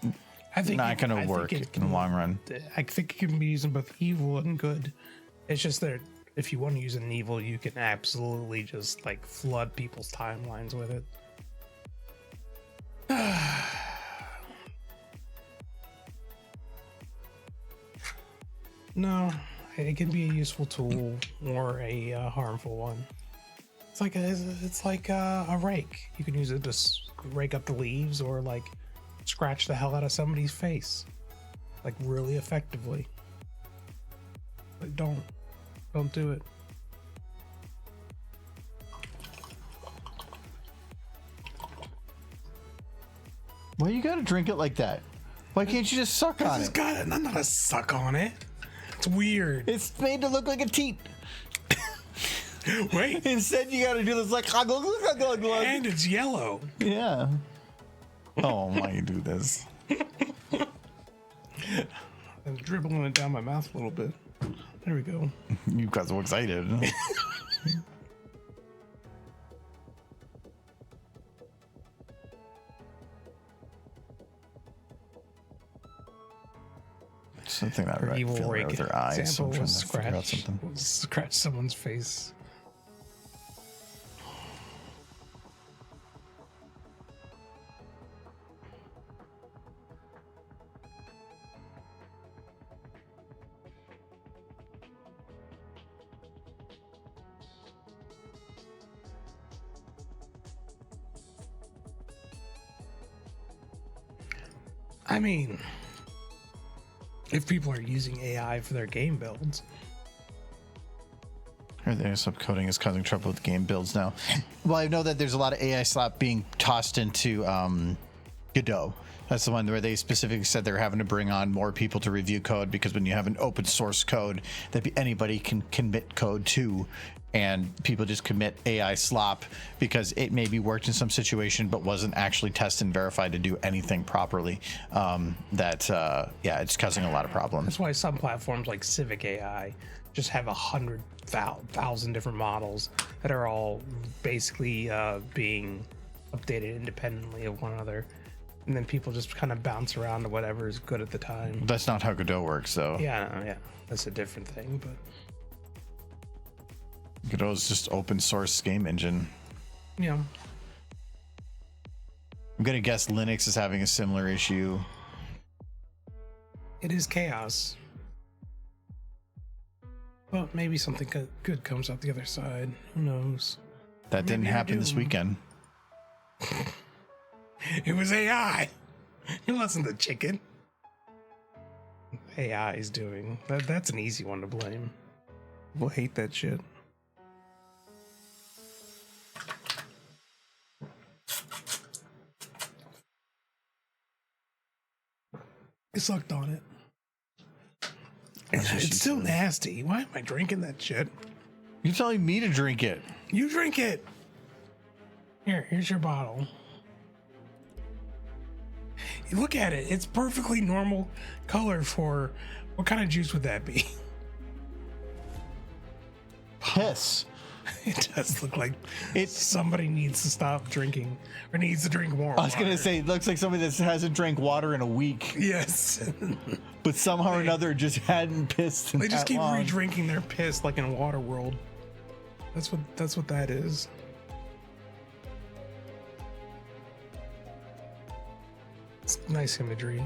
not going to work in the long run. I think it can be used in both evil and good. It's just that if you want to use it in evil, you can absolutely just like flood people's timelines with it. No. It can be a useful tool or a harmful one. It's like a rake. You can use it to rake up the leaves or like scratch the hell out of somebody's face, like really effectively. But don't do it. Why you gotta drink it like that? Why can't you just suck on it? I'm not gonna suck on it. It's weird. It's made to look like a teat. Wait. Instead, you gotta do this like. And it's yellow. Yeah. Oh, why you do this? I'm dribbling it down my mouth a little bit. There we go. You got so excited. Something that right Evil rake with their eyes. So example I'm was trying to figure out something. scratch someone's face. I mean, if people are using AI for their game builds, Everything subcoding is causing trouble with game builds now. Well, I know that there's a lot of AI slop being tossed into Godot. That's the one where they specifically said they're having to bring on more people to review code, because when you have an open source code that anybody can commit code to, and people just commit AI slop because it maybe worked in some situation but wasn't actually tested and verified to do anything properly, it's causing a lot of problems. That's why some platforms like Civic AI just have 100,000 different models that are all basically being updated independently of one another, and then people just kind of bounce around to whatever is good at the time. That's not how Godot works, though. Yeah, that's a different thing, but Godot is just open source game engine. yeah. I'm gonna guess Linux is having a similar issue. It is chaos. Well, maybe something good comes out the other side. Who knows? That didn't happen this weekend. It was AI. It wasn't the chicken. AI is doing that. That's an easy one to blame. People hate that shit. I sucked on it. It's still nasty. Why am I drinking that shit? You're telling me to drink it. You drink it. Here's your bottle. You look at it. It's perfectly normal color for... What kind of juice would that be? Piss. It does look like somebody needs to stop drinking or needs to drink more. I was going to say, it looks like somebody that hasn't drank water in a week. Yes. But somehow or another just hadn't pissed in They just that keep long. re-drinking their piss like in a water world. That's what that is. It's nice imagery.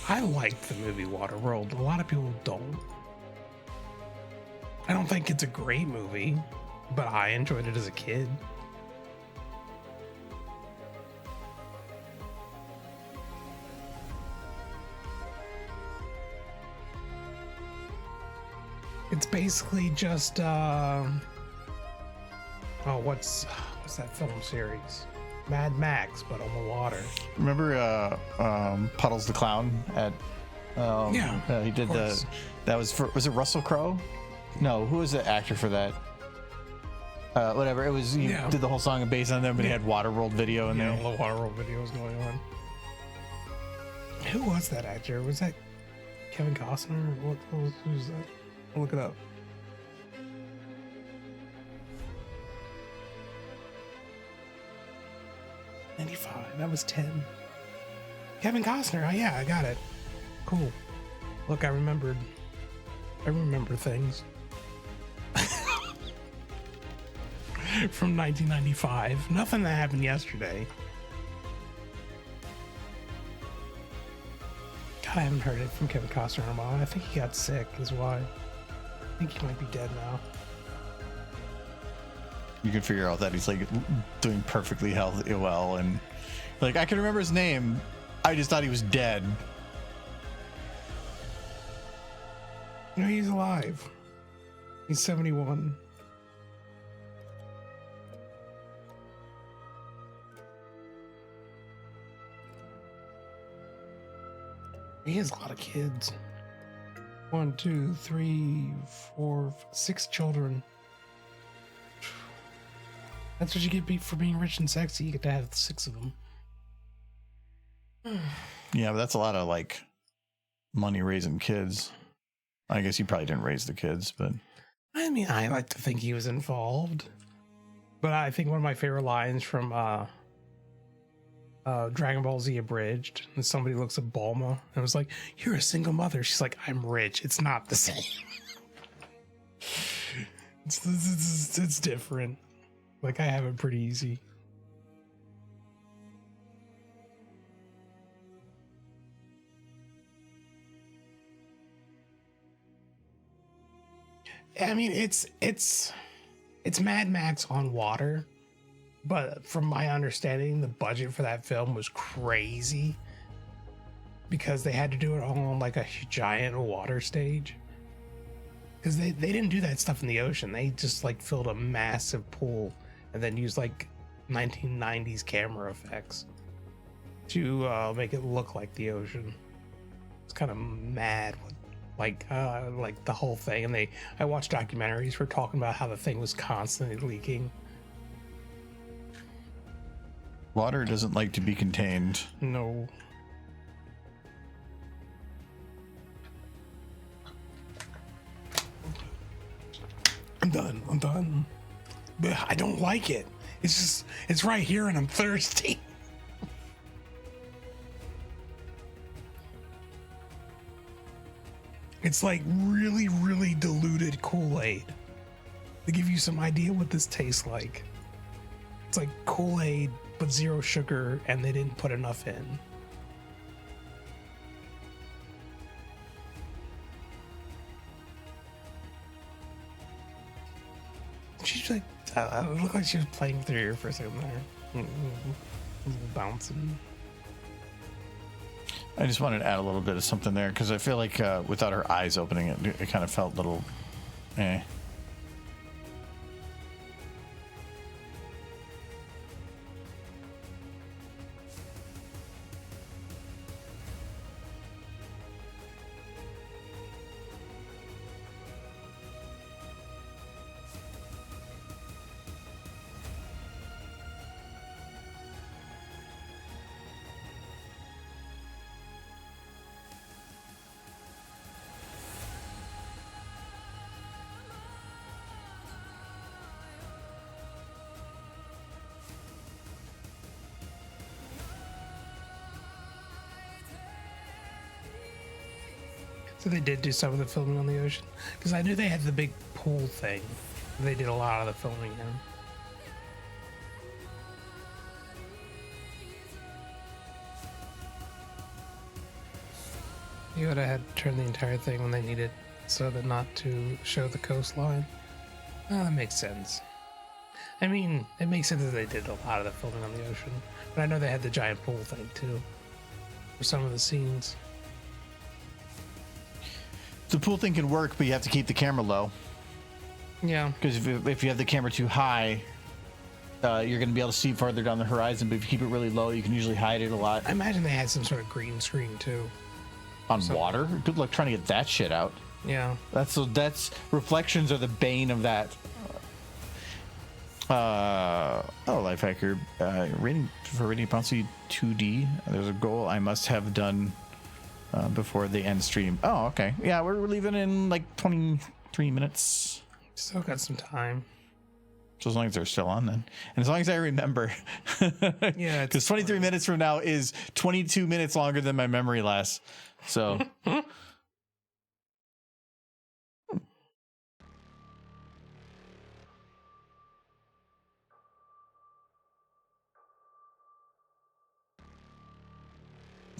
I liked the movie Waterworld. A lot of people don't. I don't think it's a great movie, but I enjoyed it as a kid. It's basically just what's that film series? Mad Max, but on the water. Remember Puddles the Clown at he did was it Russell Crowe? No, who was the actor for that? Whatever, it was, he did the whole song based on them, but he had Waterworld video in there. Yeah, the Waterworld video was going on. Who was that actor? Was that Kevin Costner? Who's that? I'll look it up. '95. That was 10. Kevin Costner. Oh yeah, I got it. Cool. Look, I remember things from 1995. Nothing that happened yesterday. God, I haven't heard it from Kevin Costner in a while. I think he got sick, is why. I think he might be dead now. You can figure out that he's like doing perfectly healthy, well, and like I can remember his name. I just thought he was dead. No, he's alive. He's 71. He has a lot of kids. 1, 2, 3, 4, 6 children. That's what you get for being rich and sexy. You get to have 6 of them. Yeah, but that's a lot of like money raising kids. I guess he probably didn't raise the kids, but I mean, I like to think he was involved. But I think one of my favorite lines from Dragon Ball Z Abridged, and somebody looks at Bulma and was like, "You're a single mother." She's like, "I'm rich." It's not the same. It's different. Like, I have it pretty easy. I mean, it's Mad Max on water, but from my understanding, the budget for that film was crazy. because they had to do it all on like a giant water stage. Because they didn't do that stuff in the ocean. They just like filled a massive pool and then used like 1990s camera effects to make it look like the ocean. It's kind of mad with like the whole thing. And I watched documentaries for talking about how the thing was constantly leaking. Water doesn't like to be contained. No. I'm done. But I don't like it. It's right here and I'm thirsty. It's like really, really diluted Kool-Aid. To give you some idea what this tastes like. It's like Kool-Aid, but 0 sugar, and they didn't put enough in. She's like, it looked like she was playing with her ear for a second there. Bouncing. I just wanted to add a little bit of something there because I feel like without her eyes opening, it kind of felt a little, eh. So they did do some of the filming on the ocean? Because I knew they had the big pool thing. They did a lot of the filming in. You would have had to turn the entire thing when they needed so that not to show the coastline. Oh, that makes sense. I mean, it makes sense that they did a lot of the filming on the ocean. But I know they had the giant pool thing too. For some of the scenes. The pool thing can work, but you have to keep the camera low. Yeah. Because if you have the camera too high, you're going to be able to see farther down the horizon. But if you keep it really low, you can usually hide it a lot. I imagine they had some sort of green screen too. On water? Good luck trying to get that shit out. Yeah. That's reflections are the bane of that. Lifehacker. Rating for Rating Bouncy 2D. There's a goal I must have done before the end stream. Oh, okay. Yeah, we're leaving in like 23 minutes. Still got some time. So as long as they're still on then. And as long as I remember. Yeah. Because 23 minutes from now is 22 minutes longer than my memory lasts. So.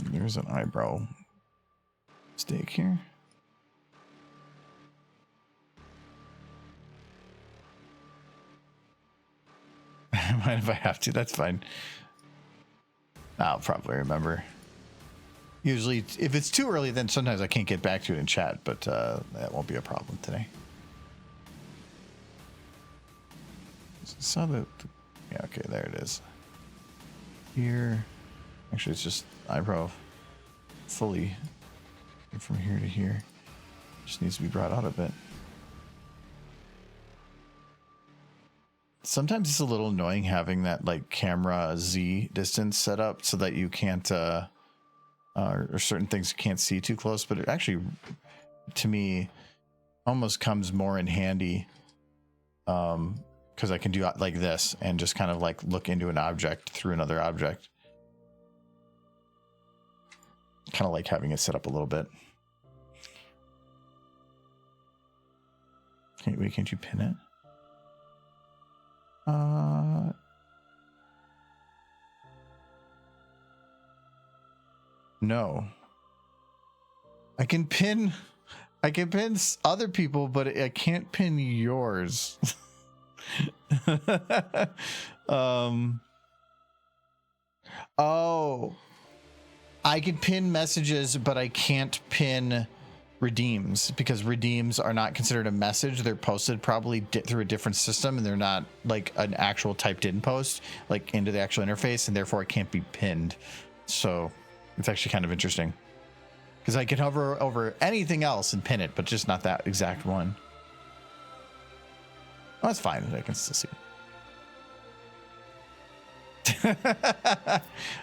There's an eyebrow mistake here. I mind if I have to. That's fine. I'll probably remember. Usually, if it's too early, then sometimes I can't get back to it in chat, but that won't be a problem today. Saw yeah, okay, there it is. Here. Actually, it's just eyebrow fully from here to here. Just needs to be brought out a bit. Sometimes it's a little annoying having that like camera Z distance set up so that you can't or certain things you can't see too close, but it actually to me almost comes more in handy because I can do it like this and just kind of like look into an object through another object. Kind of like having it set up a little bit. Wait, can't you pin it? No. I can pin other people, but I can't pin yours. Oh. I could pin messages, but I can't pin redeems because redeems are not considered a message. They're posted probably through a different system, and they're not like an actual typed in post, like into the actual interface, and therefore it can't be pinned. So it's actually kind of interesting because I can hover over anything else and pin it, but just not that exact one. Oh, that's fine. I can still see it.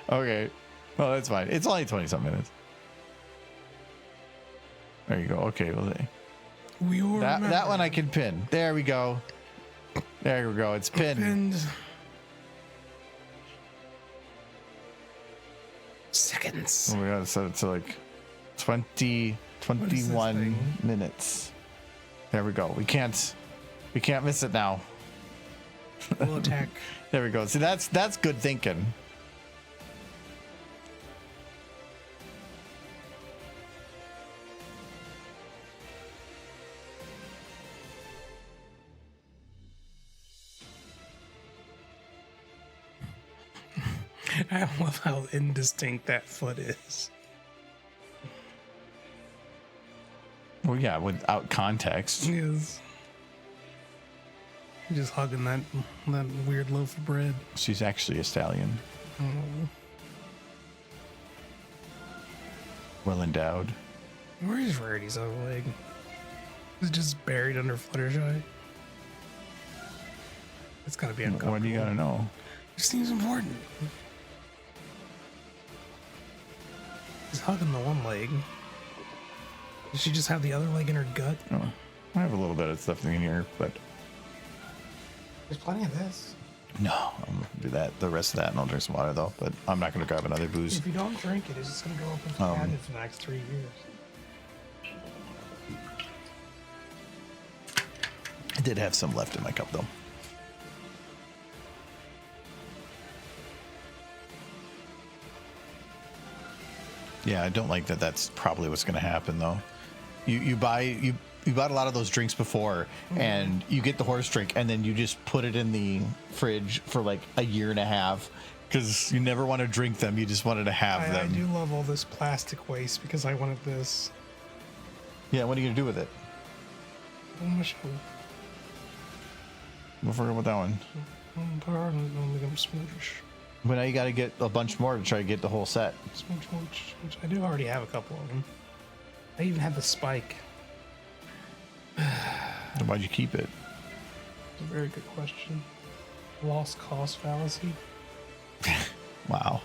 Okay. Well, that's fine. It's only 20-some minutes. There you go. Okay. Well, that one I can pin. There we go. There we go. It's pinned. Seconds. Oh, we gotta set it to like 21 minutes. There we go. We can't miss it now. We'll attack. There we go. See, that's good thinking. I love how indistinct that foot is. Well, yeah, without context. Yes. Just hugging that weird loaf of bread. She's actually a stallion. Oh. Well endowed. Where is Rarity's other leg? Is it just buried under Fluttershy? It's gotta be uncomfortable. What do you gotta know? It seems important. She's hugging the one leg. Does she just have the other leg in her gut? Oh, I have a little bit of stuff in here, but There's plenty of this. no, I'm gonna do that. The rest of that, and I'll drink some water though. But I'm not gonna grab another booze. If you don't drink it, it's just gonna go up into cabinet for the next 3 years. I did have some left in my cup though. Yeah, I don't like that. That's probably what's going to happen, though. You bought a lot of those drinks before, and you get the horse drink, and then you just put it in the fridge for like a year and a half because you never want to drink them. You just wanted to have them. I do love all this plastic waste because I wanted this. Yeah, what are you going to do with it? On my show. We'll forget about that one. Put her on them smooch. But now you got to get a bunch more to try to get the whole set. Smooch. I do already have a couple of them. I even have the spike. Then why'd you keep it? It's a very good question. Lost cost fallacy. Wow.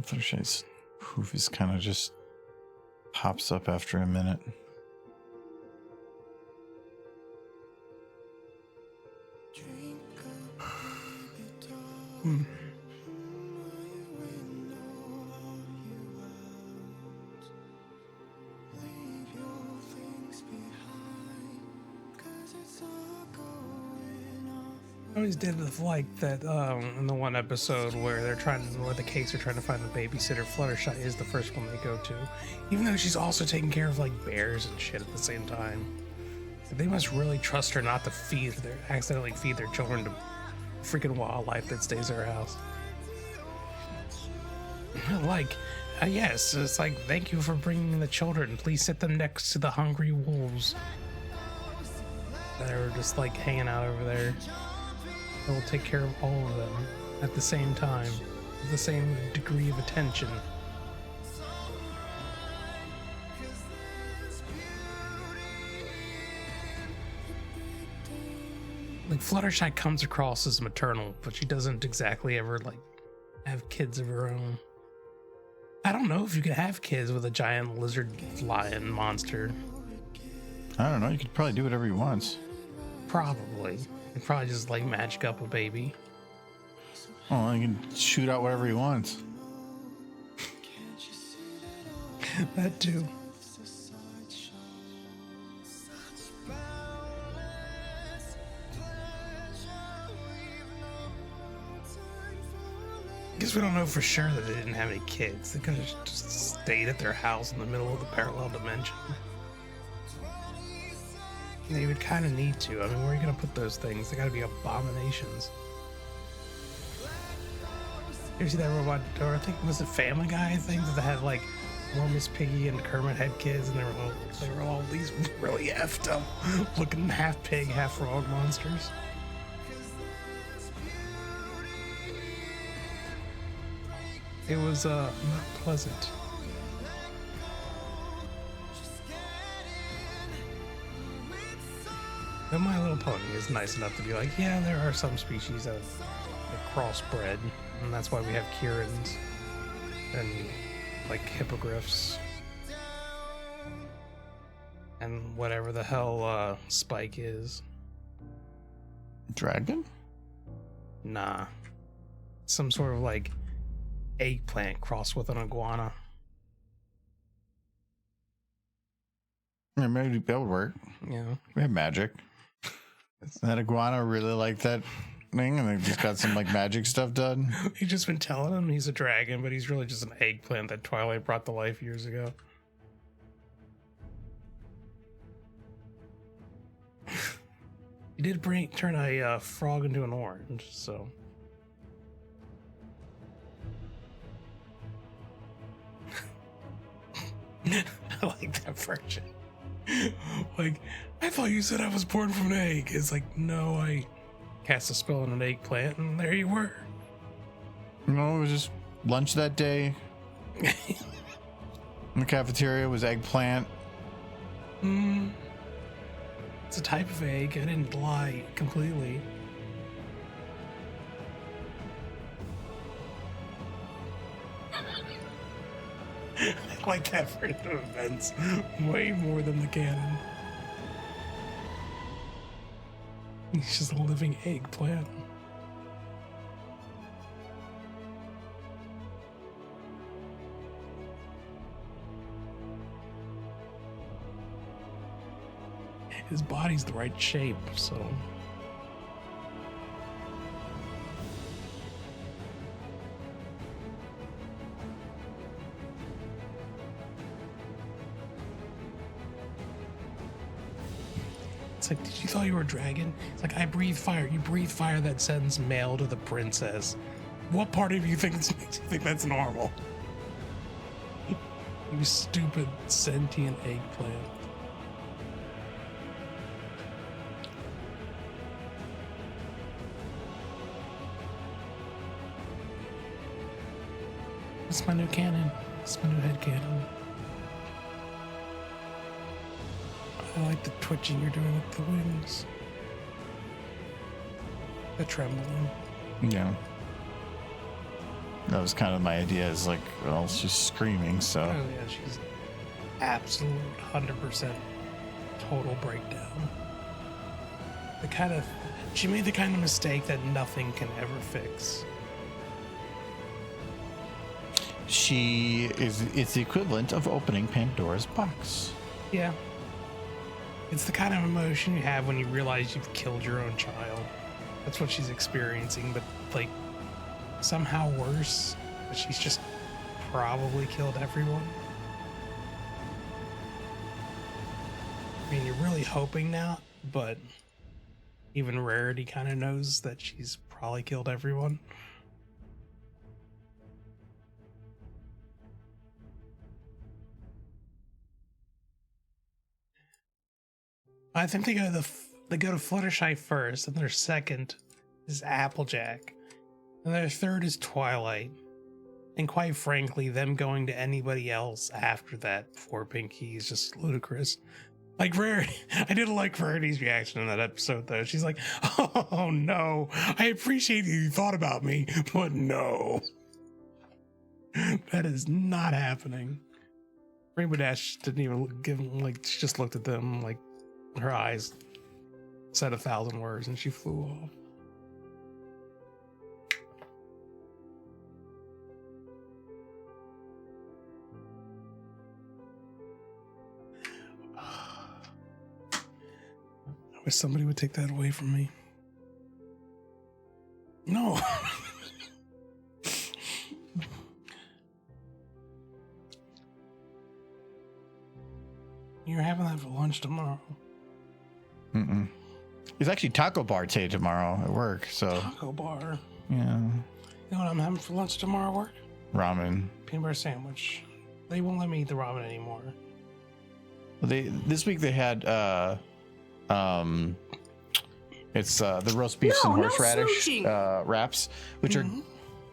Fluttershy's hoof is kind of just pops up after a minute. I always did like that in the one episode where where the cakes are trying to find the babysitter. Fluttershy is the first one they go to, even though she's also taking care of like bears and shit at the same time. They must really trust her not to accidentally feed their children to freaking wildlife that stays at her house. Like, yes, it's like, thank you for bringing the children. Please sit them next to the hungry wolves that are just like hanging out over there. I will take care of all of them at the same time, with the same degree of attention. Like, Fluttershy comes across as maternal, but she doesn't exactly ever, like, have kids of her own. I don't know if you could have kids with a giant lizard lion monster. I don't know. You could probably do whatever you want. Probably. You'd probably just, like, magic up a baby. Oh, you can shoot out whatever he wants. That too. we don't know for sure that they didn't have any kids. They could have just stayed at their house in the middle of the parallel dimension. They would kind of need to. I mean, where are you going to put those things? They got to be abominations. You ever see that robot, or I think, was it Family Guy, I think, that had like more Miss Piggy and Kermit had kids, and they were all these really effed up looking half pig, half frog monsters. It was not pleasant. And My Little Pony is nice enough to be like, yeah, there are some species that are crossbred, and that's why we have Kirins and like hippogriffs and whatever the hell Spike is. Dragon? Nah. Some sort of like eggplant crossed with an iguana. Yeah, maybe that would work. Yeah. We have magic. That iguana really liked that thing, and they just got some like magic stuff done. You've just been telling him he's a dragon, but he's really just an eggplant that Twilight brought to life years ago. He did turn a frog into an orange, so. I like that version. Like, I thought you said I was born from an egg. It's like, no, I cast a spell on an eggplant, and there you were. No, it was just lunch that day. In the cafeteria was eggplant. It's a type of egg. I didn't lie completely. I like that version of events way more than the canon. He's just a living eggplant. His body's the right shape, so. It's like, did you thought you were a dragon? It's like, I breathe fire. You breathe fire that sends mail to the princess. What part of you makes you think that's normal? You stupid sentient eggplant. It's my new cannon. It's my new head cannon. I like the twitching you're doing with the wings. The trembling. Yeah. That was kind of my idea, is like, well, she's screaming, so. Oh yeah, she's absolute 100% total breakdown. She made the kind of mistake that nothing can ever fix. It's the equivalent of opening Pandora's box. Yeah. It's the kind of emotion you have when you realize you've killed your own child. That's what she's experiencing, but like somehow worse. But she's just probably killed everyone. I mean, you're really hoping now, but even Rarity kind of knows that she's probably killed everyone. I think they go to Fluttershy first, and their second is Applejack, and their third is Twilight. And quite frankly, them going to anybody else after that before Pinky is just ludicrous. Like Rarity, I did like Rarity's reaction in that episode though. She's like, "Oh no, I appreciate you thought about me, but no, that is not happening." Rainbow Dash didn't even give them, like, she just looked at them like. Her eyes said 1,000 words and she flew off. I wish somebody would take that away from me. No. You're having that for lunch tomorrow. Mm-mm. It's actually taco bar day tomorrow at work, so Taco bar. yeah. You know what I'm having for lunch tomorrow at work? Ramen. Peanut butter sandwich. They won't let me eat the ramen anymore. Well, this week they had it's the roast beef and No, no horseradish smooching. wraps, which are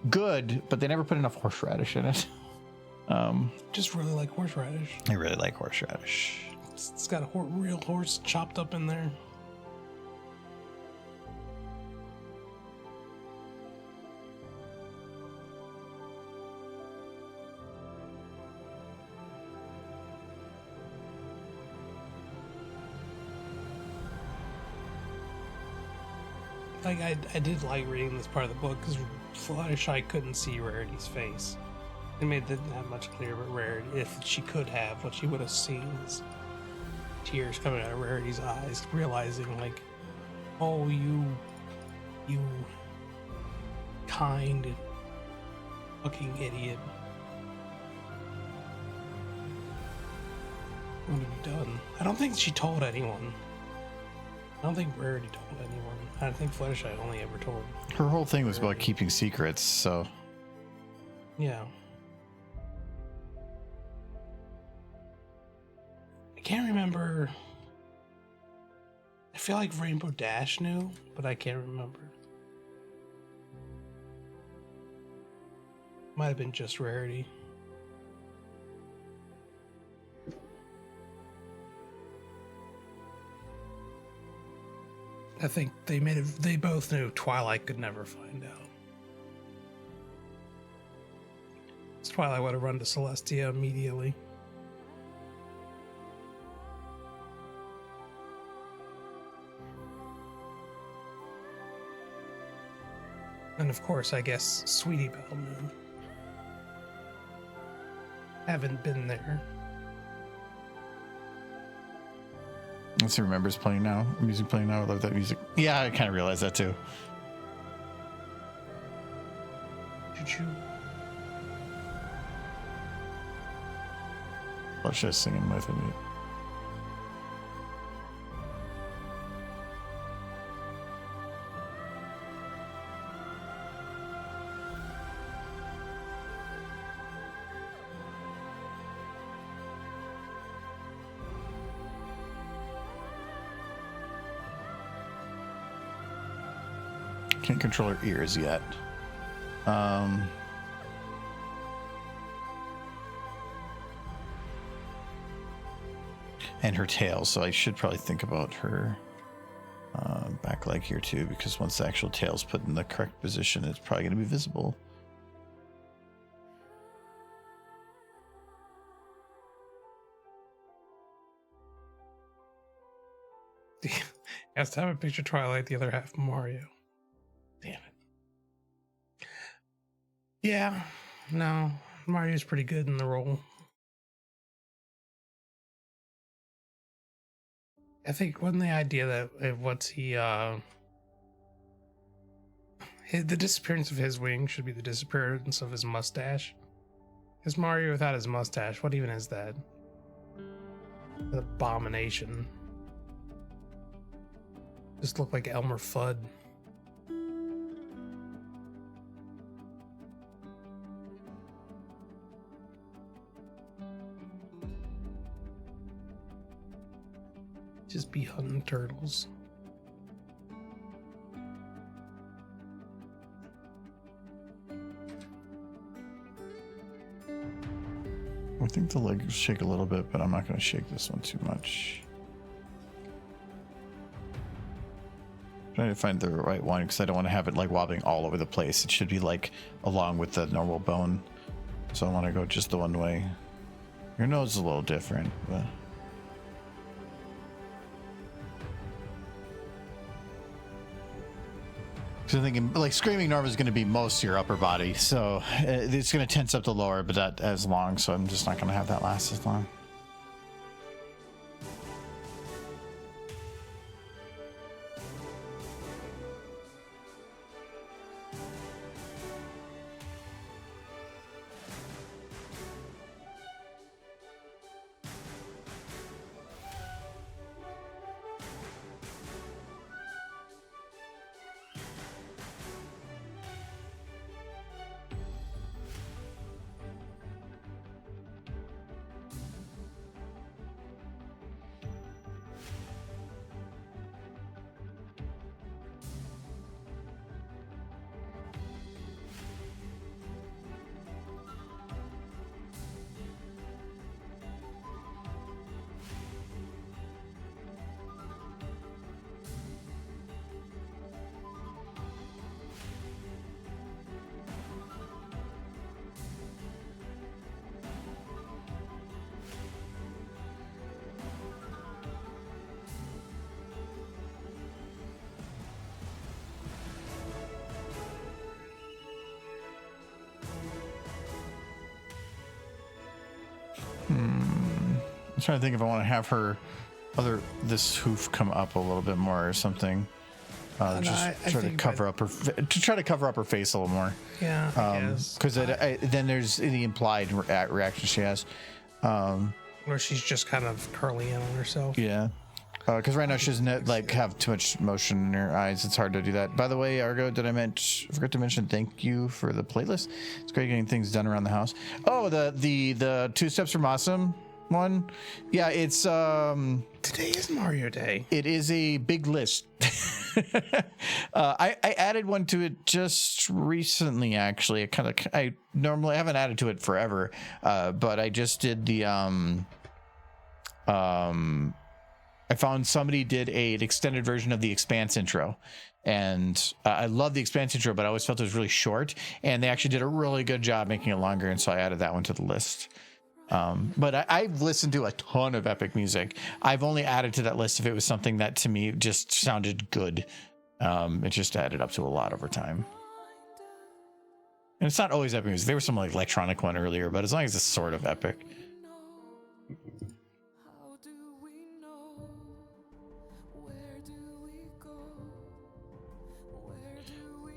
good, but they never put enough horseradish in it. Just really like horseradish. I really like horseradish. It's got a real horse chopped up in there. Like, I did like reading this part of the book because Fluttershy couldn't see Rarity's face. It made it that much clearer, but Rarity, if she could have, what she would have seen is tears coming out of Rarity's eyes, realizing, like, oh, you kind fucking idiot. What have you done? I don't think she told anyone. I don't think Rarity told anyone. I think Fluttershy only ever told. Her whole thing was about keeping secrets, so Yeah. I can't remember. I feel like Rainbow Dash knew, but I can't remember. Might have been just Rarity. I think they both knew Twilight could never find out. Twilight would have run to Celestia immediately. And of course, I guess Sweetie Belle knew. Haven't been there. let's see, remembers playing now. Music playing now. I love that music. Yeah, I kind of realized that too. Choo-choo. Let's just singing with me. Can't control her ears yet. And her tail, so I should probably think about her back leg here too, because once the actual tail's put in the correct position, it's probably going to be visible. Has to have a picture Twilight, the other half Mario. Damn it. Yeah, no, Mario's pretty good in the role. I think wasn't the idea that once he the disappearance of his wing should be the disappearance of his mustache. Because Mario without his mustache, what even is that? An abomination. Just look like Elmer Fudd. Just be hunting turtles. I think the legs shake a little bit, but I'm not going to shake this one too much. Trying to find the right one because I don't want to have it like wobbling all over the place. It should be like along with the normal bone. So I want to go just the one way. Your nose is a little different, but because I'm thinking like Screaming Norm is going to be most of your upper body, so it's going to tense up the lower, but not as long. So I'm just not going to have that last as long. trying to think if I want to have her this hoof come up a little bit more or something. Just try to cover up her face a little more. Yeah, because then there's the implied reaction she has, where she's just kind of curling in on herself. Yeah, because right now she doesn't like have too much motion in her eyes. It's hard to do that. By the way, Argo, I forgot to mention thank you for the playlist. It's great getting things done around the house. Oh, the 2 Steps from Awesome one. Yeah, it's today is Mario Day. It is a big list. I added one to it just recently, actually. I normally haven't added to it forever, but I just did the I found somebody did an extended version of the Expanse intro, and I love the Expanse intro, but I always felt it was really short, and they actually did a really good job making it longer, and so I added that one to the list. But I've listened to a ton of epic music. I've only added to that list if it was something that to me just sounded good. It just added up to a lot over time. And it's not always epic music. There was some like electronic one earlier, but as long as it's sort of epic.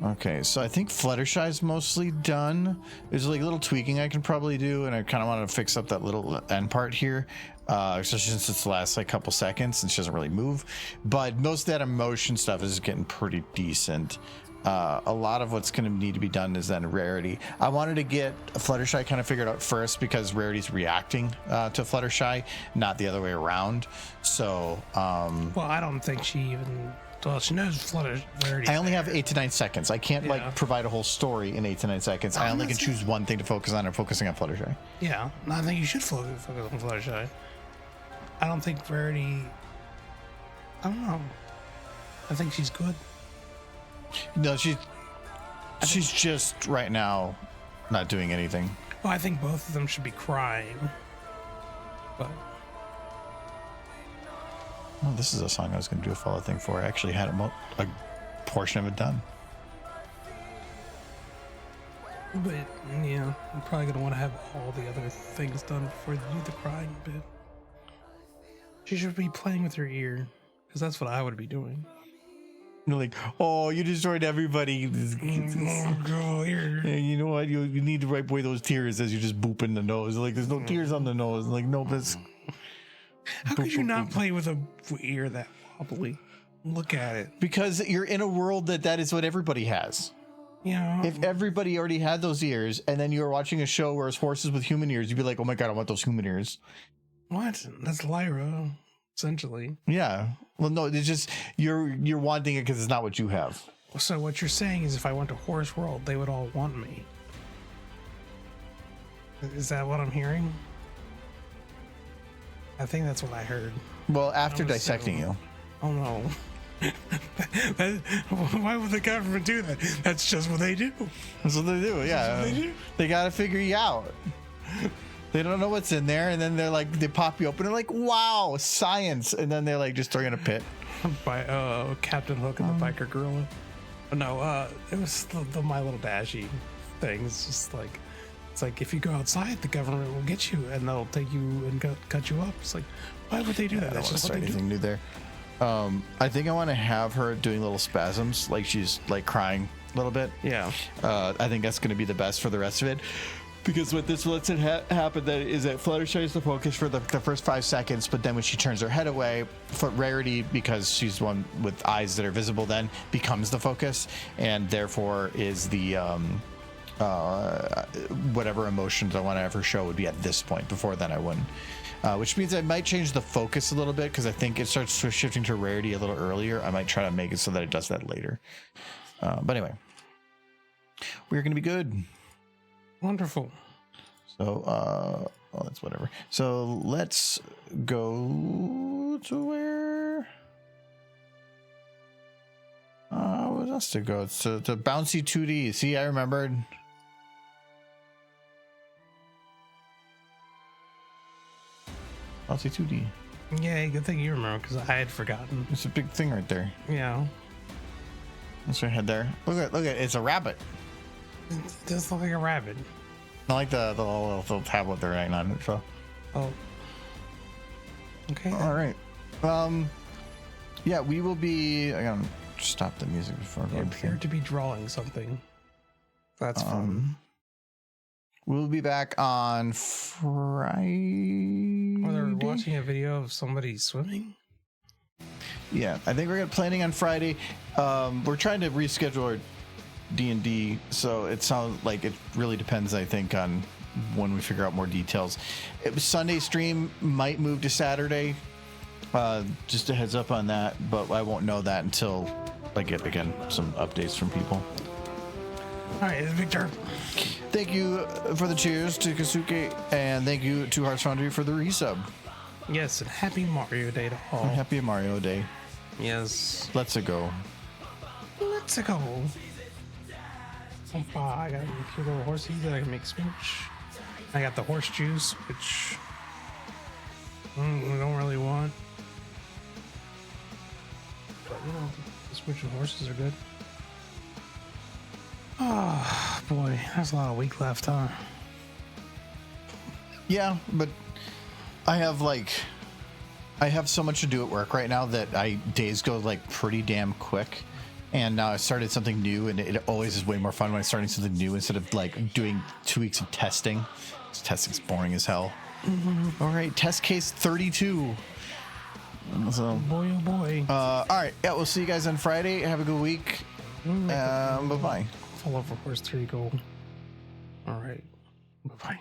Okay, so I think Fluttershy's mostly done. There's like a little tweaking I can probably do, and I kind of want to fix up that little end part here, especially since it's the last like couple seconds and she doesn't really move. But most of that emotion stuff is getting pretty decent. A lot of what's going to need to be done is then Rarity. I wanted to get Fluttershy kind of figured out first because Rarity's reacting to Fluttershy, not the other way around. So, well, I don't think she even. Well, she knows Fluttershy. I only have 8 to 9 seconds. I can't like provide a whole story in 8 to 9 seconds. I only can choose one thing to focus on. I'm focusing on Fluttershy. Yeah, I think you should focus on Fluttershy. I don't think Rarity. I don't know. I think she's good. No, she's just right now not doing anything. Well, I think both of them should be crying. But. Oh, this is a song I was going to do a follow thing for. I actually had a portion of it done. But, yeah, I'm probably going to want to have all the other things done before you do the crying bit. She should be playing with her ear, because that's what I would be doing. You're like, oh, you destroyed everybody. Oh, girl, here. Yeah, you know what? You need to wipe away those tears as you just boop in the nose. Like, there's no tears on the nose. Like, no, that's... How could you not play with a ear that wobbly? Look at it. Because you're in a world that is what everybody has. Yeah. If everybody already had those ears, and then you were watching a show where it's horses with human ears, you'd be like, oh my god, I want those human ears. What? That's Lyra, essentially. Yeah. Well, no, it's just you're wanting it because it's not what you have. So what you're saying is if I went to Horse World, they would all want me. Is that what I'm hearing? I think that's what I heard. Well, after dissecting you. Oh no. Why would the government do that? That's just what they do. That's what they do, yeah. They gotta figure you out. They don't know what's in there, and then they're like, they pop you open, and they're like, wow, science, and then they're like, just throw you in a pit. By Captain Hook and the Biker Gorilla. No, it was the My Little Dashy thing. It's just like, it's like if you go outside, the government will get you, and they'll take you and cut you up. It's like, why would they do that? I don't That's want to just start what they anything do. new there. I think I want to have her doing little spasms, like she's like crying a little bit. Yeah. I think that's going to be the best for the rest of it. Because what this lets it happen then is that Fluttershy is the focus for the first 5 seconds, but then when she turns her head away, Rarity, because she's the one with eyes that are visible, then becomes the focus, and therefore is the whatever emotions I want to have her show would be at this point. Before then, I wouldn't. Which means I might change the focus a little bit because I think it starts shifting to Rarity a little earlier. I might try to make it so that it does that later. But anyway, we're going to be good. Wonderful. So, well, that's whatever. So let's go to where? What else to go? It's to Bouncy 2D. See, I remembered. Bouncy 2D. Yeah, good thing you remember because I had forgotten. It's a big thing right there. Yeah. That's right head there. Look at it. It's a rabbit. It does look like a rabbit. I like the little tablet they're writing on it. So. Oh. Okay. All right. Yeah, we will be. I gotta stop the music before I They go. appear to be drawing something. That's fun. We'll be back on Friday. Or they're watching a video of somebody swimming. Yeah, I think we're planning on Friday. We're trying to reschedule our D&D, so it sounds like it really depends, I think, on when we figure out more details. Sunday stream might move to Saturday. Just a heads up on that, but I won't know that until I get, again, some updates from people. All right, Victor. Thank you for the cheers to Kasuke, and thank you to Hearts Foundry for the resub. Yes, and happy Mario Day to all. Happy Mario Day. Yes. Let's go. Let's go. I got a cute little horsey that I can make smooch. I got the horse juice, which we don't really want. But, you know, the smooch and horses are good. Oh, boy. There's a lot of week left, huh? Yeah, but I have so much to do at work right now that days go like pretty damn quick. And now I started something new, and it always is way more fun when I'm starting something new instead of like doing 2 weeks of testing. Testing's boring as hell. Mm-hmm. All right, test case 32. So, Boy, oh boy. all right, yeah, we'll see you guys on Friday. Have a good week. Bye-bye. Fall over horse 3 gold. All right. Bye-bye.